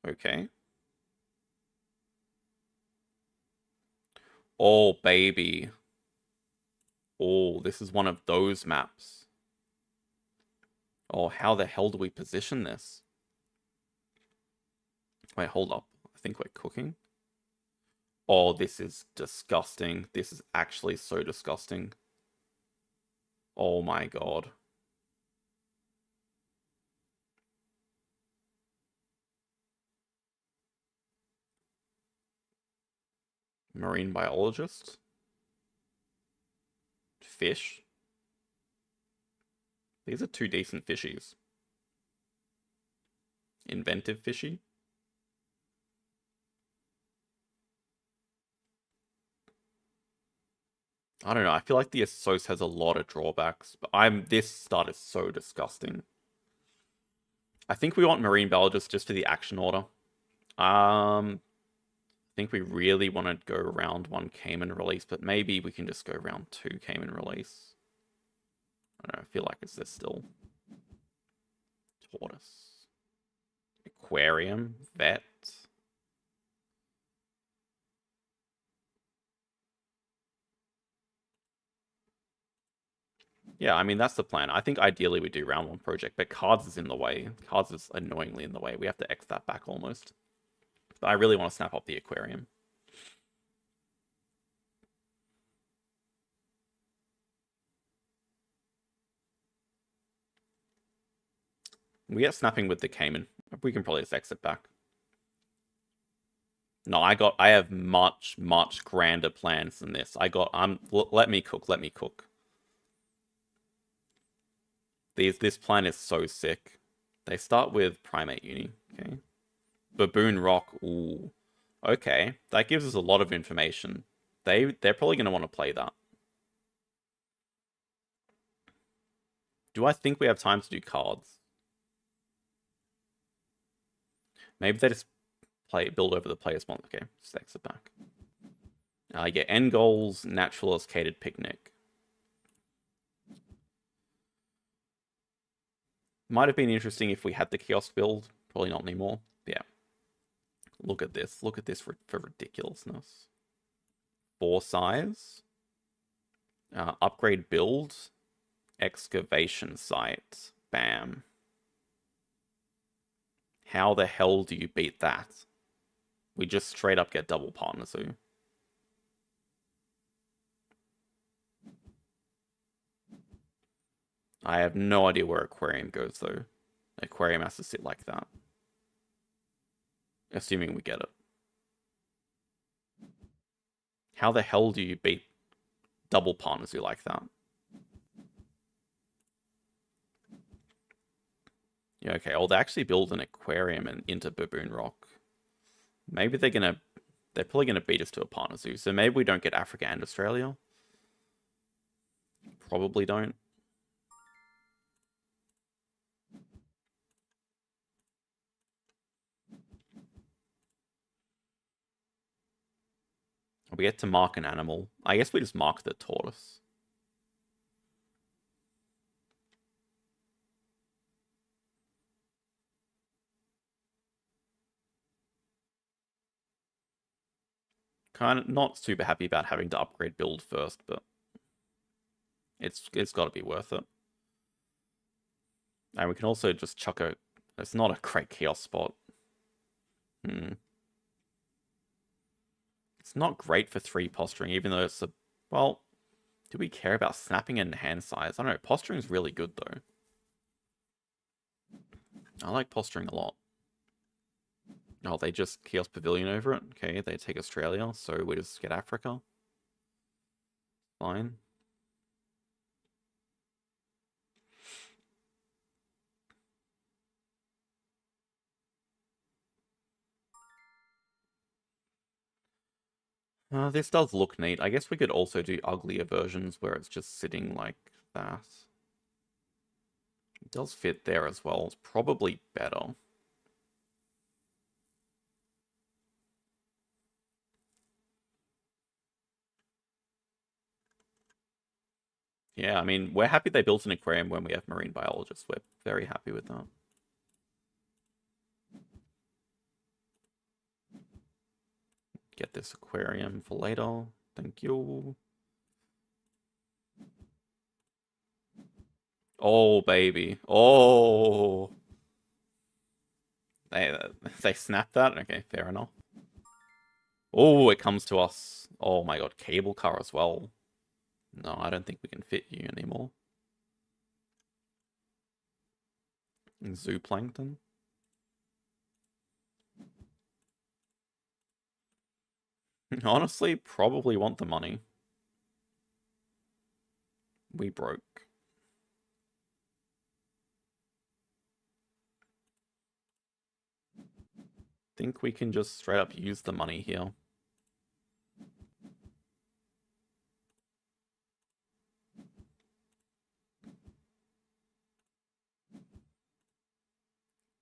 Okay. Oh, baby. Oh, this is one of those maps. Oh, how the hell do we position this? Wait, hold up. I think we're cooking. Oh, this is disgusting. This is actually so disgusting. Oh my god. Marine biologist? Fish? These are two decent fishies. Inventive fishy? I don't know. I feel like the Assos has a lot of drawbacks, but this start is so disgusting. I think we want Marine Biologist just for the action order. I think we really want to go round 1 Cayman release, but maybe we can just go round 2 Cayman release. I don't know. I feel like it's this still. Tortoise. Aquarium. Vet. Yeah, I mean, that's the plan. I think ideally we do round 1 project, but cards is in the way. Cards is annoyingly in the way. We have to X that back almost. But I really want to snap up the aquarium. We get snapping with the Cayman. We can probably just X it back. No, I have much grander plans than this. Let me cook. This plan is so sick. They start with Primate Uni, okay. Baboon Rock, ooh. Okay, that gives us a lot of information. They're probably gonna want to play that. Do I think we have time to do cards? Maybe they just build over the player's month. Okay, stacks it back. Yeah, end goals, naturalist, catered picnic. Might have been interesting if we had the kiosk build. Probably not anymore. Yeah. Look at this. Look at this for ridiculousness. 4 size. Upgrade build. Excavation site. Bam. How the hell do you beat that? We just straight up get double partners. I have no idea where aquarium goes though. Aquarium has to sit like that. Assuming we get it. How the hell do you beat double partners who like that? Yeah, okay. Oh, they actually build an aquarium and into Baboon Rock. Maybe they're probably gonna beat us to a partner zoo. So maybe we don't get Africa and Australia. probably don't. We get to mark an animal. I guess we just mark the tortoise. Kind of not super happy about having to upgrade build first, but it's got to be worth it. And we can also just chuck a... It's not a great chaos spot. It's not great for 3 posturing, even though it's a... Well, do we care about snapping and hand size? I don't know. Posturing's really good, though. I like posturing a lot. Oh, they just Chaos Pavilion over it. Okay, they take Australia, so we just get Africa. Fine. This does look neat. I guess we could also do uglier versions where it's just sitting like that. It does fit there as well. It's probably better. Yeah, I mean, we're happy they built an aquarium when we have marine biologists. We're very happy with that. Get this aquarium for later. Thank you. Oh, baby. Oh. They snapped that? Okay, fair enough. Oh, it comes to us. Oh my god, cable car as well. No, I don't think we can fit you anymore. Zooplankton. Honestly, probably want the money. We broke. Think we can just straight up use the money here.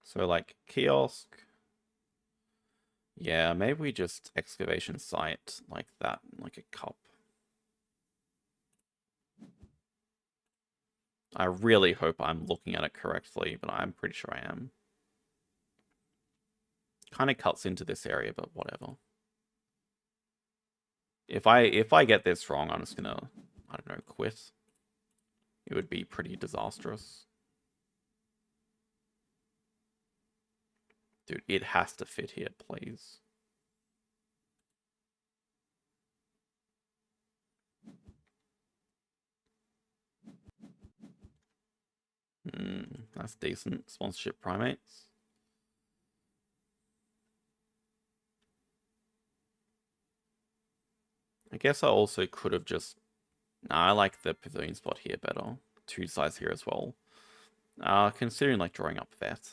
So like kiosk. Yeah, maybe we just excavation site like that, like a cup. I really hope I'm looking at it correctly, but I'm pretty sure I am. Kind of cuts into this area, but whatever. If I get this wrong, I'm just gonna, I don't know, quit. It would be pretty disastrous. Dude, it has to fit here, please. That's decent. Sponsorship primates. I guess I also could have just... Nah, I like the pavilion spot here better. 2 sides here as well. Considering like drawing up that.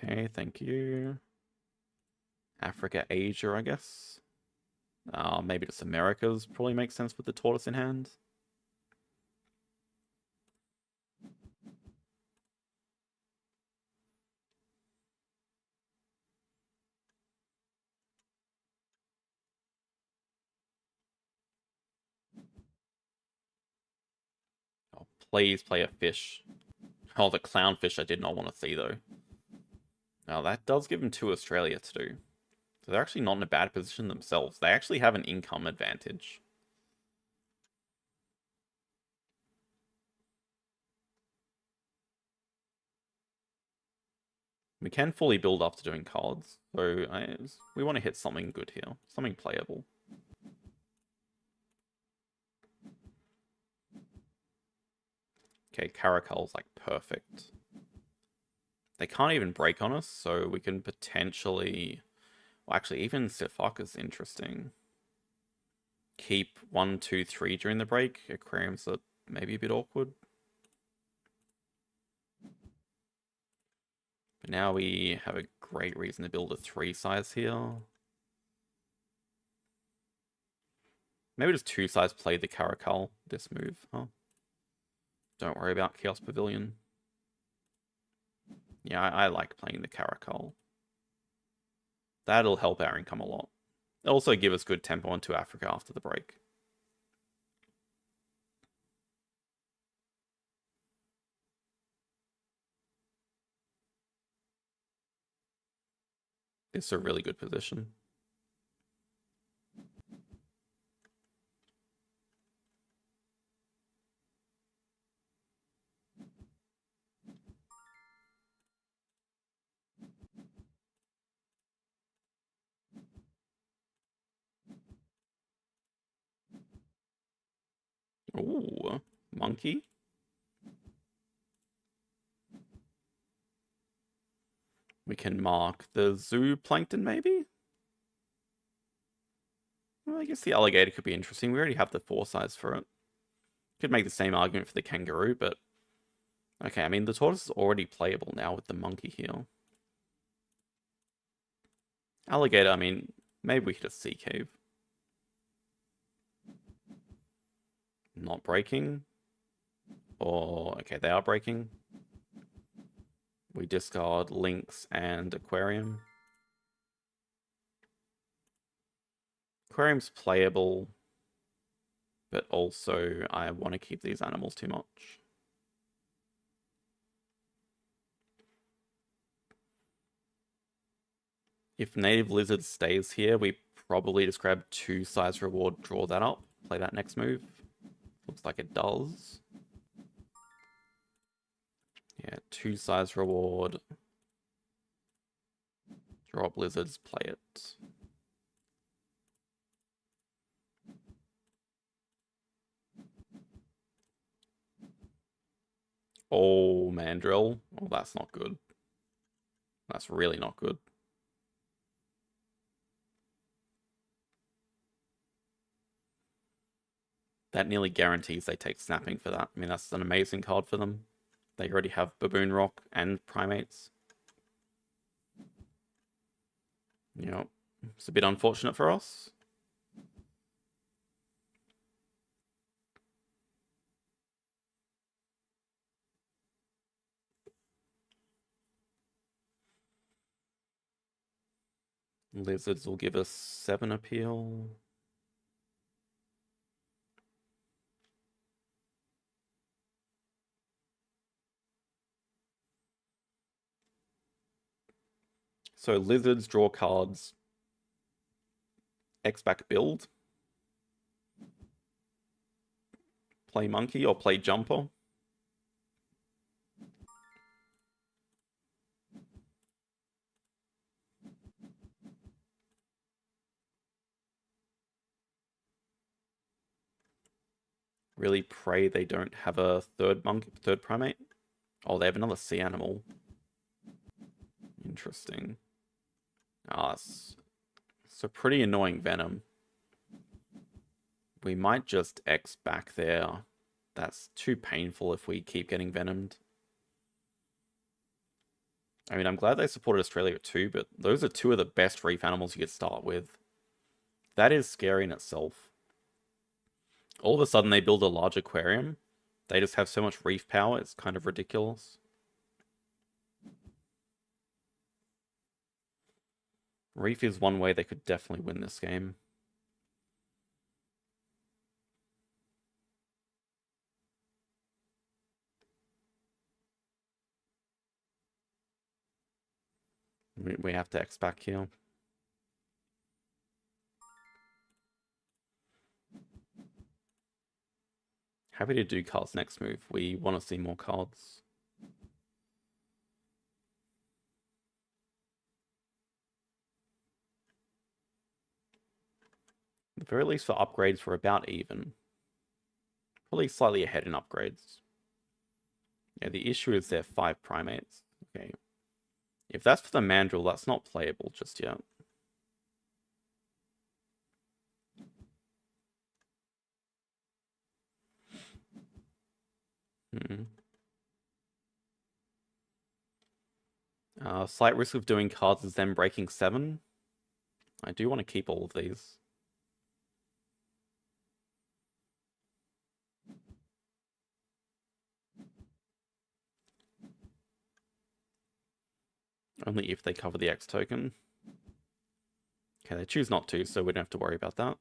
Okay, thank you. Africa, Asia, I guess. Maybe just Americas probably makes sense with the tortoise in hand. Oh, please play a fish. Oh, the clownfish I did not want to see, though. Now, that does give them 2 Australia to do. So they're actually not in a bad position themselves. They actually have an income advantage. We can fully build up to doing cards, so we want to hit something good here. Something playable. Okay, Caracol's like perfect. They can't even break on us, so we can potentially... Well, actually, even Sifaka's interesting. Keep 1, 2, 3 during the break. Aquariums are maybe a bit awkward. But now we have a great reason to build a 3 size here. Maybe just two sides play the Caracal this move, huh? Don't worry about Chaos Pavilion. Yeah, I like playing the Caracal. That'll help our income a lot. It'll also give us good tempo into Africa after the break. It's a really good position. Ooh, monkey. We can mark the zooplankton, maybe? Well, I guess the alligator could be interesting. We already have the 4 size for it. Could make the same argument for the kangaroo, but... Okay, I mean, the tortoise is already playable now with the monkey here. Alligator, I mean, maybe we could just sea cave. Not breaking. Or, okay, they are breaking. We discard lynx and aquarium. Aquarium's playable, but also I want to keep these animals too much. If native lizard stays here, we probably just grab 2 size reward, draw that up, play that next move. Looks like it does. Yeah, 2 size reward. Draw up lizards, play it. Oh, mandrill. Oh, that's not good. That's really not good. That nearly guarantees they take snapping for that. I mean, that's an amazing card for them. They already have Baboon Rock and Primates. Yep. It's a bit unfortunate for us. Lizards will give us 7 appeal. So lizards draw cards. X-back build. Play monkey or play jumper. Really pray they don't have a third primate. Oh, they have another sea animal. Interesting. Ah, it's a pretty annoying venom. We might just X back there. That's too painful if we keep getting venomed. I mean, I'm glad they supported Australia too, but those are 2 of the best reef animals you could start with. That is scary in itself. All of a sudden they build a large aquarium. They just have so much reef power, it's kind of ridiculous. Reef is one way they could definitely win this game. We have to X back here. Happy to do cards next move. We want to see more cards. At the very least for upgrades, we're about even. Probably slightly ahead in upgrades. Yeah, the issue is they're 5 primates. Okay. If that's for the mandrill, that's not playable just yet. Slight risk of doing cards is them breaking 7. I do want to keep all of these. Only if they cover the X token. Okay, they choose not to, so we don't have to worry about that.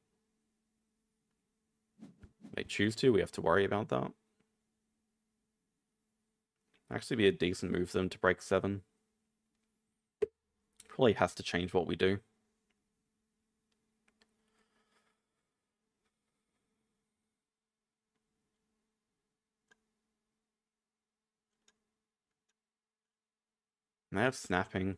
They choose to, we have to worry about that. Actually be a decent move for them to break 7. Probably has to change what we do. They have snapping.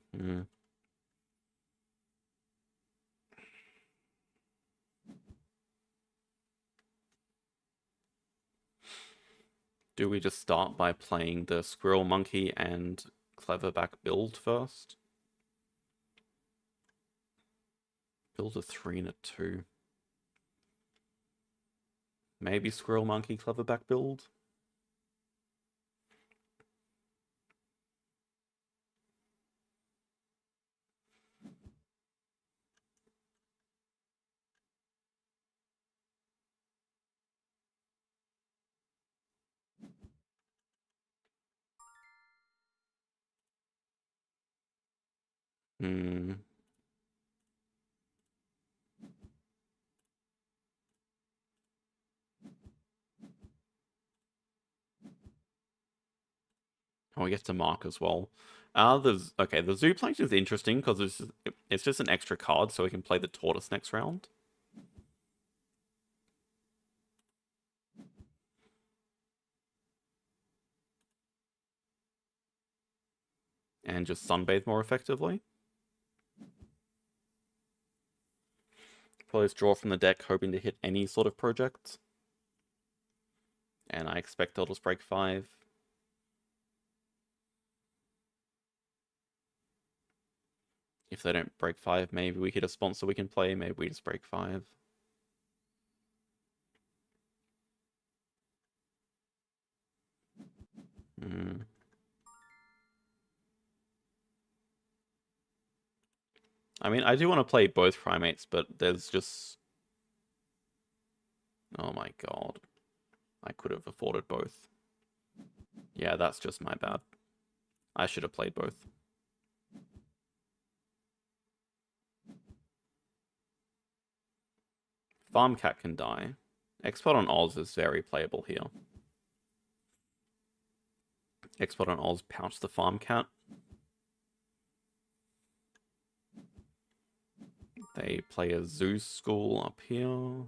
Do we just start by playing the Squirrel Monkey and Cleverback build first? Build a 3 and a 2. Maybe Squirrel Monkey Cleverback build? Oh, we get to mark as well. Okay, the Zooplankton is interesting because it's just an extra card, so we can play the Tortoise next round. And just Sunbathe more effectively. Probably just draw from the deck, hoping to hit any sort of project. And I expect they'll just break 5. If they don't break 5, maybe we hit a sponsor we can play. Maybe we just break 5. I mean, I do want to play both primates, but there's just... Oh my god. I could have afforded both. Yeah, that's just my bad. I should have played both. Farm Cat can die. Expert on Oz is very playable here. Expert on Oz, pouch the Farm Cat. They play a Zoo School up here.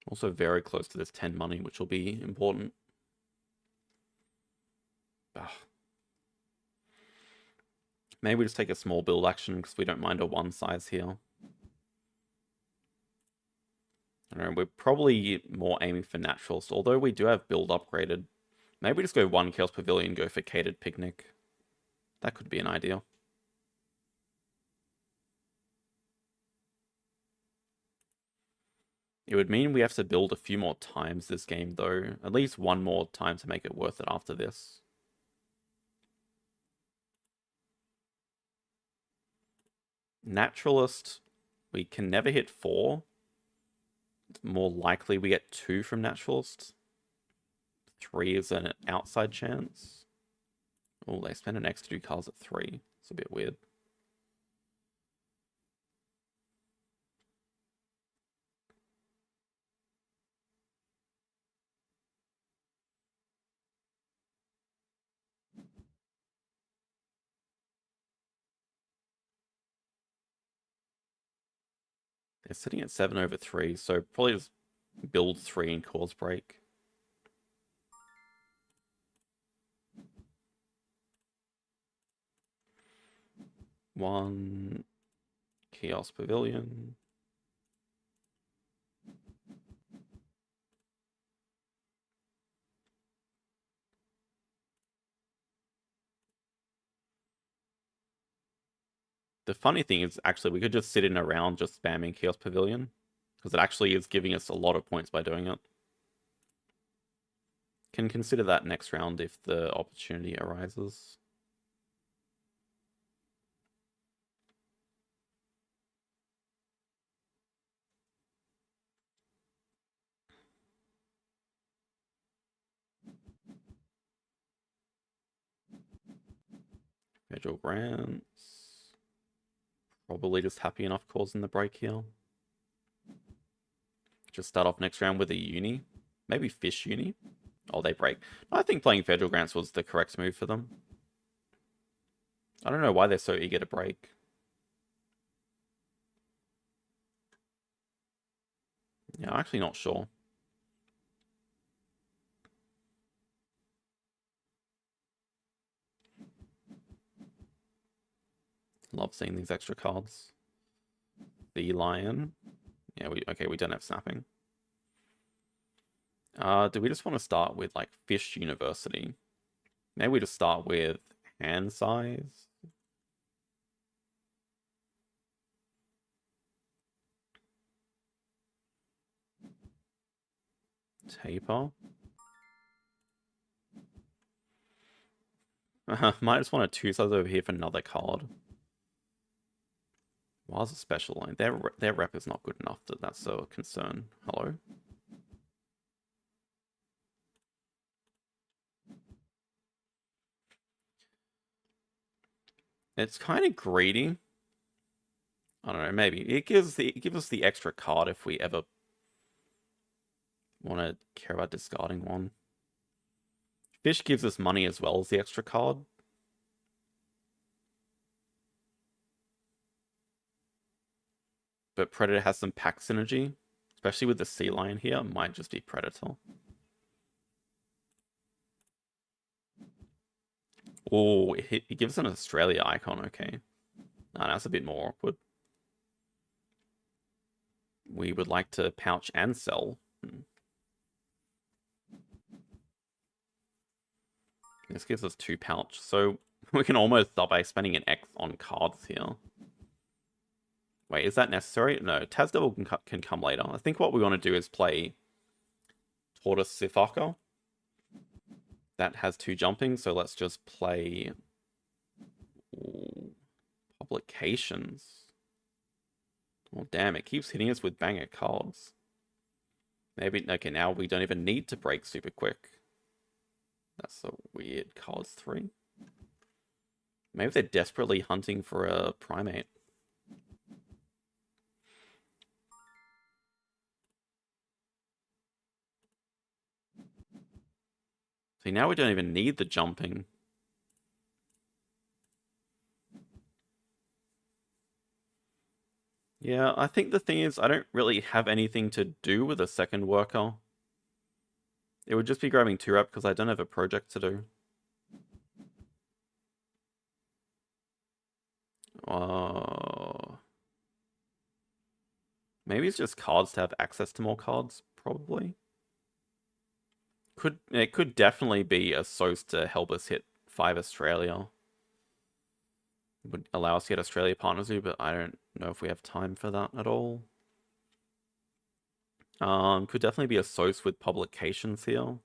Also very close to this 10 money, which will be important. Ugh. Maybe we just take a small build action because we don't mind a 1 size here. I don't know, we're probably more aiming for naturals, although we do have build upgraded. Maybe we just go 1 Chaos Pavilion, go for Catered Picnic. That could be an idea. It would mean we have to build a few more times this game, though. At least 1 more time to make it worth it after this. Naturalist, we can never hit 4. It's more likely we get 2 from Naturalist. 3 is an outside chance. Oh, they spend an extra 2 cards at 3. It's a bit weird. They're sitting at 7 over 3, so probably just build 3 and cause break. One Chaos Pavilion. The funny thing is, actually, we could just sit in a round just spamming Chaos Pavilion, because it actually is giving us a lot of points by doing it. Can consider that next round if the opportunity arises. Federal grants. Probably just happy enough causing the break here. Just start off next round with a uni. Maybe fish uni. Oh, they break. I think playing federal grants was the correct move for them. I don't know why they're so eager to break. Yeah, I'm actually not sure. Love seeing these extra cards. The lion. Yeah, we don't have snapping. Do we just want to start with like Fish University? Maybe we just start with hand size. Taper. Might just want a 2 size over here for another card. Why is a special line? Their rep is not good enough that that's a concern. Hello? It's kind of greedy. I don't know, maybe. It gives us the extra card if we ever want to care about discarding one. Fish gives us money as well as the extra card. But Predator has some pack synergy. Especially with the Sea Lion here. It might just be Predator. Oh, it gives an Australia icon, okay. Nah, that's a bit more awkward. We would like to pouch and sell. This gives us 2 pouch, so we can almost start by spending an X on cards here. Wait, is that necessary? No, Taz Devil can come later. I think what we want to do is play Tortoise Sifaka. That has 2 jumping, so let's just play Publications. Oh, damn, it keeps hitting us with banger cards. Maybe, okay, now we don't even need to break super quick. That's so weird. Cards 3. Maybe they're desperately hunting for a primate. See, now we don't even need the jumping. Yeah, I think the thing is, I don't really have anything to do with a second worker. It would just be grabbing 2-rep because I don't have a project to do. Maybe it's just cards to have access to more cards, probably. It could definitely be a source to help us hit 5 Australia. It would allow us to get Australia partners too, but I don't know if we have time for that at all. Could definitely be a source with publications here.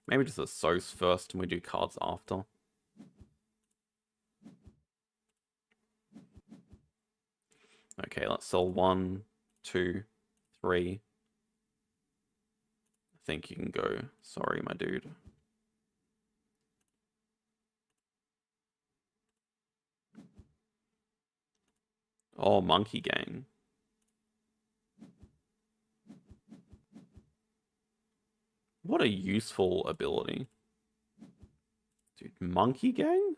Maybe just a source first and we do cards after. Okay, let's sell 1, 2, 3. I think you can go. Sorry, my dude. Oh, Monkey Gang. What a useful ability. Dude, Monkey Gang?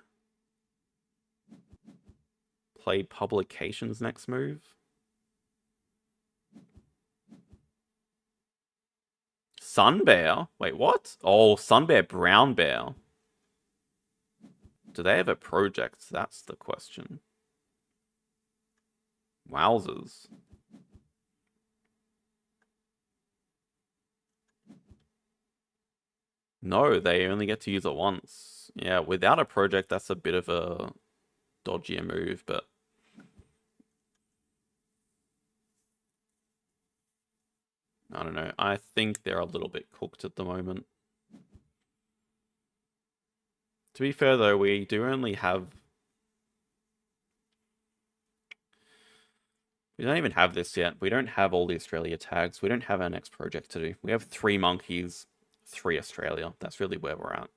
Play Publications next move. Sunbear? Wait, what? Oh, Sunbear, Brown Bear. Do they have a project? That's the question. Wowzers. No, they only get to use it once. Yeah, without a project, that's a bit of a dodgier move, but... I don't know. I think they're a little bit cooked at the moment. To be fair, though, we do only have... We don't even have this yet. We don't have all the Australia tags. We don't have our next project to do. We have 3 monkeys, 3 Australia. That's really where we're at.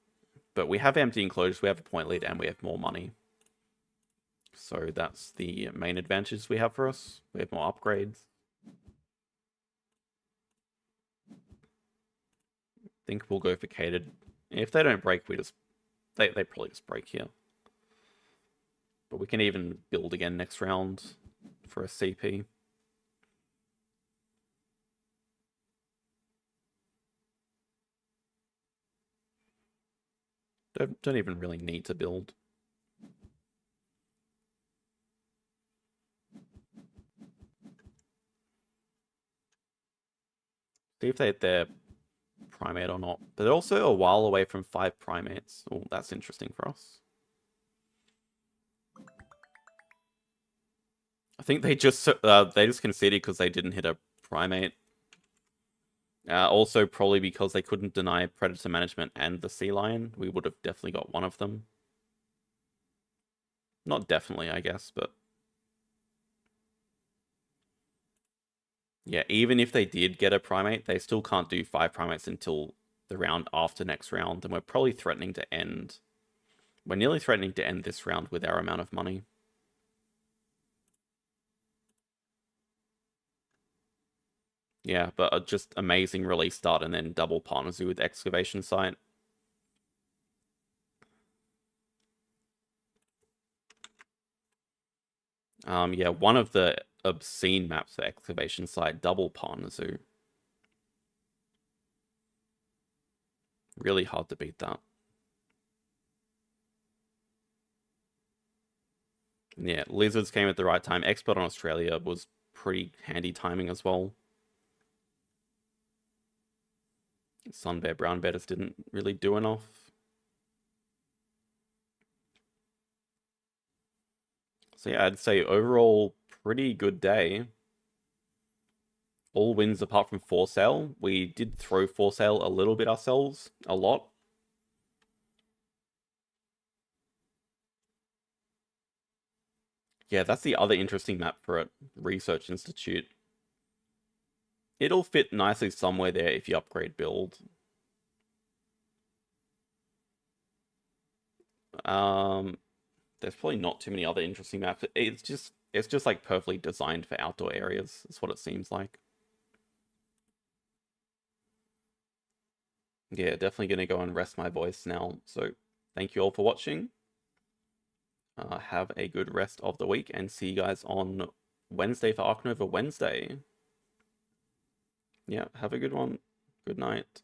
But we have empty enclosures, we have a point lead, and we have more money. So that's the main advantages we have for us. We have more upgrades. I think we'll go for catered. If they don't break, they probably just break here. But we can even build again next round for a CP. Don't even really need to build. See if they're primate or not. But they're also a while away from 5 primates. Oh, that's interesting for us. I think they just conceded because they didn't hit a primate. Also, probably because they couldn't deny Predator Management and the Sea Lion. We would have definitely got one of them. Not definitely, I guess, but... Yeah, even if they did get a primate, they still can't do 5 primates until the round after next round, and we're probably threatening to end... We're nearly threatening to end this round with our amount of money. Yeah, but a just amazing release start and then double partner zoo with excavation site. Yeah, one of the obscene maps for excavation site, double partner zoo. Really hard to beat that. Yeah, lizards came at the right time. Expert on Australia was pretty handy timing as well. Sun bear, brown bear just didn't really do enough. So yeah, I'd say overall pretty good day. All wins apart from for sale. We did throw for sale a little bit ourselves, a lot. Yeah, that's the other interesting map for it. Research Institute. It'll fit nicely somewhere there if you upgrade build. There's probably not too many other interesting maps. It's just like perfectly designed for outdoor areas. That's what it seems like. Yeah, definitely gonna go and rest my voice now. So thank you all for watching. Have a good rest of the week and see you guys on Wednesday for Ark Nova Wednesday. Yeah, have a good one. Good night.